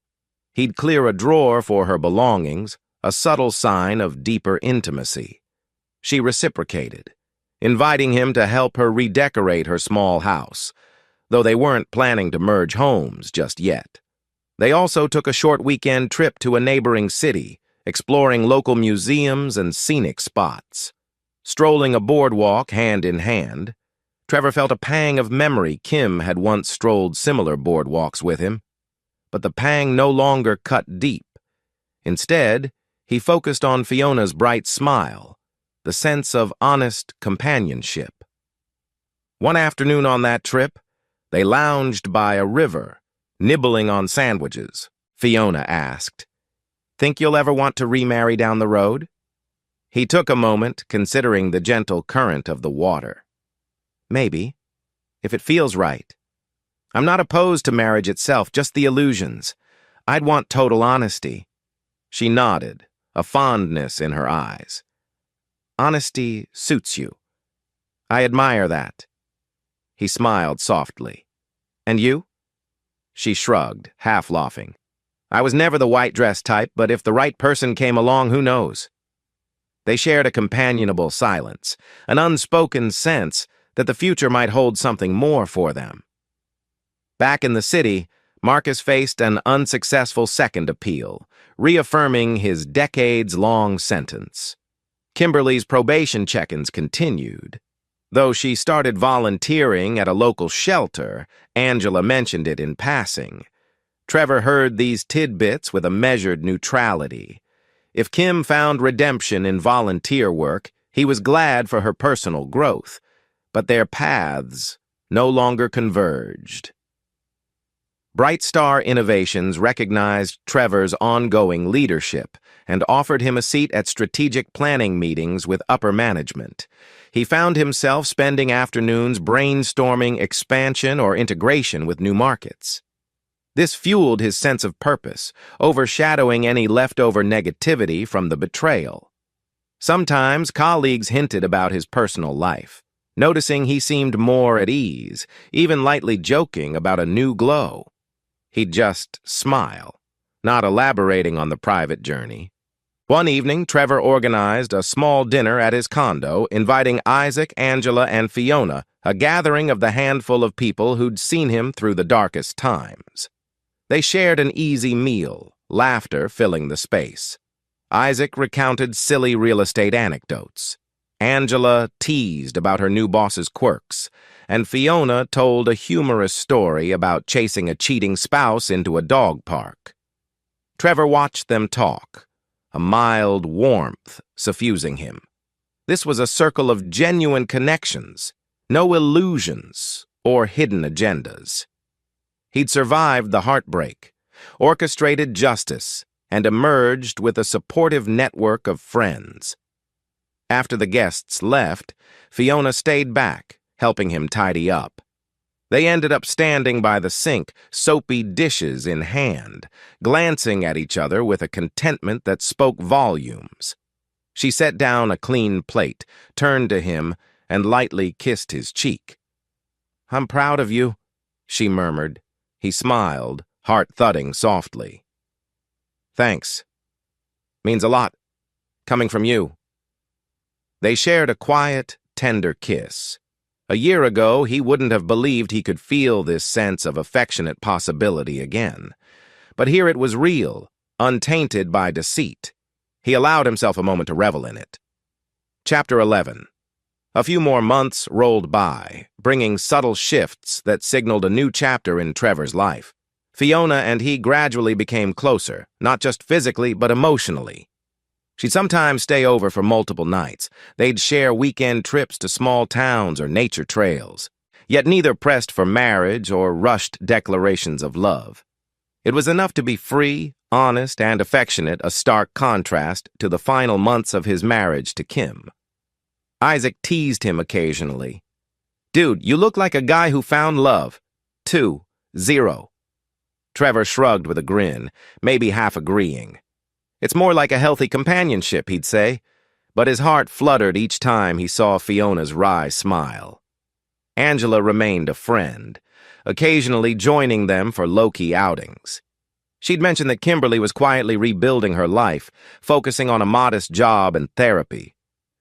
He'd clear a drawer for her belongings, a subtle sign of deeper intimacy. She reciprocated, inviting him to help her redecorate her small house, though they weren't planning to merge homes just yet. They also took a short weekend trip to a neighboring city, exploring local museums and scenic spots. Strolling a boardwalk hand in hand, Trevor felt a pang of memory. Kim had once strolled similar boardwalks with him, but the pang no longer cut deep. Instead, he focused on Fiona's bright smile, the sense of honest companionship. One afternoon on that trip, they lounged by a river, nibbling on sandwiches. Fiona asked, "Think you'll ever want to remarry down the road?" He took a moment, considering the gentle current of the water. "Maybe, if it feels right. I'm not opposed to marriage itself, just the illusions. I'd want total honesty." She nodded, a fondness in her eyes. "Honesty suits you. I admire that." He smiled softly. "And you?" She shrugged, half laughing. "I was never the white dress type, but if the right person came along, who knows?" They shared a companionable silence, an unspoken sense that the future might hold something more for them. Back in the city, Marcus faced an unsuccessful second appeal, reaffirming his decades-long sentence. Kimberly's probation check-ins continued. Though she started volunteering at a local shelter, Angela mentioned it in passing. Trevor heard these tidbits with a measured neutrality. If Kim found redemption in volunteer work, he was glad for her personal growth, but their paths no longer converged. Bright Star Innovations recognized Trevor's ongoing leadership and offered him a seat at strategic planning meetings with upper management. He found himself spending afternoons brainstorming expansion or integration with new markets. This fueled his sense of purpose, overshadowing any leftover negativity from the betrayal. Sometimes colleagues hinted about his personal life, noticing he seemed more at ease, even lightly joking about a new glow. He'd just smile, not elaborating on the private journey. One evening, Trevor organized a small dinner at his condo, inviting Isaac, Angela, and Fiona, a gathering of the handful of people who'd seen him through the darkest times. They shared an easy meal, laughter filling the space. Isaac recounted silly real estate anecdotes. Angela teased about her new boss's quirks, and Fiona told a humorous story about chasing a cheating spouse into a dog park. Trevor watched them talk, a mild warmth suffusing him. This was a circle of genuine connections, no illusions or hidden agendas. He'd survived the heartbreak, orchestrated justice, and emerged with a supportive network of friends. After the guests left, Fiona stayed back, helping him tidy up. They ended up standing by the sink, soapy dishes in hand, glancing at each other with a contentment that spoke volumes. She set down a clean plate, turned to him, and lightly kissed his cheek. "I'm proud of you," she murmured. He smiled, heart thudding softly. "Thanks. Means a lot, coming from you." They shared a quiet, tender kiss. A year ago, he wouldn't have believed he could feel this sense of affectionate possibility again. But here it was real, untainted by deceit. He allowed himself a moment to revel in it. Chapter 11. A few more months rolled by, bringing subtle shifts that signaled a new chapter in Trevor's life. Fiona and he gradually became closer, not just physically, but emotionally. She'd sometimes stay over for multiple nights. They'd share weekend trips to small towns or nature trails. Yet neither pressed for marriage or rushed declarations of love. It was enough to be free, honest, and affectionate, a stark contrast to the final months of his marriage to Kim. Isaac teased him occasionally. "Dude, you look like a guy who found love. 2-0. Trevor shrugged with a grin, maybe half agreeing. "It's more like a healthy companionship," he'd say, but his heart fluttered each time he saw Fiona's wry smile. Angela remained a friend, occasionally joining them for low-key outings. She'd mentioned that Kimberly was quietly rebuilding her life, focusing on a modest job and therapy.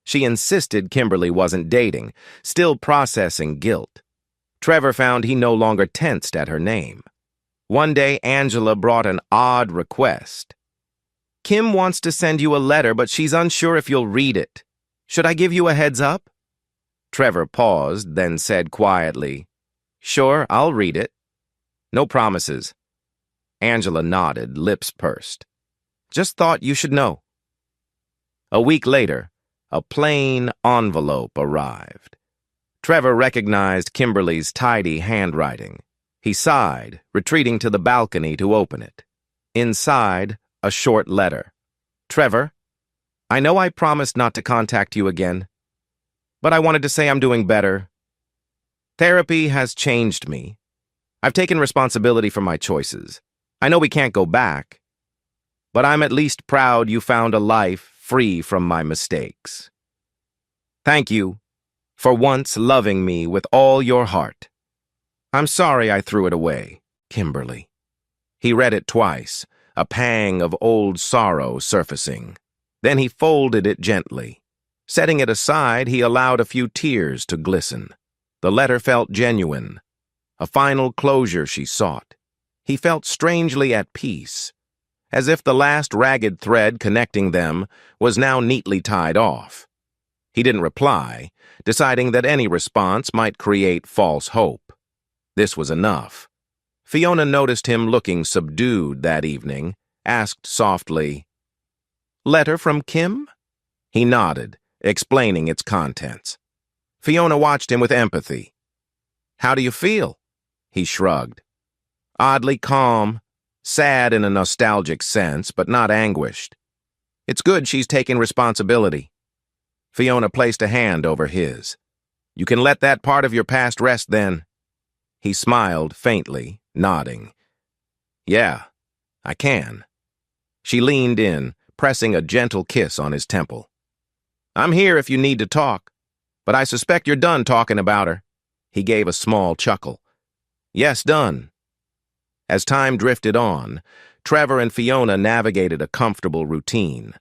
She insisted Kimberly wasn't dating, still processing guilt. Trevor found he no longer tensed at her name. One day, Angela brought an odd request. "Kim wants to send you a letter, but she's unsure if you'll read it. Should I give you a heads up?" Trevor paused, then said quietly, "Sure, I'll read it." "No promises." Angela nodded, lips pursed. "Just thought you should know." A week later, a plain envelope arrived. Trevor recognized Kimberly's tidy handwriting. He sighed, retreating to the balcony to open it. Inside, a short letter. "Trevor, I know I promised not to contact you again, but I wanted to say I'm doing better. Therapy has changed me. I've taken responsibility for my choices. I know we can't go back, but I'm at least proud you found a life free from my mistakes. Thank you for once loving me with all your heart. I'm sorry I threw it away, Kimberly." He read it twice, a pang of old sorrow surfacing. Then he folded it gently. Setting it aside, he allowed a few tears to glisten. The letter felt genuine, a final closure she sought. He felt strangely at peace, as if the last ragged thread connecting them was now neatly tied off. He didn't reply, deciding that any response might create false hope. This was enough. Fiona noticed him looking subdued that evening, asked softly, "Letter from Kim?" He nodded, explaining its contents. Fiona watched him with empathy. "How do you feel?" He shrugged. "Oddly calm, sad in a nostalgic sense, but not anguished. It's good she's taking responsibility." Fiona placed a hand over his. "You can let that part of your past rest then." He smiled faintly, nodding. "Yeah, I can." She leaned in, pressing a gentle kiss on his temple. "I'm here if you need to talk, but I suspect you're done talking about her." He gave a small chuckle. "Yes, done." As time drifted on, Trevor and Fiona navigated a comfortable routine.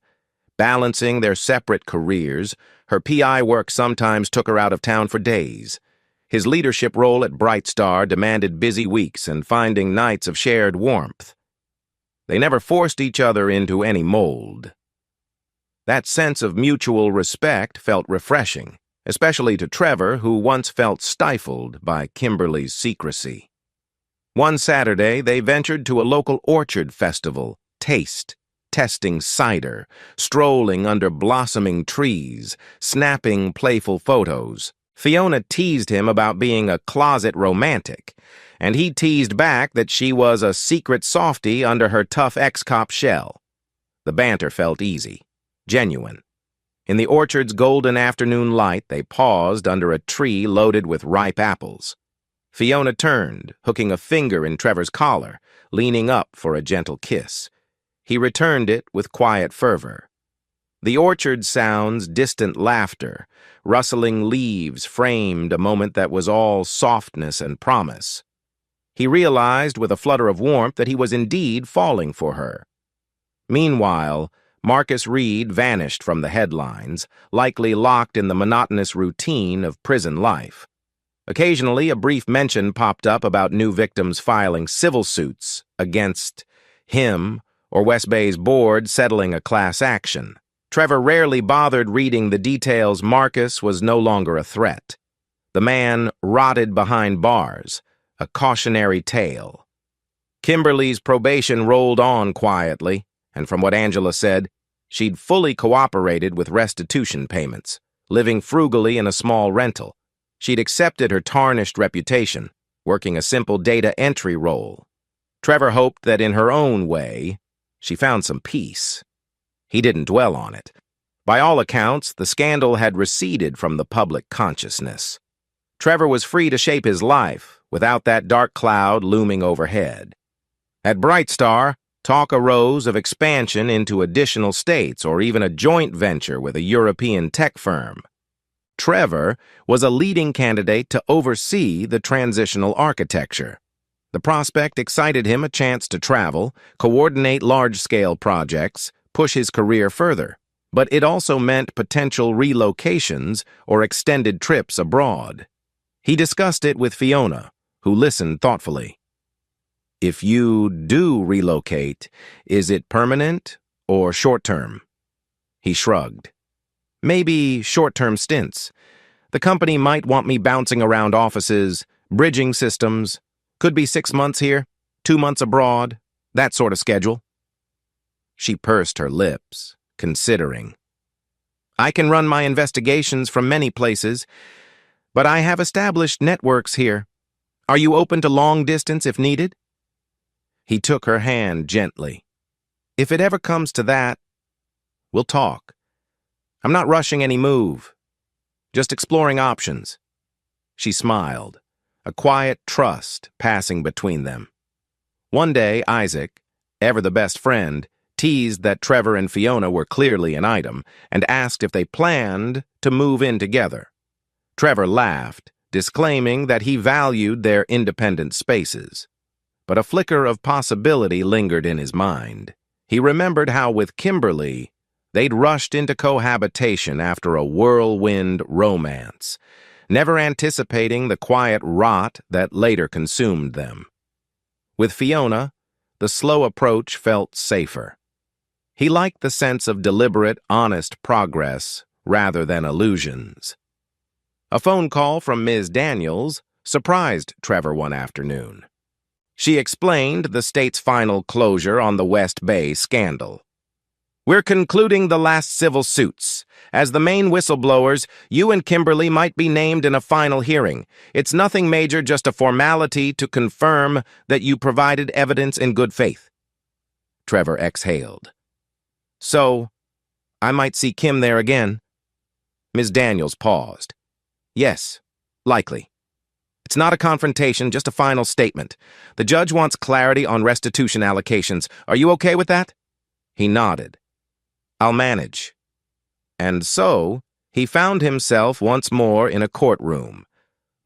Balancing their separate careers, her PI work sometimes took her out of town for days. His leadership role at Bright Star demanded busy weeks and finding nights of shared warmth. They never forced each other into any mold. That sense of mutual respect felt refreshing, especially to Trevor, who once felt stifled by Kimberly's secrecy. One Saturday, they ventured to a local orchard festival, testing cider, strolling under blossoming trees, snapping playful photos. Fiona teased him about being a closet romantic, and he teased back that she was a secret softie under her tough ex-cop shell. The banter felt easy, genuine. In the orchard's golden afternoon light, they paused under a tree loaded with ripe apples. Fiona turned, hooking a finger in Trevor's collar, leaning up for a gentle kiss. He returned it with quiet fervor. The orchard sounds, distant laughter, rustling leaves framed a moment that was all softness and promise. He realized with a flutter of warmth that he was indeed falling for her. Meanwhile, Marcus Reed vanished from the headlines, likely locked in the monotonous routine of prison life. Occasionally, a brief mention popped up about new victims filing civil suits against him or West Bay's board settling a class action. Trevor rarely bothered reading the details. Marcus was no longer a threat. The man rotted behind bars, a cautionary tale. Kimberly's probation rolled on quietly, and from what Angela said, she'd fully cooperated with restitution payments, living frugally in a small rental. She'd accepted her tarnished reputation, working a simple data entry role. Trevor hoped that in her own way, she found some peace. He didn't dwell on it. By all accounts, the scandal had receded from the public consciousness. Trevor was free to shape his life without that dark cloud looming overhead. At Bright Star, talk arose of expansion into additional states or even a joint venture with a European tech firm. Trevor was a leading candidate to oversee the transitional architecture. The prospect excited him a chance to travel, coordinate large-scale projects, push his career further. But it also meant potential relocations or extended trips abroad. He discussed it with Fiona, who listened thoughtfully. "If you do relocate, is it permanent or short-term?" He shrugged. "Maybe short-term stints. The company might want me bouncing around offices, bridging systems. Could be 6 months here, 2 months abroad, that sort of schedule." She pursed her lips, considering. "I can run my investigations from many places, but I have established networks here. Are you open to long distance if needed?" He took her hand gently. "If it ever comes to that, we'll talk. I'm not rushing any move, just exploring options." She smiled, a quiet trust passing between them. One day, Isaac, ever the best friend, teased that Trevor and Fiona were clearly an item and asked if they planned to move in together. Trevor laughed, disclaiming that he valued their independent spaces. But a flicker of possibility lingered in his mind. He remembered how with Kimberly, they'd rushed into cohabitation after a whirlwind romance, never anticipating the quiet rot that later consumed them. With Fiona, the slow approach felt safer. He liked the sense of deliberate, honest progress rather than illusions. A phone call from Ms. Daniels surprised Trevor one afternoon. She explained the state's final closure on the West Bay scandal. "We're concluding the last civil suits. As the main whistleblowers, you and Kimberly might be named in a final hearing. It's nothing major, just a formality to confirm that you provided evidence in good faith." Trevor exhaled. "So, I might see Kim there again?" Ms. Daniels paused. "Yes, likely. It's not a confrontation, just a final statement. The judge wants clarity on restitution allocations. Are you okay with that?" He nodded. "I'll manage." And so, he found himself once more in a courtroom,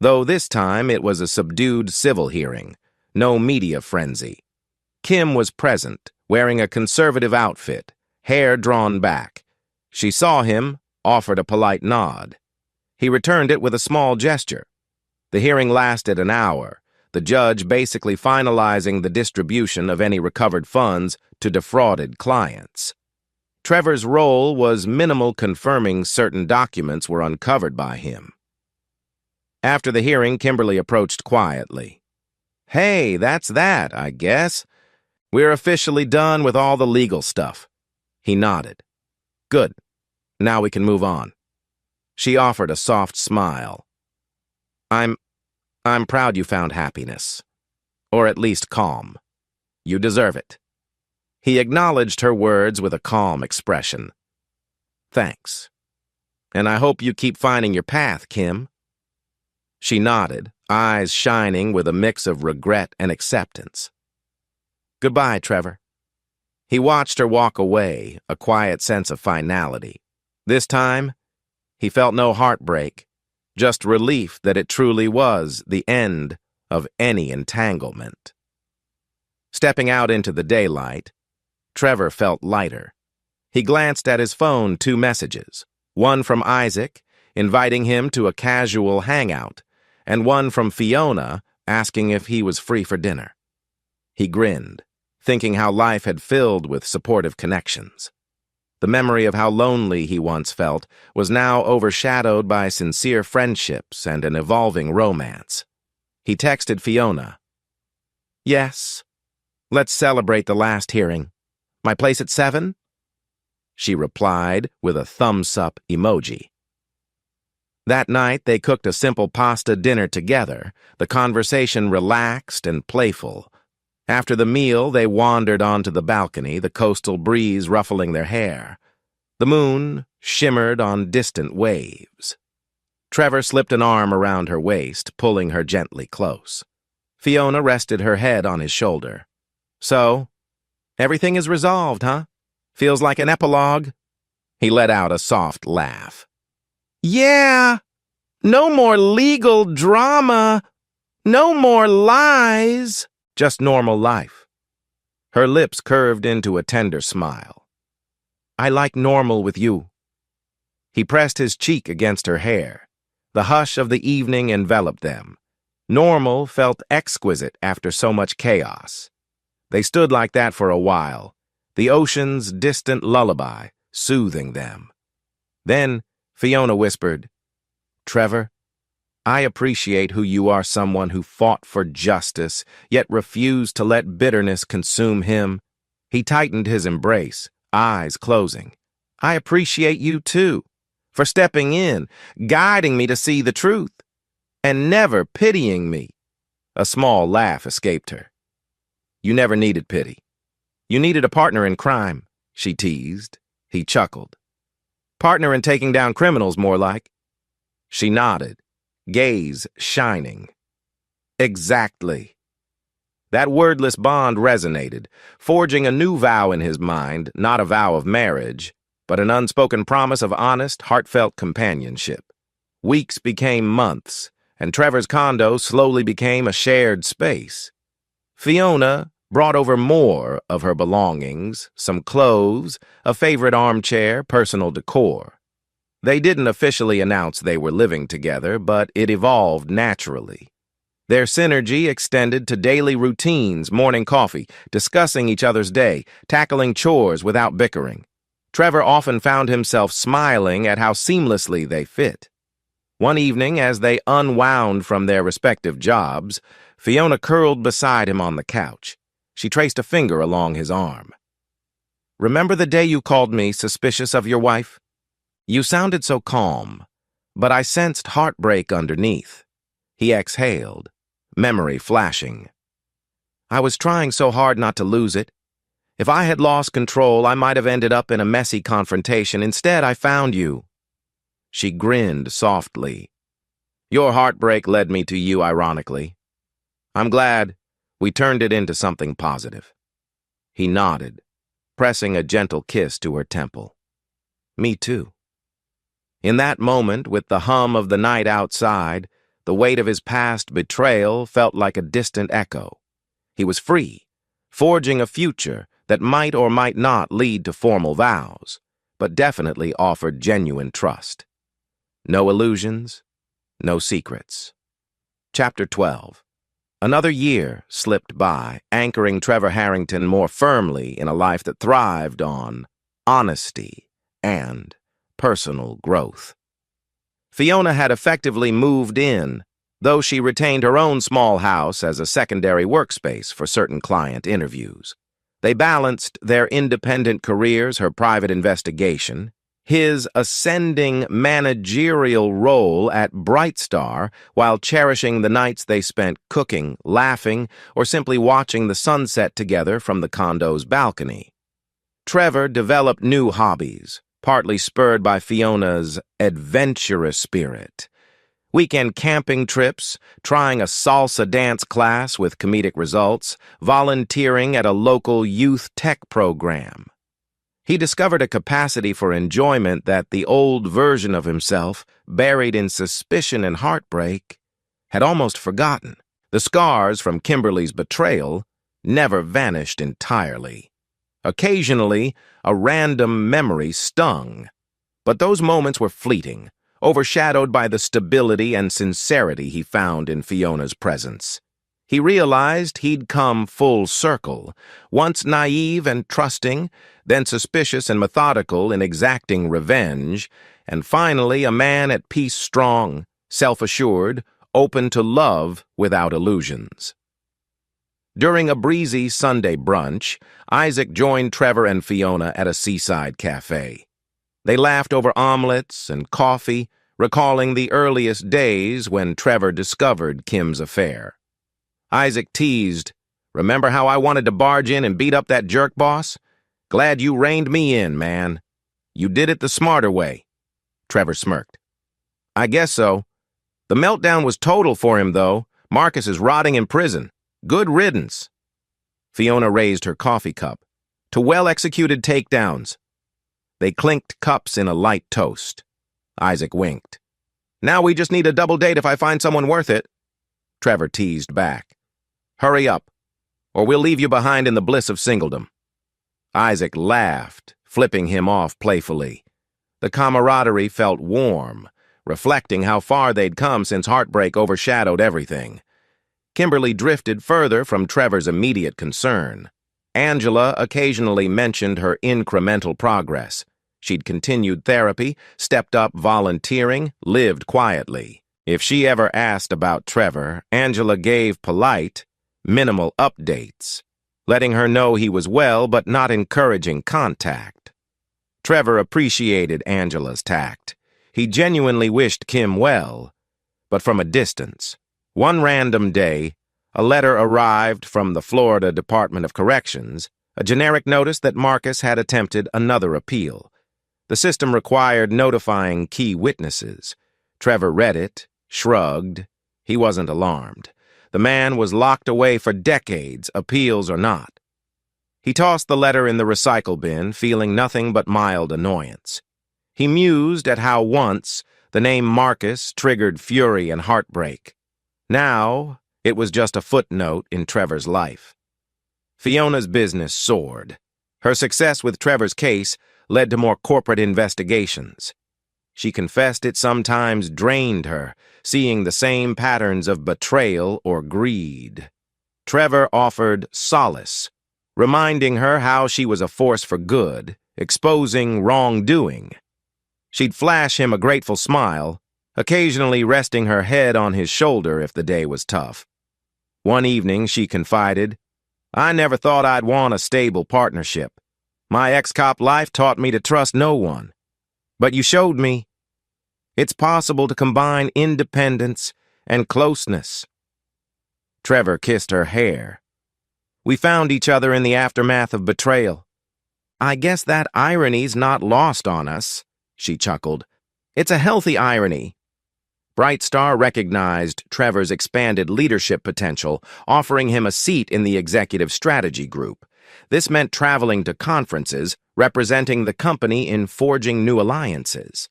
though this time it was a subdued civil hearing, no media frenzy. Kim was present, wearing a conservative outfit, hair drawn back. She saw him, offered a polite nod. He returned it with a small gesture. The hearing lasted an hour, the judge basically finalizing the distribution of any recovered funds to defrauded clients. Trevor's role was minimal, confirming certain documents were uncovered by him. After the hearing, Kimberly approached quietly. "Hey, that's that, I guess. We're officially done with all the legal stuff." He nodded. "Good. Now we can move on." She offered a soft smile. I'm proud you found happiness. Or at least calm. You deserve it." He acknowledged her words with a calm expression. "Thanks. And I hope you keep finding your path, Kim." She nodded, eyes shining with a mix of regret and acceptance. "Goodbye, Trevor." He watched her walk away, a quiet sense of finality. This time, he felt no heartbreak, just relief that it truly was the end of any entanglement. Stepping out into the daylight, Trevor felt lighter. He glanced at his phone, 2 messages, one from Isaac, inviting him to a casual hangout, and one from Fiona, asking if he was free for dinner. He grinned, thinking how life had filled with supportive connections. The memory of how lonely he once felt was now overshadowed by sincere friendships and an evolving romance. He texted Fiona. "Yes, let's celebrate the last hearing. My place at 7? She replied with a thumbs-up emoji. That night, they cooked a simple pasta dinner together, the conversation relaxed and playful. After the meal, they wandered onto the balcony, the coastal breeze ruffling their hair. The moon shimmered on distant waves. Trevor slipped an arm around her waist, pulling her gently close. Fiona rested her head on his shoulder. "So, everything is resolved, huh? Feels like an epilogue?" He let out a soft laugh. "Yeah! No more legal drama! No more lies! Just normal life." Her lips curved into a tender smile. "I like normal with you." He pressed his cheek against her hair. The hush of the evening enveloped them. Normal felt exquisite after so much chaos. They stood like that for a while, the ocean's distant lullaby soothing them. Then Fiona whispered, "Trevor, I appreciate who you are, someone who fought for justice, yet refused to let bitterness consume him." He tightened his embrace, eyes closing. "I appreciate you too, for stepping in, guiding me to see the truth, and never pitying me." A small laugh escaped her. "You never needed pity. You needed a partner in crime," she teased. He chuckled. "Partner in taking down criminals, more like." She nodded, gaze shining. "Exactly." That wordless bond resonated, forging a new vow in his mind, not a vow of marriage, but an unspoken promise of honest, heartfelt companionship. Weeks became months, and Trevor's condo slowly became a shared space. Fiona brought over more of her belongings, some clothes, a favorite armchair, personal decor. They didn't officially announce they were living together, but it evolved naturally. Their synergy extended to daily routines, morning coffee, discussing each other's day, tackling chores without bickering. Trevor often found himself smiling at how seamlessly they fit. One evening, as they unwound from their respective jobs, Fiona curled beside him on the couch. She traced a finger along his arm. "Remember the day you called me suspicious of your wife? You sounded so calm, but I sensed heartbreak underneath." He exhaled, memory flashing. "I was trying so hard not to lose it. If I had lost control, I might have ended up in a messy confrontation. Instead, I found you." She grinned softly. "Your heartbreak led me to you, ironically. I'm glad we turned it into something positive." He nodded, pressing a gentle kiss to her temple. "Me too." In that moment, with the hum of the night outside, the weight of his past betrayal felt like a distant echo. He was free, forging a future that might or might not lead to formal vows, but definitely offered genuine trust. No illusions, no secrets. Chapter 12. Another year slipped by, anchoring Trevor Harrington more firmly in a life that thrived on honesty and personal growth. Fiona had effectively moved in, though she retained her own small house as a secondary workspace for certain client interviews. They balanced their independent careers, her private investigation, his ascending managerial role at Brightstar, while cherishing the nights they spent cooking, laughing, or simply watching the sunset together from the condo's balcony. Trevor developed new hobbies, partly spurred by Fiona's adventurous spirit. Weekend camping trips, trying a salsa dance class with comedic results, volunteering at a local youth tech program. He discovered a capacity for enjoyment that the old version of himself, buried in suspicion and heartbreak, had almost forgotten. The scars from Kimberly's betrayal never vanished entirely. Occasionally, a random memory stung, but those moments were fleeting, overshadowed by the stability and sincerity he found in Fiona's presence. He realized he'd come full circle, once naive and trusting, then suspicious and methodical in exacting revenge, and finally a man at peace, strong, self-assured, open to love without illusions. During a breezy Sunday brunch, Isaac joined Trevor and Fiona at a seaside cafe. They laughed over omelets and coffee, recalling the earliest days when Trevor discovered Kim's affair. Isaac teased, "Remember how I wanted to barge in and beat up that jerk boss? Glad you reined me in, man. You did it the smarter way." Trevor smirked. "I guess so. The meltdown was total for him, though. Marcus is rotting in prison. Good riddance." Fiona raised her coffee cup. "To well-executed takedowns." They clinked cups in a light toast. Isaac winked. "Now we just need a double date if I find someone worth it." Trevor teased back. "Hurry up, or we'll leave you behind in the bliss of singledom." Isaac laughed, flipping him off playfully. The camaraderie felt warm, reflecting how far they'd come since heartbreak overshadowed everything. Kimberly drifted further from Trevor's immediate concern. Angela occasionally mentioned her incremental progress. She'd continued therapy, stepped up volunteering, lived quietly. If she ever asked about Trevor, Angela gave polite, minimal updates, letting her know he was well but not encouraging contact. Trevor appreciated Angela's tact. He genuinely wished Kim well, but from a distance. One random day, a letter arrived from the Florida Department of Corrections, a generic notice that Marcus had attempted another appeal. The system required notifying key witnesses. Trevor read it, shrugged. He wasn't alarmed. The man was locked away for decades, appeals or not. He tossed the letter in the recycle bin, feeling nothing but mild annoyance. He mused at how once the name Marcus triggered fury and heartbreak. Now, it was just a footnote in Trevor's life. Fiona's business soared. Her success with Trevor's case led to more corporate investigations. She confessed it sometimes drained her, seeing the same patterns of betrayal or greed. Trevor offered solace, reminding her how she was a force for good, exposing wrongdoing. She'd flash him a grateful smile, occasionally resting her head on his shoulder if the day was tough. One evening, she confided, "I never thought I'd want a stable partnership. My ex-cop life taught me to trust no one. But you showed me it's possible to combine independence and closeness." Trevor kissed her hair. "We found each other in the aftermath of betrayal. I guess that irony's not lost on us," she chuckled. "It's a healthy irony." Brightstar recognized Trevor's expanded leadership potential, offering him a seat in the executive strategy group. This meant traveling to conferences, representing the company in forging new alliances.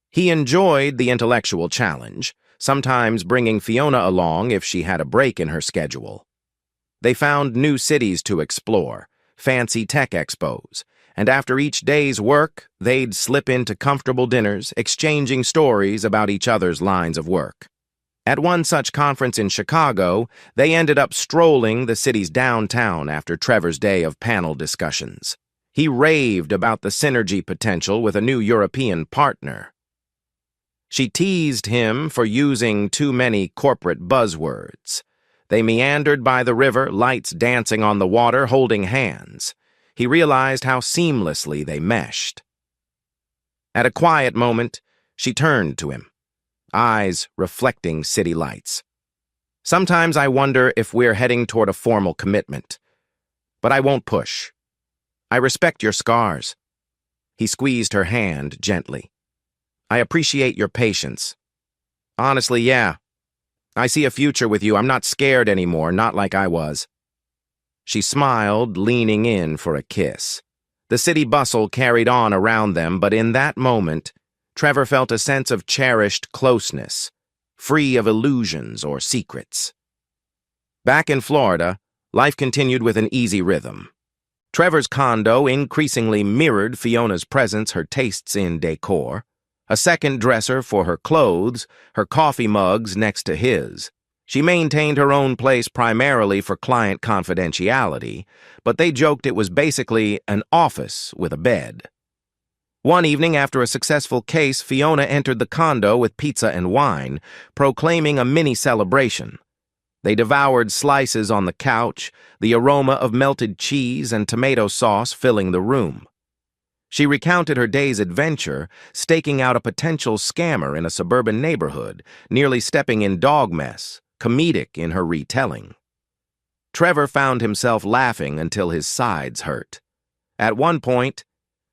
He enjoyed the intellectual challenge, sometimes bringing Fiona along if she had a break in her schedule. They found new cities to explore, fancy tech expos, and after each day's work, they'd slip into comfortable dinners, exchanging stories about each other's lines of work. At one such conference in Chicago, they ended up strolling the city's downtown after Trevor's day of panel discussions. He raved about the synergy potential with a new European partner. She teased him for using too many corporate buzzwords. They meandered by the river, lights dancing on the water, holding hands. He realized how seamlessly they meshed. At a quiet moment, she turned to him, eyes reflecting city lights. "Sometimes I wonder if we're heading toward a formal commitment. But I won't push. I respect your scars." He squeezed her hand gently. "I appreciate your patience. Honestly, yeah. I see a future with you. I'm not scared anymore, not like I was." She smiled, leaning in for a kiss. The city bustle carried on around them, but in that moment, Trevor felt a sense of cherished closeness, free of illusions or secrets. Back in Florida, life continued with an easy rhythm. Trevor's condo increasingly mirrored Fiona's presence, her tastes in decor. A second dresser for her clothes, her coffee mugs next to his. She maintained her own place primarily for client confidentiality, but they joked it was basically an office with a bed. One evening after a successful case, Fiona entered the condo with pizza and wine, proclaiming a mini celebration. They devoured slices on the couch, the aroma of melted cheese and tomato sauce filling the room. She recounted her day's adventure, staking out a potential scammer in a suburban neighborhood, nearly stepping in dog mess, comedic in her retelling. Trevor found himself laughing until his sides hurt. At one point,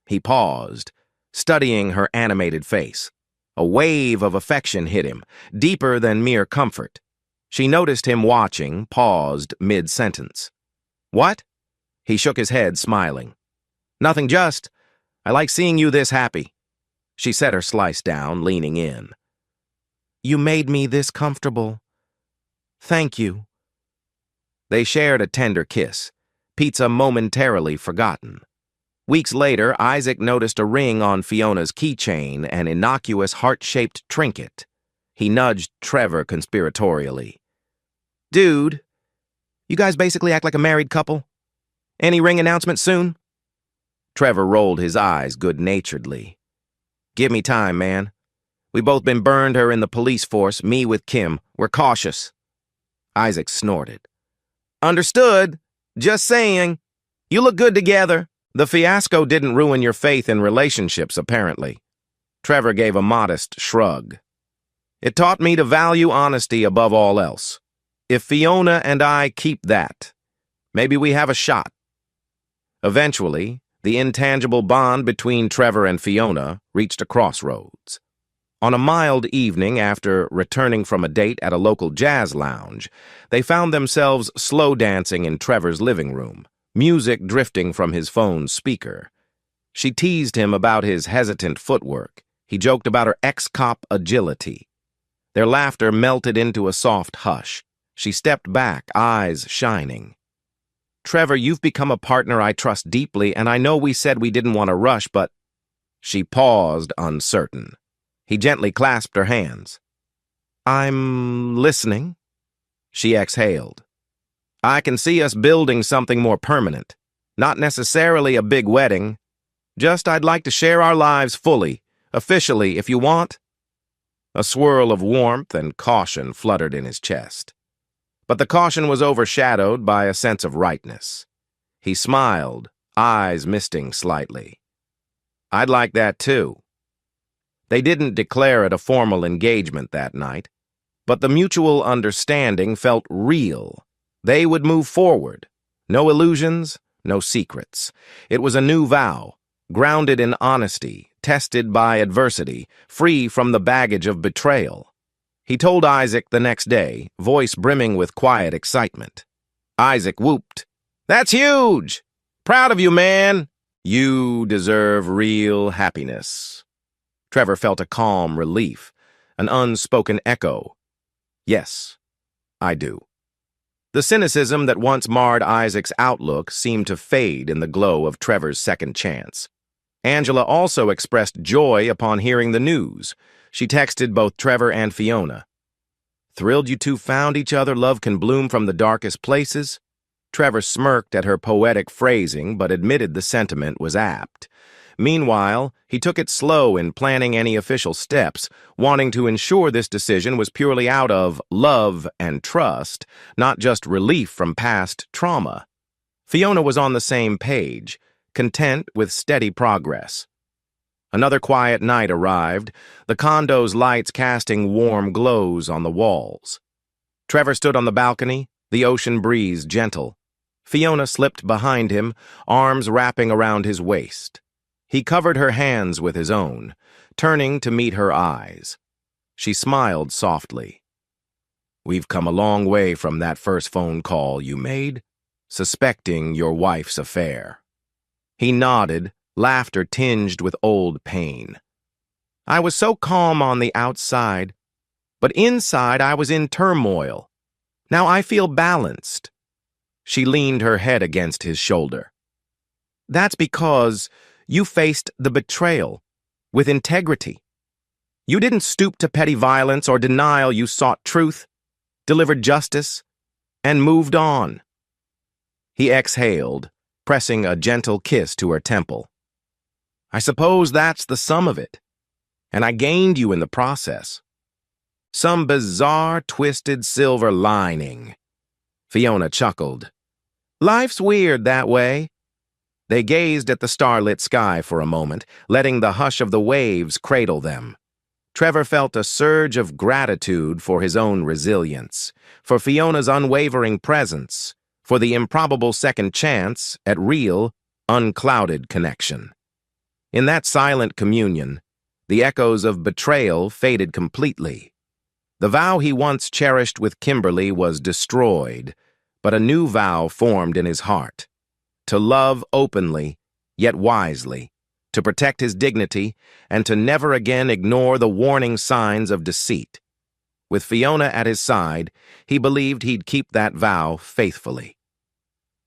he paused, studying her animated face. A wave of affection hit him, deeper than mere comfort. She noticed him watching, paused mid-sentence. "What?" He shook his head, smiling. "Nothing, just. I like seeing you this happy." She set her slice down, leaning in. "You made me this comfortable. Thank you." They shared a tender kiss, pizza momentarily forgotten. Weeks later, Isaac noticed a ring on Fiona's keychain, an innocuous heart-shaped trinket. He nudged Trevor conspiratorially. "Dude, you guys basically act like a married couple. Any ring announcement soon?" Trevor rolled his eyes good-naturedly. "Give me time, man. We both been burned her in the police force, me with Kim. We're cautious." Isaac snorted. "Understood. Just saying. You look good together." "The fiasco didn't ruin your faith in relationships, apparently." Trevor gave a modest shrug. "It taught me to value honesty above all else. If Fiona and I keep that, maybe we have a shot." Eventually, the intangible bond between Trevor and Fiona reached a crossroads. On a mild evening after returning from a date at a local jazz lounge, they found themselves slow dancing in Trevor's living room, music drifting from his phone's speaker. She teased him about his hesitant footwork. He joked about her ex-cop agility. Their laughter melted into a soft hush. She stepped back, eyes shining. "Trevor, you've become a partner I trust deeply, and I know we said we didn't want to rush, but—" She paused, uncertain. He gently clasped her hands. "I'm listening," she exhaled. "I can see us building something more permanent. Not necessarily a big wedding. Just I'd like to share our lives fully, officially, if you want." A swirl of warmth and caution fluttered in his chest. But the caution was overshadowed by a sense of rightness. He smiled, eyes misting slightly. "I'd like that too." They didn't declare it a formal engagement that night, but the mutual understanding felt real. They would move forward. No illusions, no secrets. It was a new vow, grounded in honesty, tested by adversity, free from the baggage of betrayal. He told Isaac the next day, voice brimming with quiet excitement. Isaac whooped. "That's huge! Proud of you, man! You deserve real happiness." Trevor felt a calm relief, an unspoken echo. "Yes, I do." The cynicism that once marred Isaac's outlook seemed to fade in the glow of Trevor's second chance. Angela also expressed joy upon hearing the news. She texted both Trevor and Fiona. "Thrilled you two found each other, love can bloom from the darkest places." Trevor smirked at her poetic phrasing, but admitted the sentiment was apt. Meanwhile, he took it slow in planning any official steps, wanting to ensure this decision was purely out of love and trust, not just relief from past trauma. Fiona was on the same page, content with steady progress. Another quiet night arrived, the condo's lights casting warm glows on the walls. Trevor stood on the balcony, the ocean breeze gentle. Fiona slipped behind him, arms wrapping around his waist. He covered her hands with his own, turning to meet her eyes. She smiled softly. "We've come a long way from that first phone call you made, suspecting your wife's affair." He nodded, laughter tinged with old pain. "I was so calm on the outside, but inside I was in turmoil. Now I feel balanced." She leaned her head against his shoulder. "That's because you faced the betrayal with integrity. You didn't stoop to petty violence or denial. You sought truth, delivered justice, and moved on." He exhaled, pressing a gentle kiss to her temple. "I suppose that's the sum of it, and I gained you in the process. Some bizarre, twisted silver lining." Fiona chuckled. "Life's weird that way." They gazed at the starlit sky for a moment, letting the hush of the waves cradle them. Trevor felt a surge of gratitude for his own resilience, for Fiona's unwavering presence, for the improbable second chance at real, unclouded connection. In that silent communion, the echoes of betrayal faded completely. The vow he once cherished with Kimberly was destroyed, but a new vow formed in his heart. To love openly, yet wisely, to protect his dignity, and to never again ignore the warning signs of deceit. With Fiona at his side, he believed he'd keep that vow faithfully.